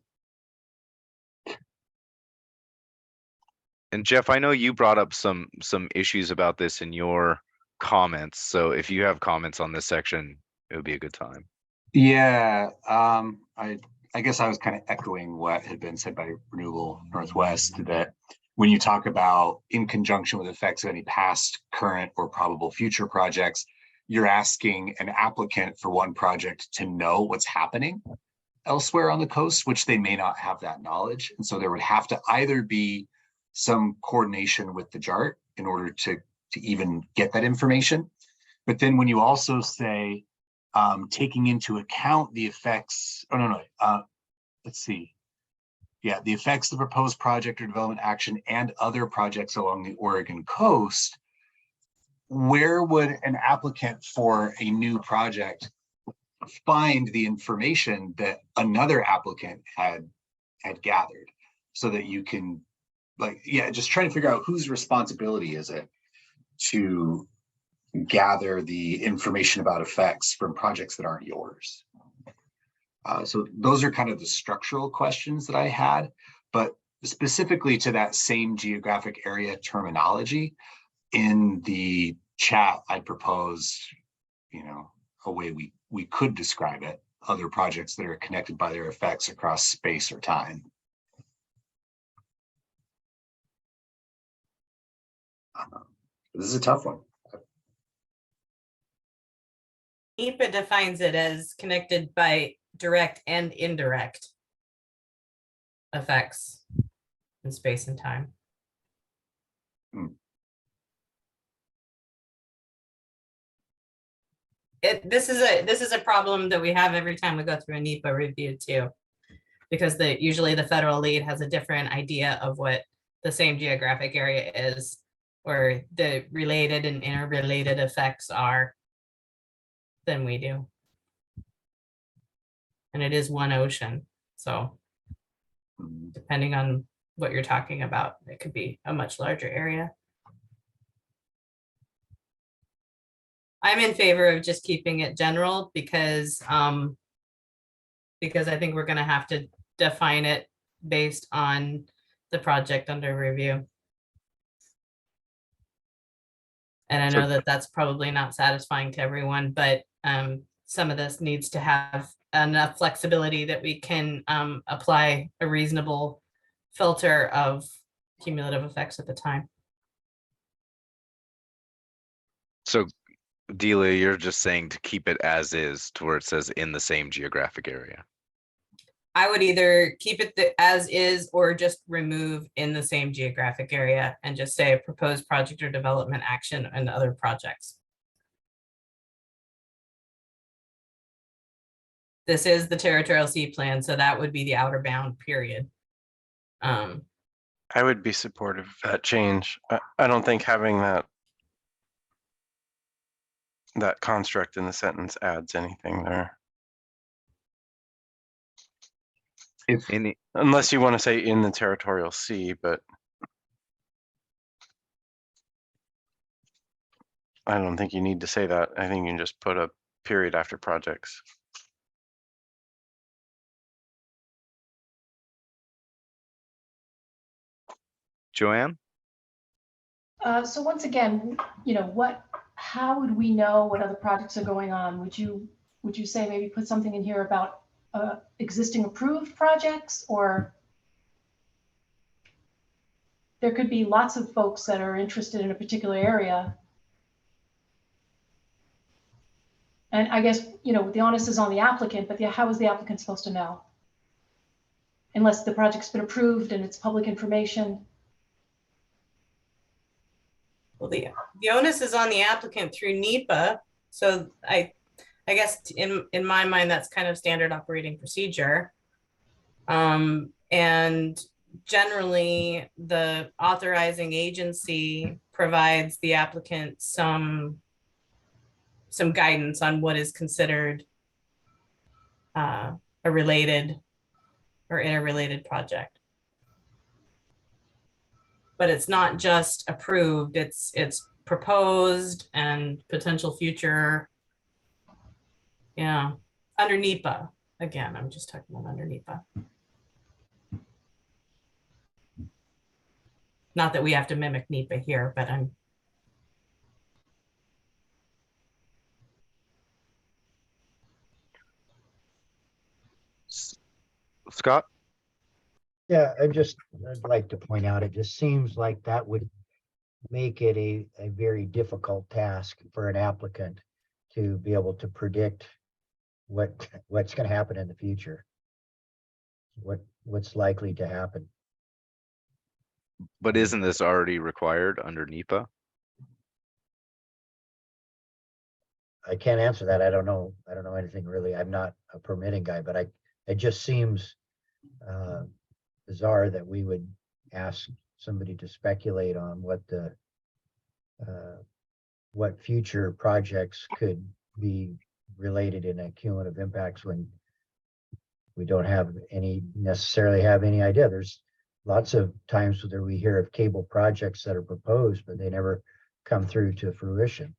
And Jeff, I know you brought up some issues about this in your comments. So if you have comments on this section, it would be a good time. Yeah, I guess I was kind of echoing what had been said by Renewable Northwest, that when you talk about in conjunction with effects of any past, current, or probable future projects, you're asking an applicant for one project to know what's happening elsewhere on the coast, which they may not have that knowledge. And so there would have to either be some coordination with the JART in order to even get that information. But then when you also say, taking into account the effects, let's see. Yeah, the effects of the proposed project or development action and other projects along the Oregon coast, where would an applicant for a new project find the information that another applicant had gathered, so that you can, like, yeah, just trying to figure out whose responsibility is it to gather the information about effects from projects that aren't yours. So those are kind of the structural questions that I had, but specifically to that same geographic area terminology, in the chat, I proposed, you know, a way we could describe it, other projects that are connected by their effects across space or time. This is a tough one. NEPA defines it as connected by direct and indirect effects in space and time. This is a problem that we have every time we go through a NEPA review too, because usually the federal lead has a different idea of what the same geographic area is, or the related and interrelated effects are, than we do. And it is one ocean, so depending on what you're talking about, it could be a much larger area. I'm in favor of just keeping it general because I think we're going to have to define it based on the project under review. And I know that that's probably not satisfying to everyone, but some of this needs to have enough flexibility that we can apply a reasonable filter of cumulative effects at the time. So Delia, you're just saying to keep it as is, to where it says in the same geographic area. I would either keep it as is or just remove in the same geographic area and just say a proposed project or development action and other projects. This is the territorial sea plan, so that would be the outer bound period. I would be supportive of that change. I don't think having that construct in the sentence adds anything there. If Unless you want to say in the territorial sea, but I don't think you need to say that. I think you can just put a period after projects. Joanne? So once again, how would we know what other projects are going on? Would you say maybe put something in here about existing approved projects, or there could be lots of folks that are interested in a particular area. And I guess, the onus is on the applicant, but how is the applicant supposed to know? Unless the project's been approved and it's public information. Well, the onus is on the applicant through NEPA. So I guess in my mind, that's kind of standard operating procedure. And generally the authorizing agency provides the applicant some guidance on what is considered a related or interrelated project. But it's not just approved, it's proposed and potential future. Yeah, under NEPA. Again, I'm just talking about under NEPA. Not that we have to mimic NEPA here, but I'm. Scott? Yeah, I'd like to point out, it just seems like that would make it a very difficult task for an applicant to be able to predict what's going to happen in the future, what's likely to happen. But isn't this already required under NEPA? I can't answer that. I don't know anything really. I'm not a permitting guy, but it just seems bizarre that we would ask somebody to speculate on what future projects could be related in a cumulative impacts when we don't necessarily have any idea. There's lots of times where we hear of cable projects that are proposed, but they never come through to fruition.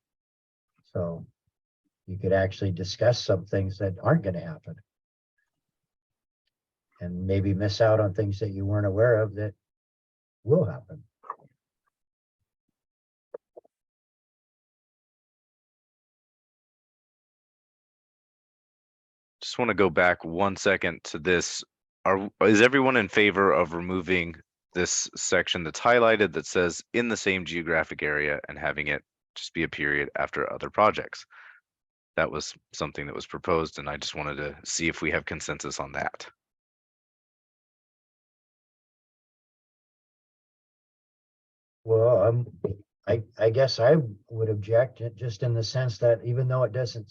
So you could actually discuss some things that aren't going to happen and maybe miss out on things that you weren't aware of that will happen. Just want to go back 1 second to this. Is everyone in favor of removing this section that's highlighted that says in the same geographic area and having it just be a period after other projects? That was something that was proposed, and I just wanted to see if we have consensus on that. Well, I guess I would object just in the sense that even though it doesn't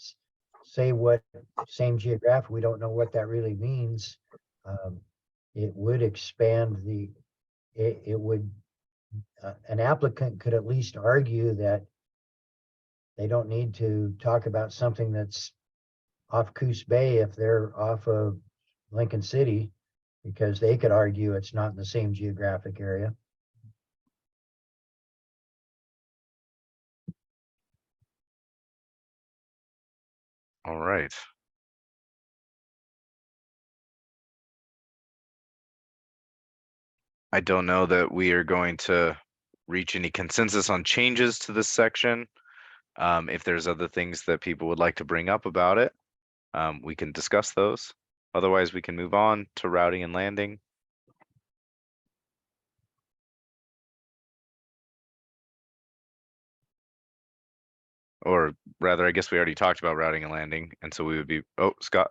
say what same geographic, we don't know what that really means. It would expand an applicant could at least argue that they don't need to talk about something that's off Coos Bay if they're off of Lincoln City, because they could argue it's not in the same geographic area. All right. I don't know that we are going to reach any consensus on changes to this section. If there's other things that people would like to bring up about it, we can discuss those. Otherwise, we can move on to routing and landing. Or rather, I guess we already talked about routing and landing, and so we would be, oh, Scott,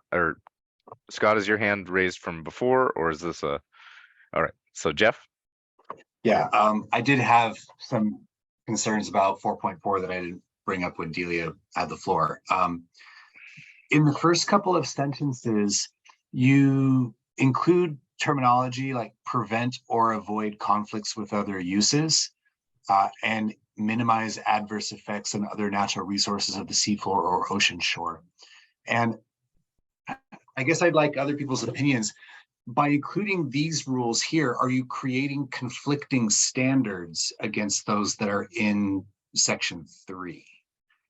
is your hand raised from before, or is this all right, so Jeff? Yeah, I did have some concerns about 4.4 that I didn't bring up when Delia had the floor. In the first couple of sentences, you include terminology like prevent or avoid conflicts with other uses, and minimize adverse effects on other natural resources of the seafloor or ocean shore. And I guess I'd like other people's opinions. by including these rules here, are you creating conflicting standards against those that are in section 3,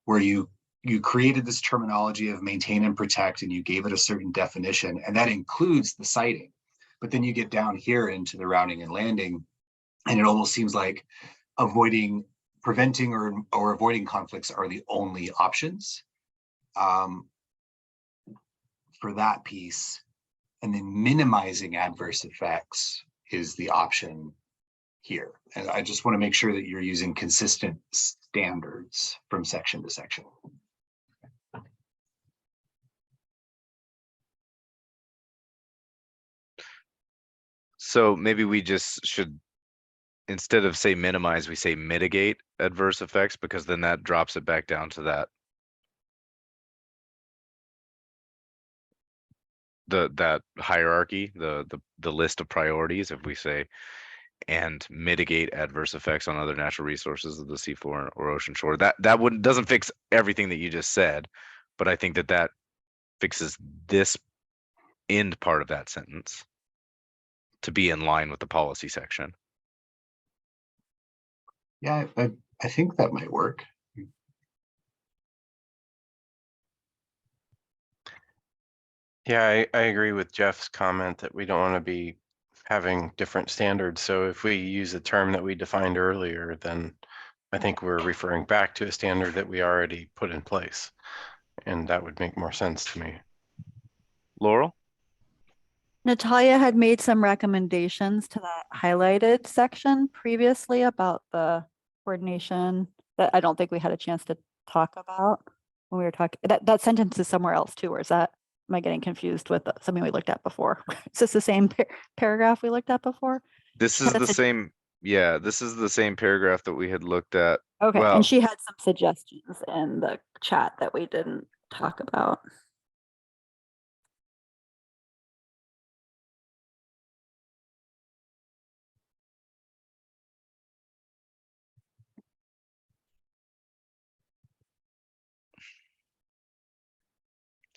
where you created this terminology of maintain and protect, and you gave it a certain definition, and that includes the siting. But then you get down here into the routing and landing, and it almost seems like preventing or avoiding conflicts are the only options for that piece. And then minimizing adverse effects is the option here. And I just want to make sure that you're using consistent standards from section to section. So maybe we just should, instead of say minimize, we say mitigate adverse effects, because then that drops it back down to that hierarchy, the list of priorities. If we say and mitigate adverse effects on other natural resources of the seafloor or ocean shore, that doesn't fix everything that you just said, but I think that fixes this end part of that sentence to be in line with the policy section. Yeah, I think that might work. Yeah, I agree with Jeff's comment that we don't want to be having different standards. So if we use a term that we defined earlier, then I think we're referring back to a standard that we already put in place. And that would make more sense to me. Laurel? Natalia had made some recommendations to that highlighted section previously about the coordination that I don't think we had a chance to talk about when we were talking. That sentence is somewhere else too, or is that, am I getting confused with something we looked at before? Is this the same paragraph we looked at before? This is the same, yeah, this is the same paragraph that we had looked at. Okay, Well, and she had some suggestions in the chat that we didn't talk about.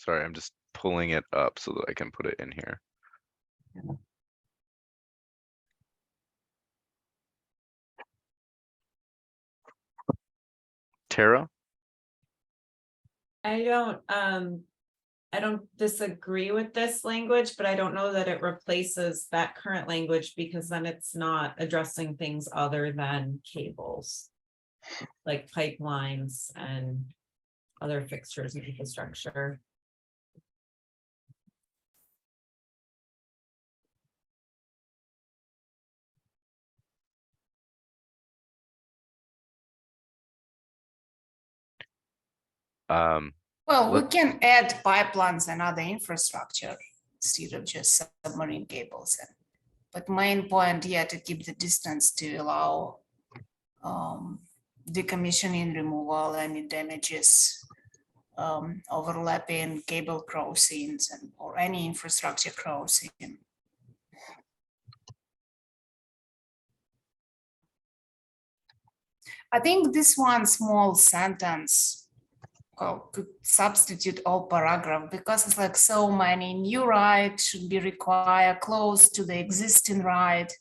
sorry, I'm just pulling it up so that I can put it in here. Tara? I don't disagree with this language, but I don't know that it replaces that current language, because then it's not addressing things other than cables, like pipelines and other fixtures and infrastructure. Well, we can add pipelines and other infrastructure instead of just submarine cables. But main point, yeah, to keep the distance to allow decommissioning, removal, any damages, overlapping cable crossings or any infrastructure crossing. I think this one small sentence could substitute all paragraph, because it's like so many new rights should be required close to the existing right.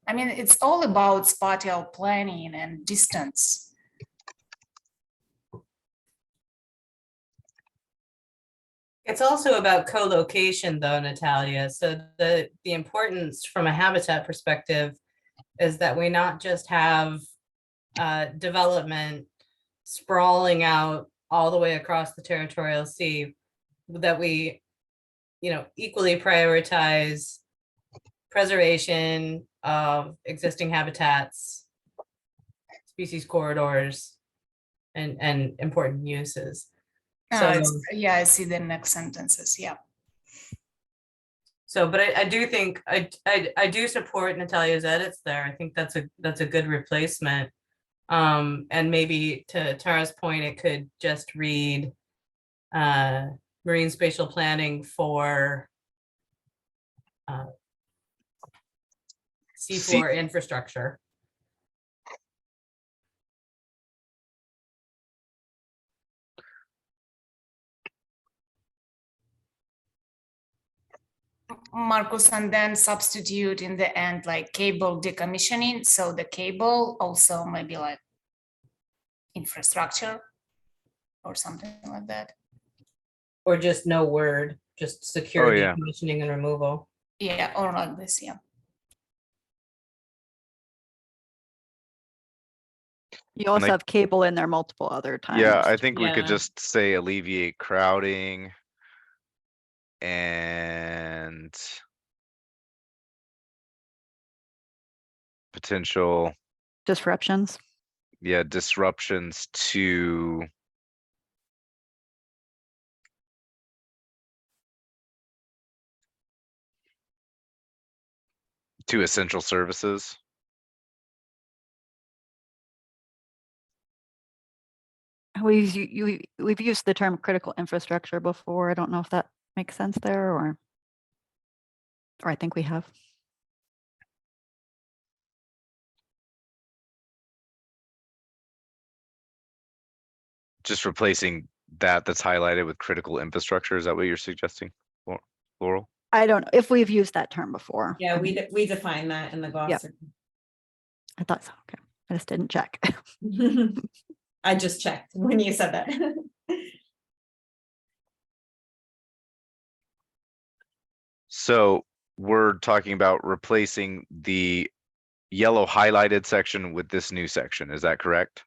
I mean, it's all about spatial planning and distance. It's also about co-location though, Natalia. So the importance from a habitat perspective is that we not just have development sprawling out all the way across the territorial sea, that we, equally prioritize preservation of existing habitats, species corridors, and important uses. So yeah, I see the next sentences. Yeah. So, but I do think I do support Natalia's edits there. I think that's a good replacement. And maybe to Tara's point, it could just read marine spatial planning for seafloor infrastructure. Marcus, and then substitute in the end like cable decommissioning. So the cable also maybe like infrastructure or something like that. Or just no word, just secure Oh, yeah. decommissioning and removal. Yeah, or like this, yeah. You also I- have cable in there multiple other times. Yeah, I think we could Yeah. just say alleviate crowding and potential, Disruptions. yeah, disruptions to essential services. We've used the term critical infrastructure before. I don't know if that makes sense there or I think we have. Just replacing that's highlighted with critical infrastructure. Is that what you're suggesting, Laurel? I don't know if we've used that term before. Yeah, I we mean, we define that in the glossary. I thought so. Okay. I just didn't check. I just checked when you said that. So we're talking about replacing the yellow highlighted section with this new section. Is that correct?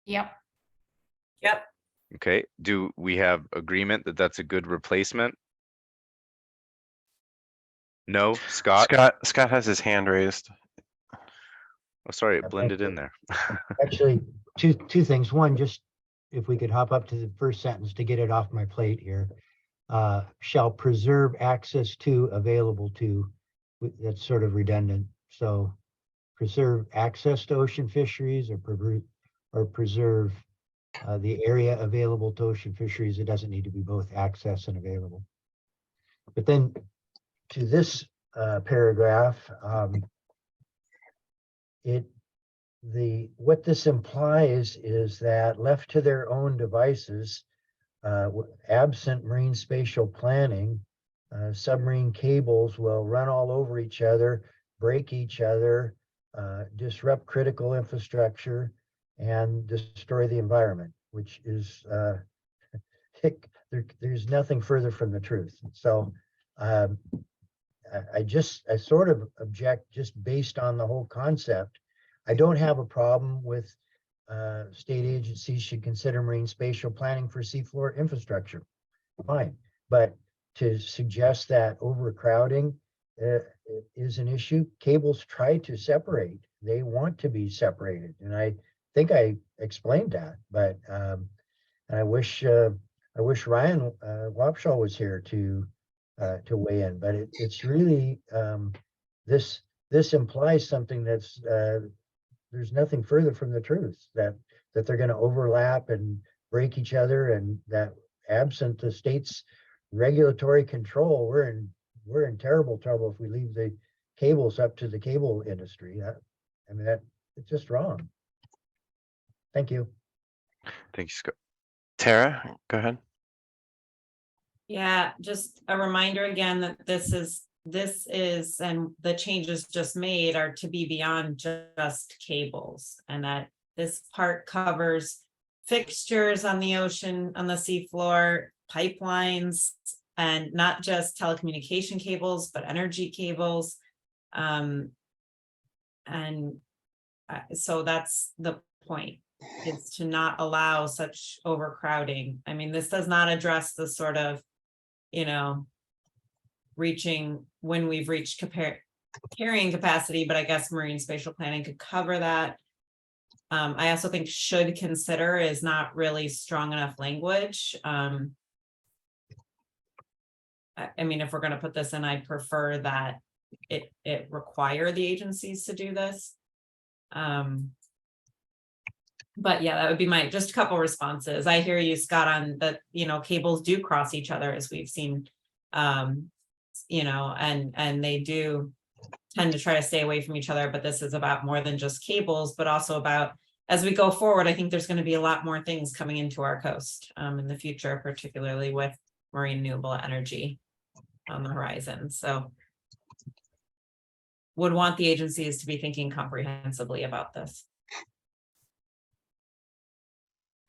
Yep. Yep. Okay. Do we have agreement that that's a good replacement? No, Scott? Scott has his hand raised. Oh, sorry, it Yeah, blended thank in there. Actually, two things. One, just if we could hop up to the first sentence to get it off my plate here. Shall preserve access to, available to, that's sort of redundant. So preserve access to ocean fisheries or preserve the area available to ocean fisheries. It doesn't need to be both access and available. But then to this paragraph, what this implies is that left to their own devices, absent marine spatial planning, submarine cables will run all over each other, break each other, disrupt critical infrastructure, and destroy the environment, which is there's nothing further from the truth. So I sort of object just based on the whole concept. I don't have a problem with state agencies should consider marine spatial planning for seafloor infrastructure. Fine, but to suggest that overcrowding is an issue, cables try to separate. They want to be separated, and I think I explained that. But I wish Ryan Wapshall was here to weigh in. But it's really this implies something that's there's nothing further from the truth, that they're going to overlap and break each other, and that absent the state's regulatory control, we're in terrible trouble if we leave the cables up to the cable industry. I mean, it's just wrong. Thank you. Thank you, Scott. Tara, go ahead. Yeah, just a reminder again that this is, and the changes just made are to be beyond just cables, and that this part covers fixtures on the ocean, on the seafloor, pipelines, and not just telecommunication cables, but energy cables. So that's the point, is to not allow such overcrowding. I mean, this does not address the sort of, reaching when we've reached carrying capacity, but I guess marine spatial planning could cover that. I also think should consider is not really strong enough language. I mean, if we're going to put this in, I'd prefer that it require the agencies to do this. But yeah, that would be my just a couple responses. I hear you, Scott, on that, cables do cross each other, as we've seen, and they do tend to try to stay away from each other, but this is about more than just cables, but also about as we go forward, I think there's going to be a lot more things coming into our coast in the future, particularly with marine renewable energy on the horizon. So would want the agencies to be thinking comprehensively about this.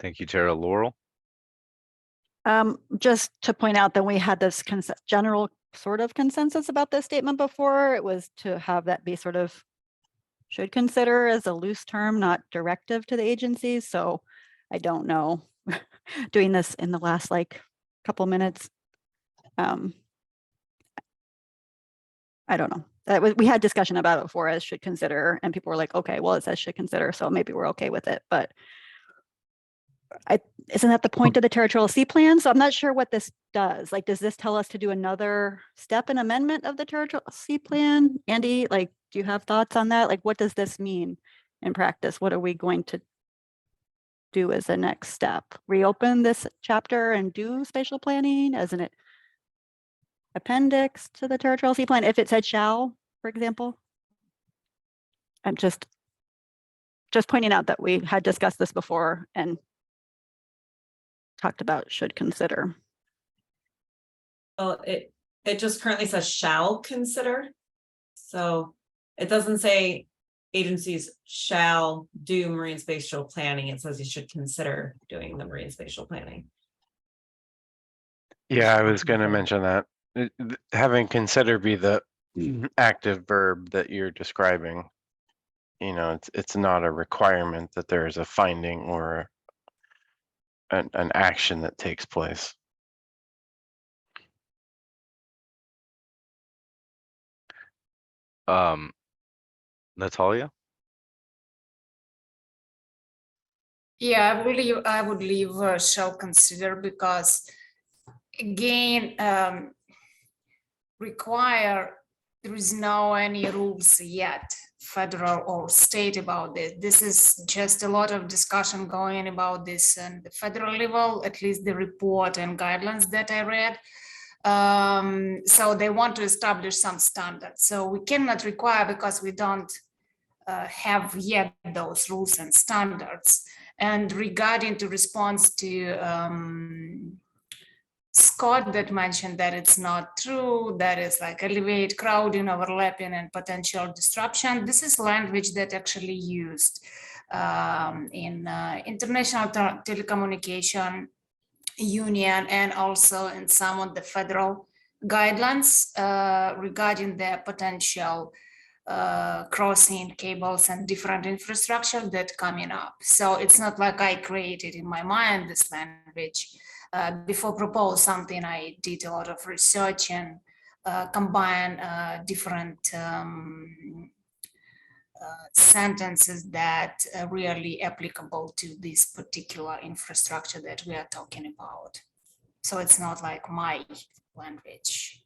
Thank you, Tara. Laurel? Just to point out that we had this general sort of consensus about this statement before. It was to have that be sort of should consider as a loose term, not directive to the agencies. So I don't know, doing this in the last like couple minutes. I don't know. We had discussion about it before as should consider, and people were like, okay, well, it says should consider, so maybe we're okay with it. But isn't that the point of the territorial sea plan? So I'm not sure what this does. Like, does this tell us to do another step in amendment of the territorial sea plan? Andy, like, do you have thoughts on that? Like, what does this mean in practice? What are we going to do as a next step? Reopen this chapter and do spatial planning as an appendix to the territorial sea plan if it said shall, for example? I'm just pointing out that we had discussed this before and talked about should consider. Well, it just currently says shall consider. So it doesn't say agencies shall do marine spatial planning. It says you should consider doing the marine spatial planning. Yeah, I was going to mention that. Having consider be the active verb that you're describing. You know, it's not a requirement that there is a finding or an action that takes place. Natalia? Yeah, I would leave shall consider, because again, there is no any rules yet, federal or state, about this. This is just a lot of discussion going about this and the federal level, at least the report and guidelines that I read. So they want to establish some standards. So we cannot require, because we don't have yet those rules and standards. And regarding to response to Scott that mentioned that it's not true, that is like elevate, crowding, overlapping, and potential disruption. This is language that actually used in International Telecommunication Union and also in some of the federal guidelines regarding the potential crossing cables and different infrastructure that coming up. So it's not like I created in my mind this language. Before propose something, I did a lot of research and combine different sentences that are really applicable to this particular infrastructure that we are talking about. So it's not like my language.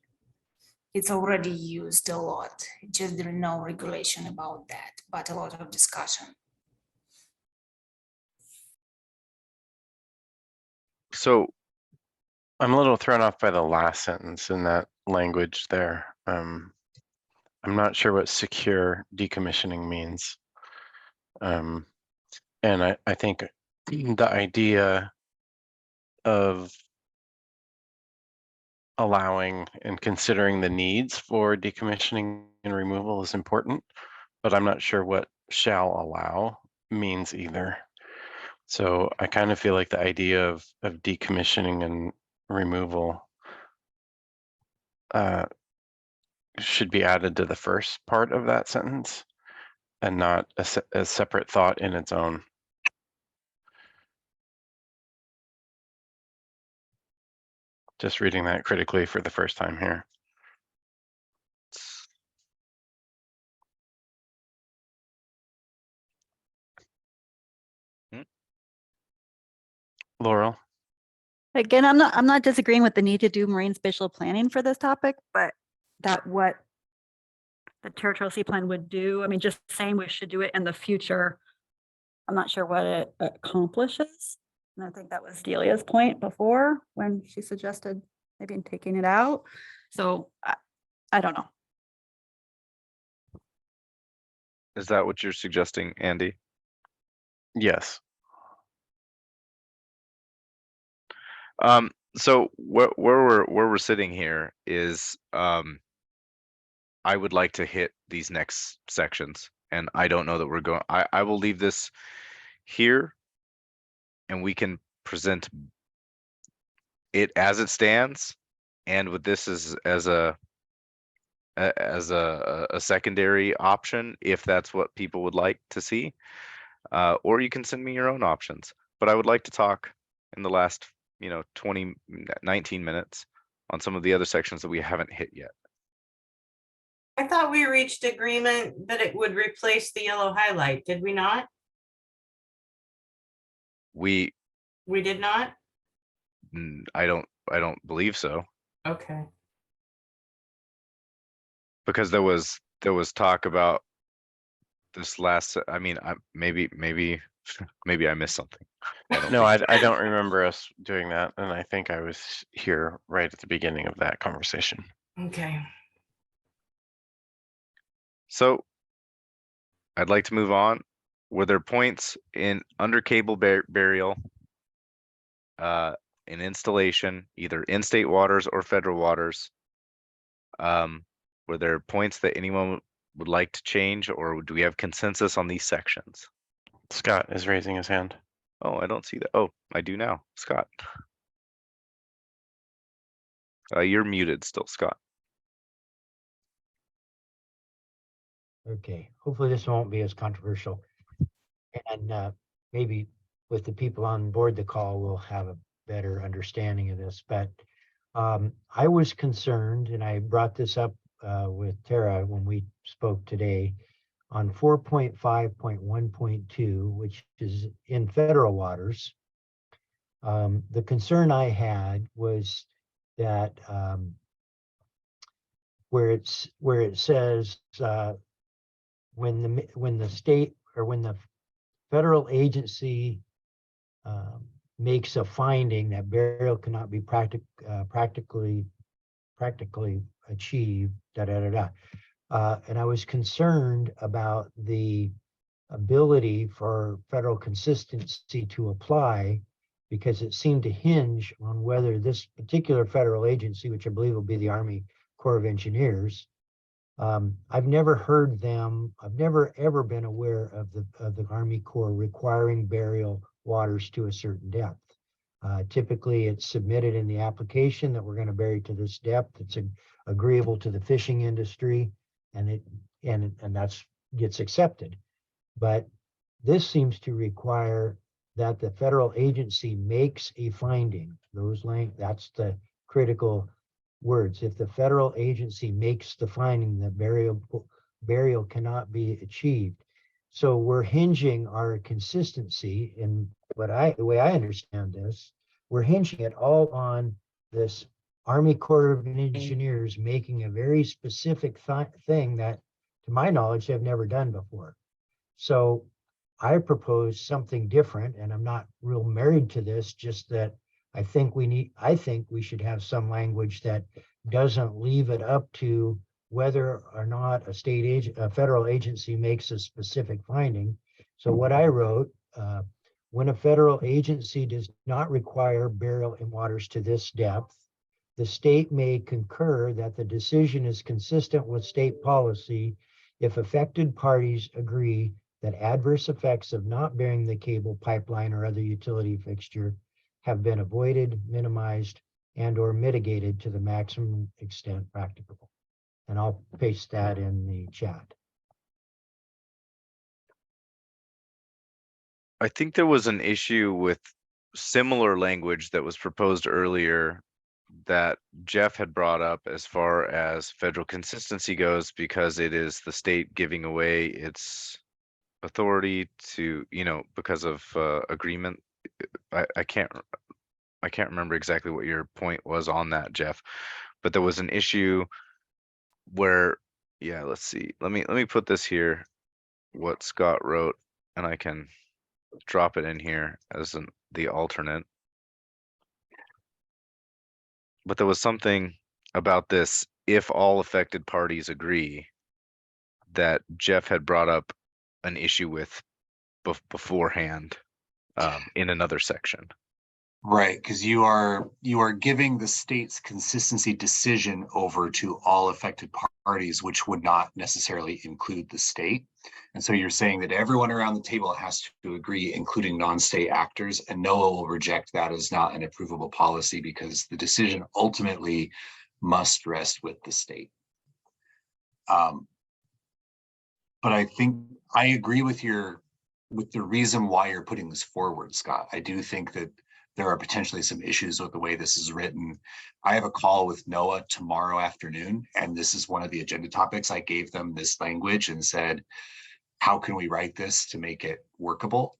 It's already used a lot. Just there is no regulation about that, but a lot of discussion. So I'm a little thrown off by the last sentence in that language there. I'm not sure what secure decommissioning means. And I think the idea of allowing and considering the needs for decommissioning and removal is important, but I'm not sure what shall allow means either. So I kind of feel like the idea of decommissioning and removal should be added to the first part of that sentence and not a separate thought in its own. Just reading that critically for the first time here. Laurel? Again, I'm not disagreeing with the need to do marine spatial planning for this topic, but that what the territorial sea plan would do, I mean, just saying we should do it in the future, I'm not sure what it accomplishes. And I think that was Delia's point before when she suggested maybe taking it out. So I don't know. is that what you're suggesting, Andy? Yes. So where we're sitting here is I would like to hit these next sections, and I don't know that we're going. I will leave this here, and we can present it as it stands, and with this as a secondary option if that's what people would like to see, or you can send me your own options. But I would like to talk in the last 19 minutes on some of the other sections that we haven't hit yet. I thought we reached agreement that it would replace the yellow highlight. Did we not? We did not? I don't believe so, Okay. because there was talk about this last. I mean, maybe I missed something. No, I don't remember us doing that, and I think I was here right at the beginning of that conversation. Okay. So I'd like to move on. Were there points in under cable burial, in installation, either in state waters or federal waters? Were there points that anyone would like to change, or do we have consensus on these sections? Scott is raising his hand. Oh, I don't see that. Oh, I do now. Scott. You're muted still, Scott. Okay, hopefully this won't be as controversial. And maybe with the people on board the call, we'll have a better understanding of this. But I was concerned, and I brought this up with Tara when we spoke today, on 4.5.1.2, which is in federal waters. The concern I had was that where it says when the state or when the federal agency makes a finding that burial cannot be practically achieved, and I was concerned about the ability for federal consistency to apply, because it seemed to hinge on whether this particular federal agency, which I believe will be the Army Corps of Engineers, I've never ever been aware of the Army Corps requiring burial waters to a certain depth. Typically, it's submitted in the application that we're going to bury to this depth. It's agreeable to the fishing industry, and that's gets accepted. But this seems to require that the federal agency makes a finding. That's the critical words. If the federal agency makes the finding that burial cannot be achieved. So we're hinging our consistency in the way I understand this, we're hinging it all on this Army Corps of Engineers making a very specific thing that, to my knowledge, they've never done before. So I propose something different, and I'm not real married to this, just that I think we should have some language that doesn't leave it up to whether or not a federal agency makes a specific finding. So what I wrote, when a federal agency does not require burial in waters to this depth, the state may concur that the decision is consistent with state policy if affected parties agree that adverse effects of not burying the cable, pipeline, or other utility fixture have been avoided, minimized, and or mitigated to the maximum extent practicable. And I'll paste that in the chat. I think there was an issue with similar language that was proposed earlier that Jeff had brought up as far as federal consistency goes, because it is the state giving away its authority to, because of agreement. I can't remember exactly what your point was on that, Jeff, but there was an issue where, yeah, let's see. Let me put this here, what Scott wrote, and I can drop it in here as the alternate. But there was something about this, if all affected parties agree, that Jeff had brought up an issue with beforehand in another section. Right, because you are giving the state's consistency decision over to all affected parties, which would not necessarily include the state. And so you're saying that everyone around the table has to agree, including non-state actors, and NOAA will reject that as not an approvable policy because the decision ultimately must rest with the state. But I think I agree with the reason why you're putting this forward, Scott. I do think that there are potentially some issues with the way this is written. I have a call with NOAA tomorrow afternoon, and this is one of the agenda topics. I gave them this language and said, how can we write this to make it workable?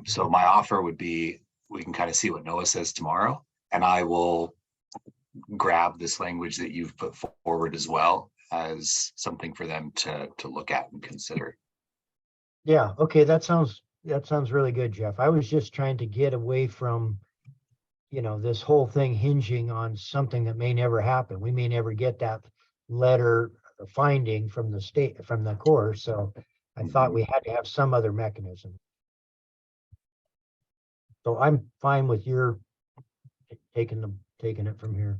So my offer would be, we can kind of see what NOAA says tomorrow, and I will grab this language that you've put forward as well as something for them to look at and consider. Yeah, okay, that sounds really good, Jeff. I was just trying to get away from, this whole thing hinging on something that may never happen. We may never get that letter or finding from the state, from the Corps. So I thought we had to have some other mechanism. So I'm fine with your taking it from here.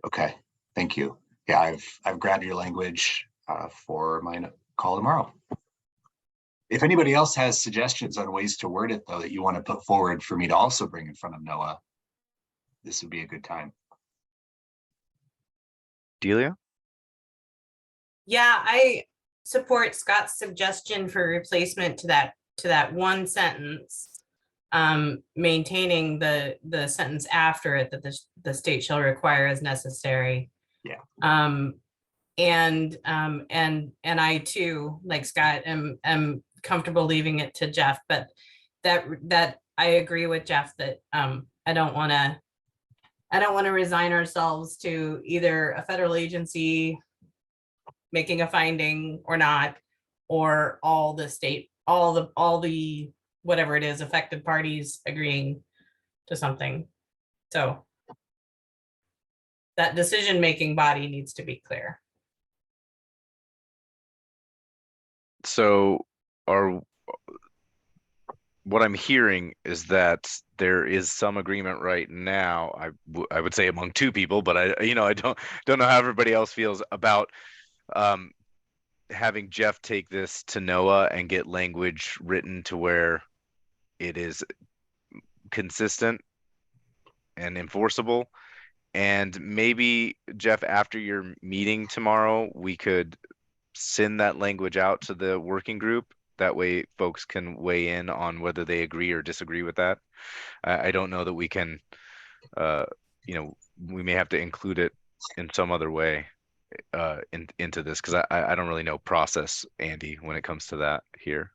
Okay, thank you. Yeah, I've grabbed your language for my call tomorrow. If anybody else has suggestions on ways to word it, though, that you want to put forward for me to also bring in front of NOAA, this would be a good time. Delia? Yeah, I support Scott's suggestion for replacement to that one sentence, maintaining the sentence after it that the state shall require as necessary. Yeah. And I too, like Scott, am comfortable leaving it to Jeff, but that I agree with Jeff that I don't want to resign ourselves to either a federal agency making a finding or not, or all the whatever it is, affected parties agreeing to something. So that decision-making body needs to be clear. So what I'm hearing is that there is some agreement right now. I would say among two people, but I don't know how everybody else feels about having Jeff take this to NOAA and get language written to where it is consistent and enforceable. And maybe, Jeff, after your meeting tomorrow, we could send that language out to the working group. That way folks can weigh in on whether they agree or disagree with that. I don't know that we can, we may have to include it in some other way into this, because I don't really know process, Andy, when it comes to that here.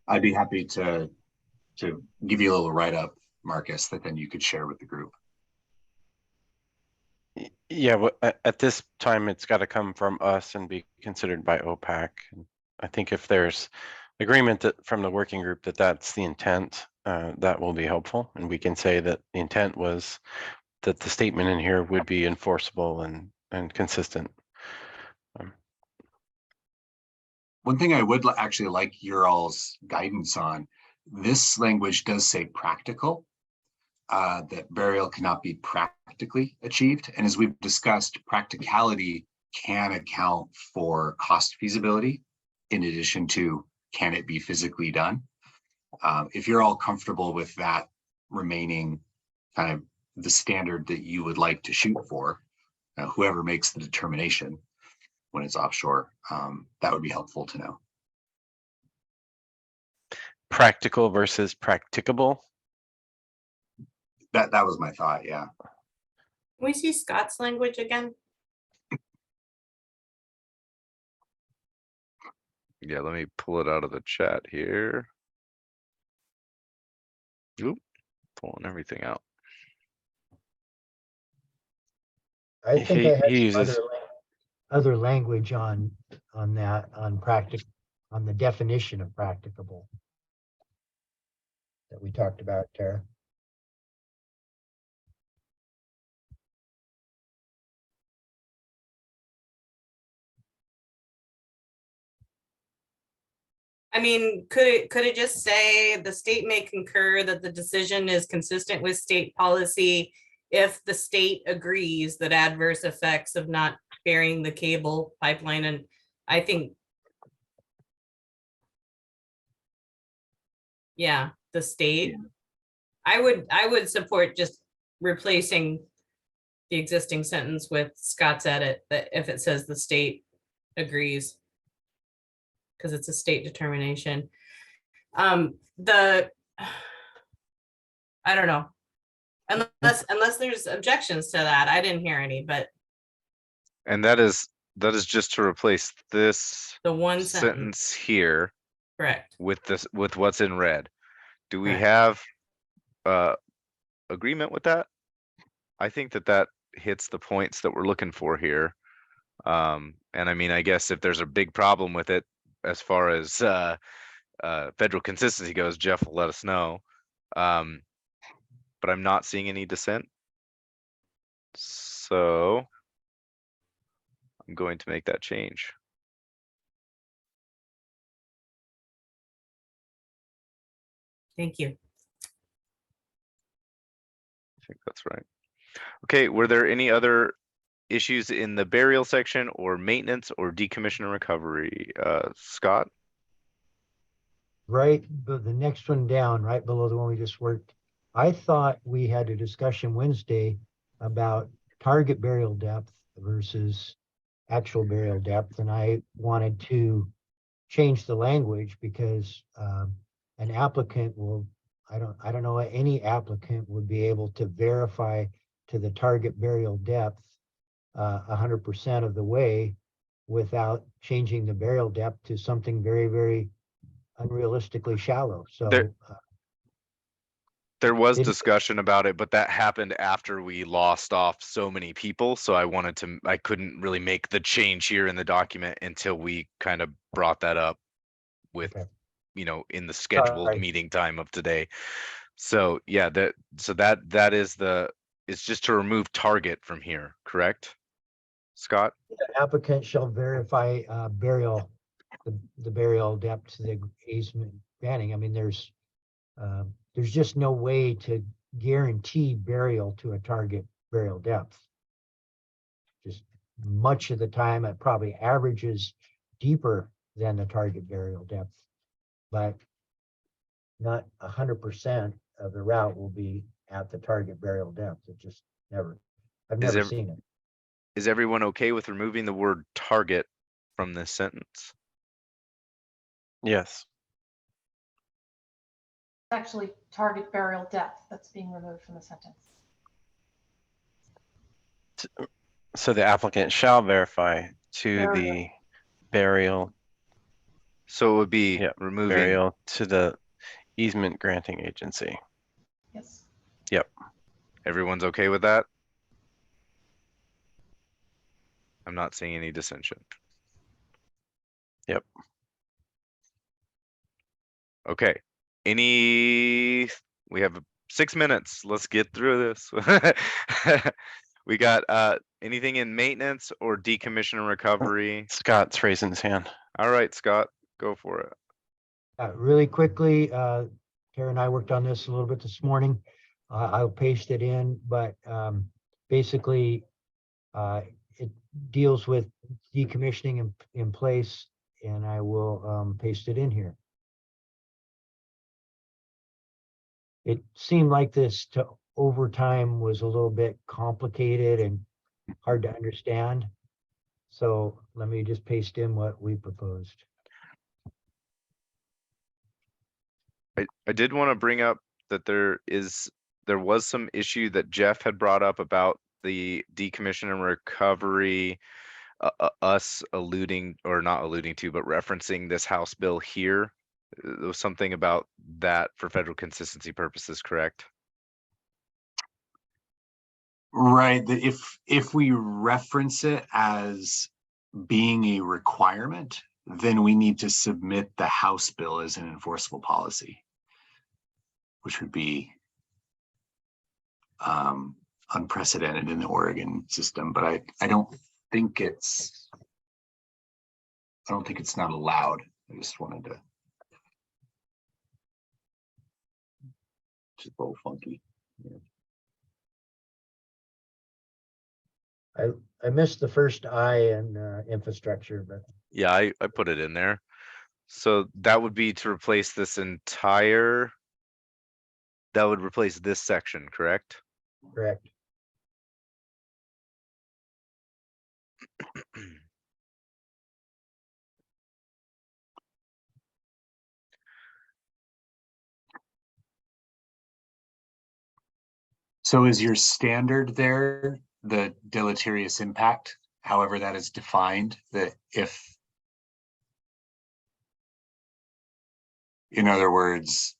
I'd be happy to give you a little write-up, Marcus, that then you could share with the group. Yeah, well, at this time, it's got to come from us and be considered by OPAC. And I think if there's agreement that from the working group that that's the intent, that will be helpful. And we can say that the intent was that the statement in here would be enforceable and consistent. One thing I would actually like your all's guidance on, this language does say practical, that burial cannot be practically achieved. And as we've discussed, practicality can account for cost feasibility in addition to can it be physically done. If you're all comfortable with that remaining kind of the standard that you would like to shoot for, whoever makes the determination when it's offshore, that would be helpful to know. Practical versus practicable. That was my thought, yeah. Can we see Scott's language again? Yeah, let me pull it out of the chat here. Oop, pulling everything out. I think I had He some uses other language on that, on the definition of practicable that we talked about, Tara. I mean, could it just say the state may concur that the decision is consistent with state policy if the state agrees that adverse effects of not burying the cable pipeline? And I think, yeah, the state, I would support just replacing the existing sentence with Scott's edit, that if it says the state agrees, because it's a state determination. I don't know, unless there's objections to that. I didn't hear any, but And that is just to replace this the one sentence here correct. with what's in red. Do we Correct. have agreement with that? I think that hits the points that we're looking for here. And I mean, I guess if there's a big problem with it as far as federal consistency goes, Jeff will let us know. But I'm not seeing any dissent. So I'm going to make that change. Thank you. I think that's right. Okay, were there any other issues in the burial section or maintenance or decommission and recovery? Scott? Right, but the next one down, right below the one we just worked. I thought we had a discussion Wednesday about target burial depth versus actual burial depth, and I wanted to change the language because an applicant will, I don't know any applicant would be able to verify to the target burial depth 100% of the way without changing the burial depth to something very, very unrealistically shallow. So there was Didn't- discussion about it, but that happened after we lost off so many people. So I couldn't really make the change here in the document until we kind of brought that up with, Okay. in the scheduled Sorry. meeting time of today. So yeah, it's just to remove target from here, correct? Scott? the applicant shall verify burial, the burial depth to the easement granting. I mean, there's just no way to guarantee burial to a target burial depth. Just much of the time, it probably averages deeper than the target burial depth, but not 100% of the route will be at the target burial depth. It just I've never seen it. Is everyone okay with removing the word target from this sentence? Yes. Actually, target burial depth that's being removed from the sentence. So the applicant shall verify to the burial. So it would be Yep, removing burial to the easement granting agency. Yes. Yep. Everyone's okay with that? I'm not seeing any dissension. Yep. Okay. We have 6 minutes. Let's get through this. We got anything in maintenance or decommission and recovery? Scott's raising his hand. All right, Scott, go for it. Really quickly, Tara and I worked on this a little bit this morning. I'll paste it in, but basically it deals with decommissioning in place, and I will paste it in here. It seemed like this over time was a little bit complicated and hard to understand. So let me just paste in what we proposed. I did want to bring up that there was some issue that Jeff had brought up about the decommission and recovery, us alluding or not alluding to, but referencing this House bill here. There was something about that for federal consistency purposes, correct? Right. That if we reference it as being a requirement, then we need to submit the House bill as an enforceable policy, which would be unprecedented in the Oregon system. But I don't think it's not allowed. I just wanted to Which is a little funky. I missed the first I in infrastructure, but Yeah, I put it in there. So that would be to replace this entire, that would replace this section, correct? correct. So is your standard there the deleterious impact, however that is defined, that if, in other words,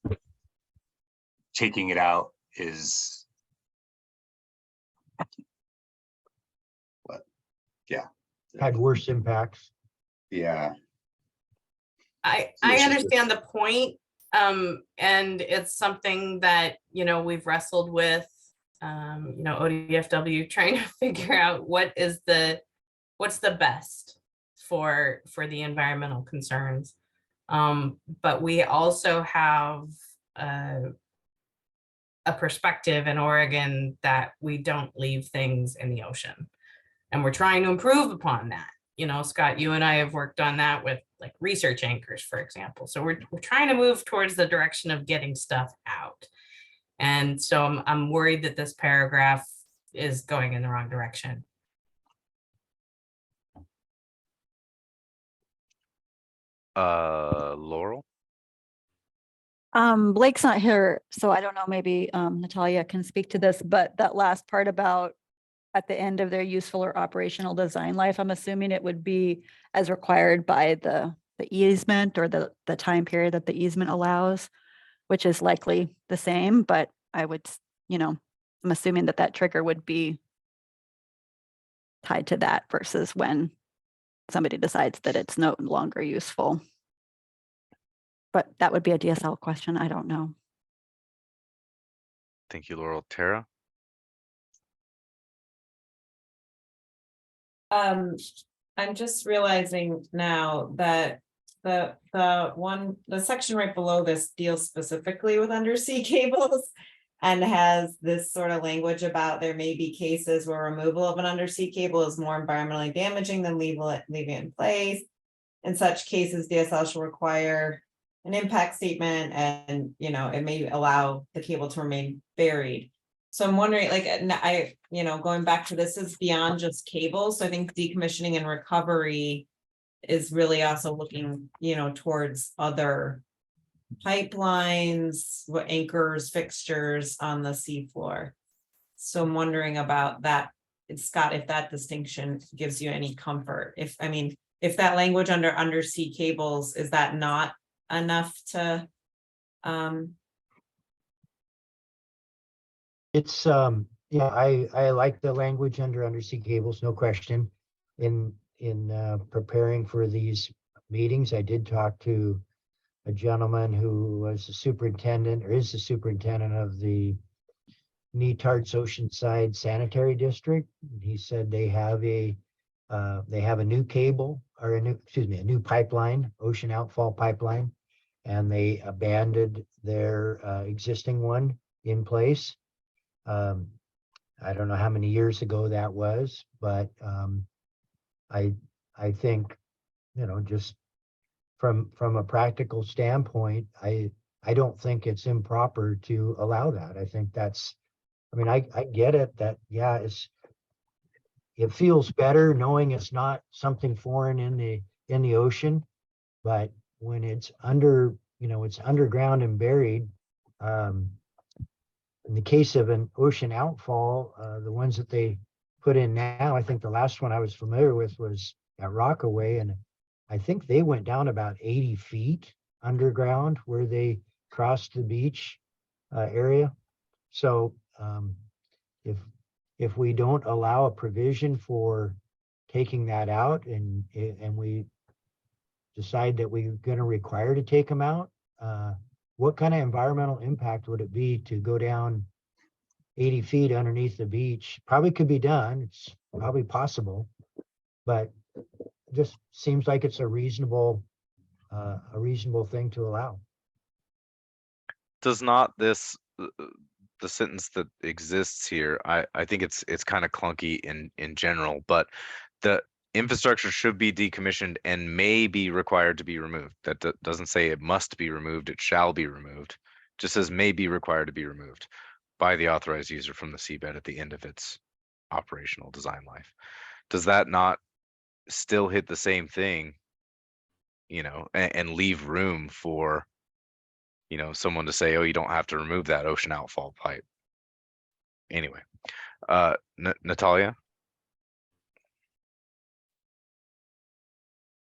taking it out is what? Yeah. Had worse impacts. Yeah. I It's just- understand the point. And it's something that, we've wrestled with, ODFW trying to figure out what's the best for the environmental concerns. But we also have a perspective in Oregon that we don't leave things in the ocean. And we're trying to improve upon that. Scott, you and I have worked on that with like research anchors, for example. So we're trying to move towards the direction of getting stuff out. And so I'm worried that this paragraph is going in the wrong direction. Laurel? Blake's not here, so I don't know, maybe Natalia can speak to this, but that last part about at the end of their useful or operational design life, I'm assuming it would be as required by the easement or the time period that the easement allows, which is likely the same, but I would, I'm assuming that trigger would be tied to that versus when somebody decides that it's no longer useful. But that would be a DSL question. I don't know. Thank you, Laurel. Tara? I'm just realizing now that the section right below this deals specifically with undersea cables and has this sort of language about there may be cases where removal of an undersea cable is more environmentally damaging than leaving it in place. In such cases, DSL shall require an impact statement and, it may allow the cable to remain buried. So I'm wondering, going back to this is beyond just cables. So I think decommissioning and recovery is really also looking, towards other pipelines, anchors, fixtures on the seafloor. So I'm wondering about that. Scott, if that distinction gives you any comfort, if that language under undersea cables, is that not enough to, It's yeah, I like the language under undersea cables, no question. In preparing for these meetings, I did talk to a gentleman who was the superintendent or is the superintendent of the Netarts Oceanside Sanitary District. He said they have a new cable or a new pipeline, ocean outfall pipeline, and they abandoned their existing one in place. I don't know how many years ago that was, but I think, just from a practical standpoint, I don't think it's improper to allow that. I think that's, I get it that, yeah, it feels better knowing it's not something foreign in the ocean, but when it's it's underground and buried, in the case of an ocean outfall, the ones that they put in now, I think the last one I was familiar with was at Rockaway, and I think they went down about 80 feet underground where they crossed the beach area. So if we don't allow a provision for taking that out and we decide that we're going to require to take them out, what kind of environmental impact would it be to go down 80 feet underneath the beach? Probably could be done. It's probably possible, but it just seems like it's a reasonable thing to allow. Does not this the sentence that exists here, I think it's kind of clunky in general, but the infrastructure should be decommissioned and may be required to be removed. That doesn't say it must be removed, it shall be removed. Just says may be required to be removed by the authorized user from the seabed at the end of its operational design life. Does that not still hit the same thing, you know, and leave room for, you know, someone to say, oh, you don't have to remove that ocean outfall pipe? Anyway, Natalia?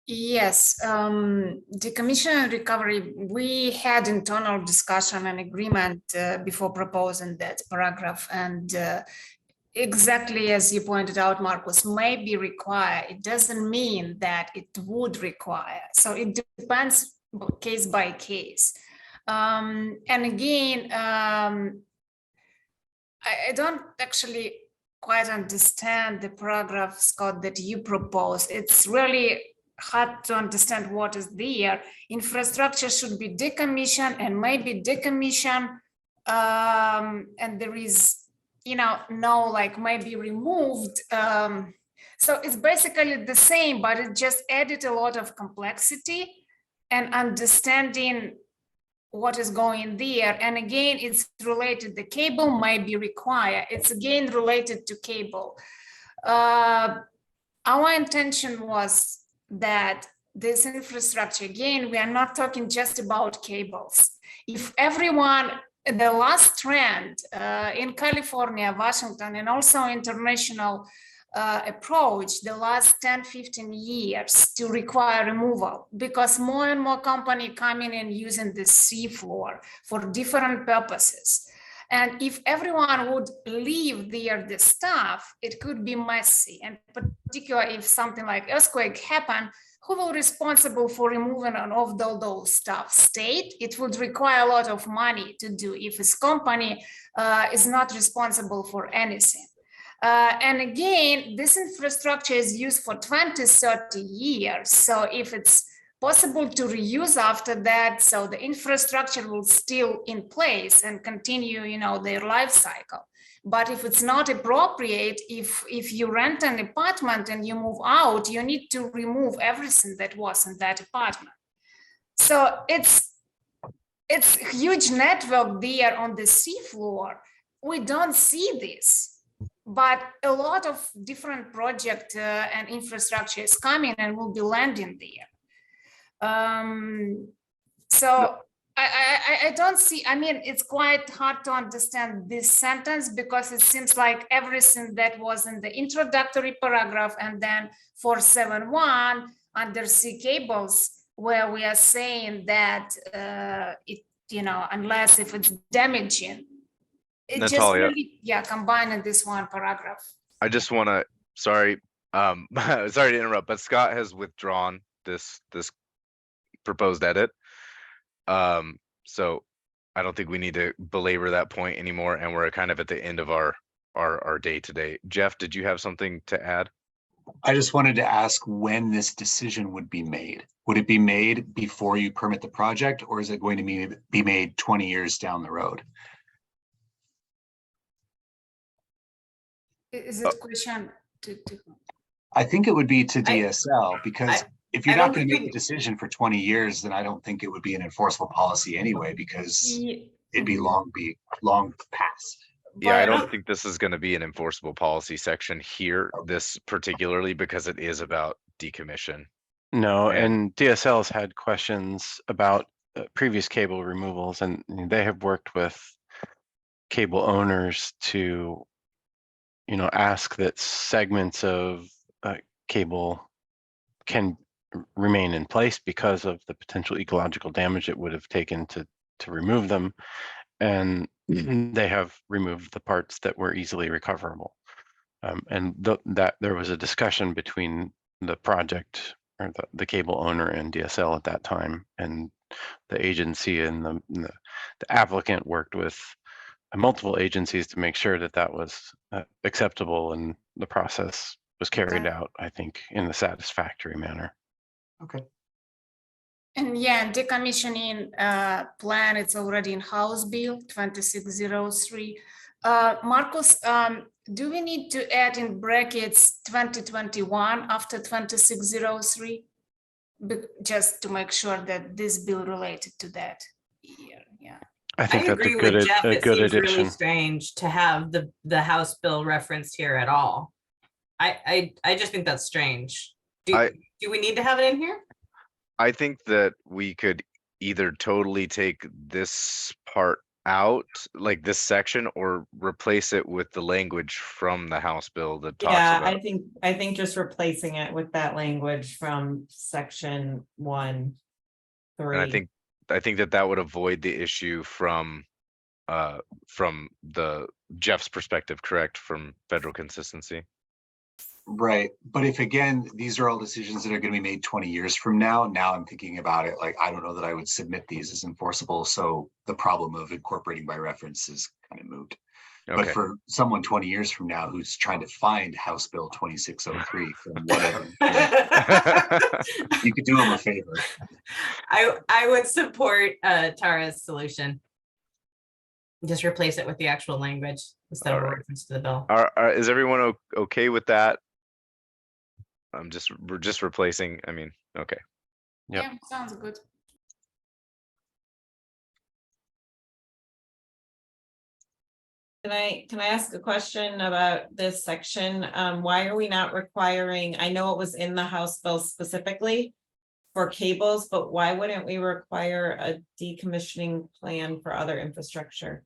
Yes, decommission and recovery, we had internal discussion and agreement before proposing that paragraph, and exactly as you pointed out, Marcus, may be required. It doesn't mean that it would require. So it depends case by case. And again, I don't actually quite understand the paragraph, Scott, that you propose. It's really hard to understand what is there. Infrastructure should be decommissioned and maybe decommissioned, and there is, you know, no, like maybe removed. So it's basically the same, but it just added a lot of complexity and understanding what is going there. And again, it's related, the cable might be required. It's again related to cable. Our intention was that this infrastructure, again, we are not talking just about cables. If everyone, the last trend in California, Washington, and also international approach the last 10-15 years to require removal, because more and more company coming and using the seafloor for different purposes. And if everyone would leave there the stuff, it could be messy. And particularly if something like earthquake happened, who will be responsible for removing all those stuff? State? It would require a lot of money to do if this company is not responsible for anything. And again, this infrastructure is used for 20-30 years. So if it's possible to reuse after that, so the infrastructure will still in place and continue, you know, their life cycle. But if it's not appropriate, if you rent an apartment and you move out, you need to remove everything that was in that apartment. So it's huge network there on the seafloor. We don't see this, but a lot of different project and infrastructure is coming and will be landing there. So I don't see, I mean, it's quite hard to understand this sentence because it seems like everything that was in the introductory paragraph and then 471 undersea cables, where we are saying that it, you know, unless if it's damaging, it Natalia, just really, yeah, combined in this one paragraph. I just want to, sorry to interrupt, but Scott has withdrawn this proposed edit. So I don't think we need to belabor that point anymore, and we're kind of at the end of our day today. Jeff, did you have something to add? I just wanted to ask when this decision would be made. Would it be made before you permit the project, or is it going to be made 20 years down the road? Is it a question to I think it would be to DSL, because if you're I not don't going to make think- a decision for 20 years, then I don't think it would be an enforceable policy anyway, because it'd be long past. Yeah, I But- don't think this is going to be an enforceable policy section here, this particularly, because it is about decommission. No, And- and DSL's had questions about previous cable removals, and they have worked with cable owners to, you know, ask that segments of cable can remain in place because of the potential ecological damage it would have taken to remove them, and they have removed the parts that were easily recoverable. And that there was a discussion between the project or the cable owner and DSL at that time, and the agency and the applicant worked with multiple agencies to make sure that that was acceptable, and the process was carried out, I think, in a satisfactory manner. Okay. And yeah, decommissioning plan, it's already in House Bill 2603. Marcus, do we need to add in brackets 2021 after 2603? Just to make sure that this bill related to that year, yeah. I I think that's a agree good with Jeff. a It good seems really addition. strange to have the House bill referenced here at all. I just think that's strange. Do we need to have it in here? I think that we could either totally take this part out, like this section, or replace it with the language from the House bill that talks Yeah, about. I think just replacing it with that language from section 1, 3. And I think that would avoid the issue from the Jeff's perspective, correct? From federal consistency. Right. But if again, these are all decisions that are going to be made 20 years from now. Now I'm thinking about it like, I don't know that I would submit these as enforceable. So the problem of incorporating by reference is kind of moot. But Okay. for someone 20 years from now who's trying to find House Bill 2603 from whatever, you could do them a favor. I would support Tara's solution. Just replace it with the actual language instead of a reference to the bill. Is everyone okay with that? We're just replacing. I mean, okay. Yep. Yeah, sounds good. Can I ask a question about this section? Why are we not requiring, I know it was in the House bill specifically for cables, but why wouldn't we require a decommissioning plan for other infrastructure?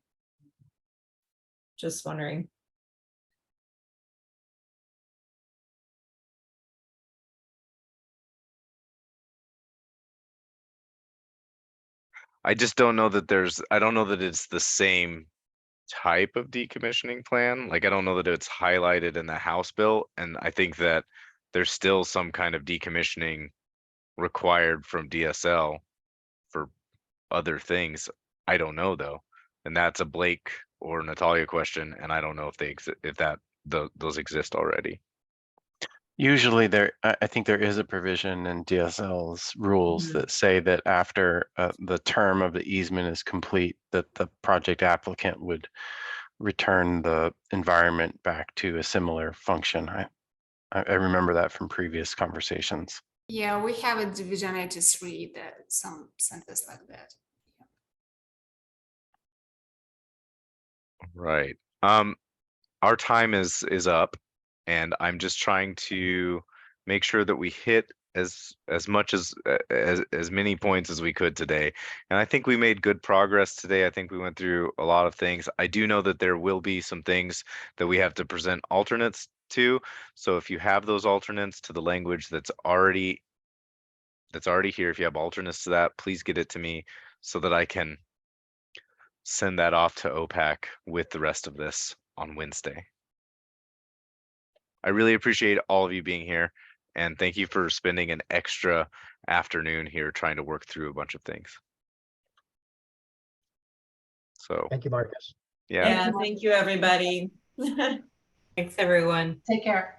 Just wondering. I just don't know that I don't know that it's the same type of decommissioning plan. Like, I don't know that it's highlighted in the House bill. And I think that there's still some kind of decommissioning required from DSL for other things. I don't know though. And that's a Blake or Natalia question. And I don't know if they exist, if those exist already. Usually I think there is a provision in DSL's rules that say that after the term of the easement is complete, that the project applicant would return the environment back to a similar function. I remember that from previous conversations. Yeah, we have a division 83 that some sentence like that. Right. Our time is up, and I'm just trying to make sure that we hit as much as many points as we could today. And I think we made good progress today. I think we went through a lot of things. I do know that there will be some things that we have to present alternates to. So if you have those alternates to the language that's already here, if you have alternates to that, please get it to me so that I can send that off to OPAC with the rest of this on Wednesday. I really appreciate all of you being here, and thank you for spending an extra afternoon here trying to work through a bunch of things. So Thank you, Marcus. yeah. Yeah, thank you, everybody. Thanks, everyone. Take care.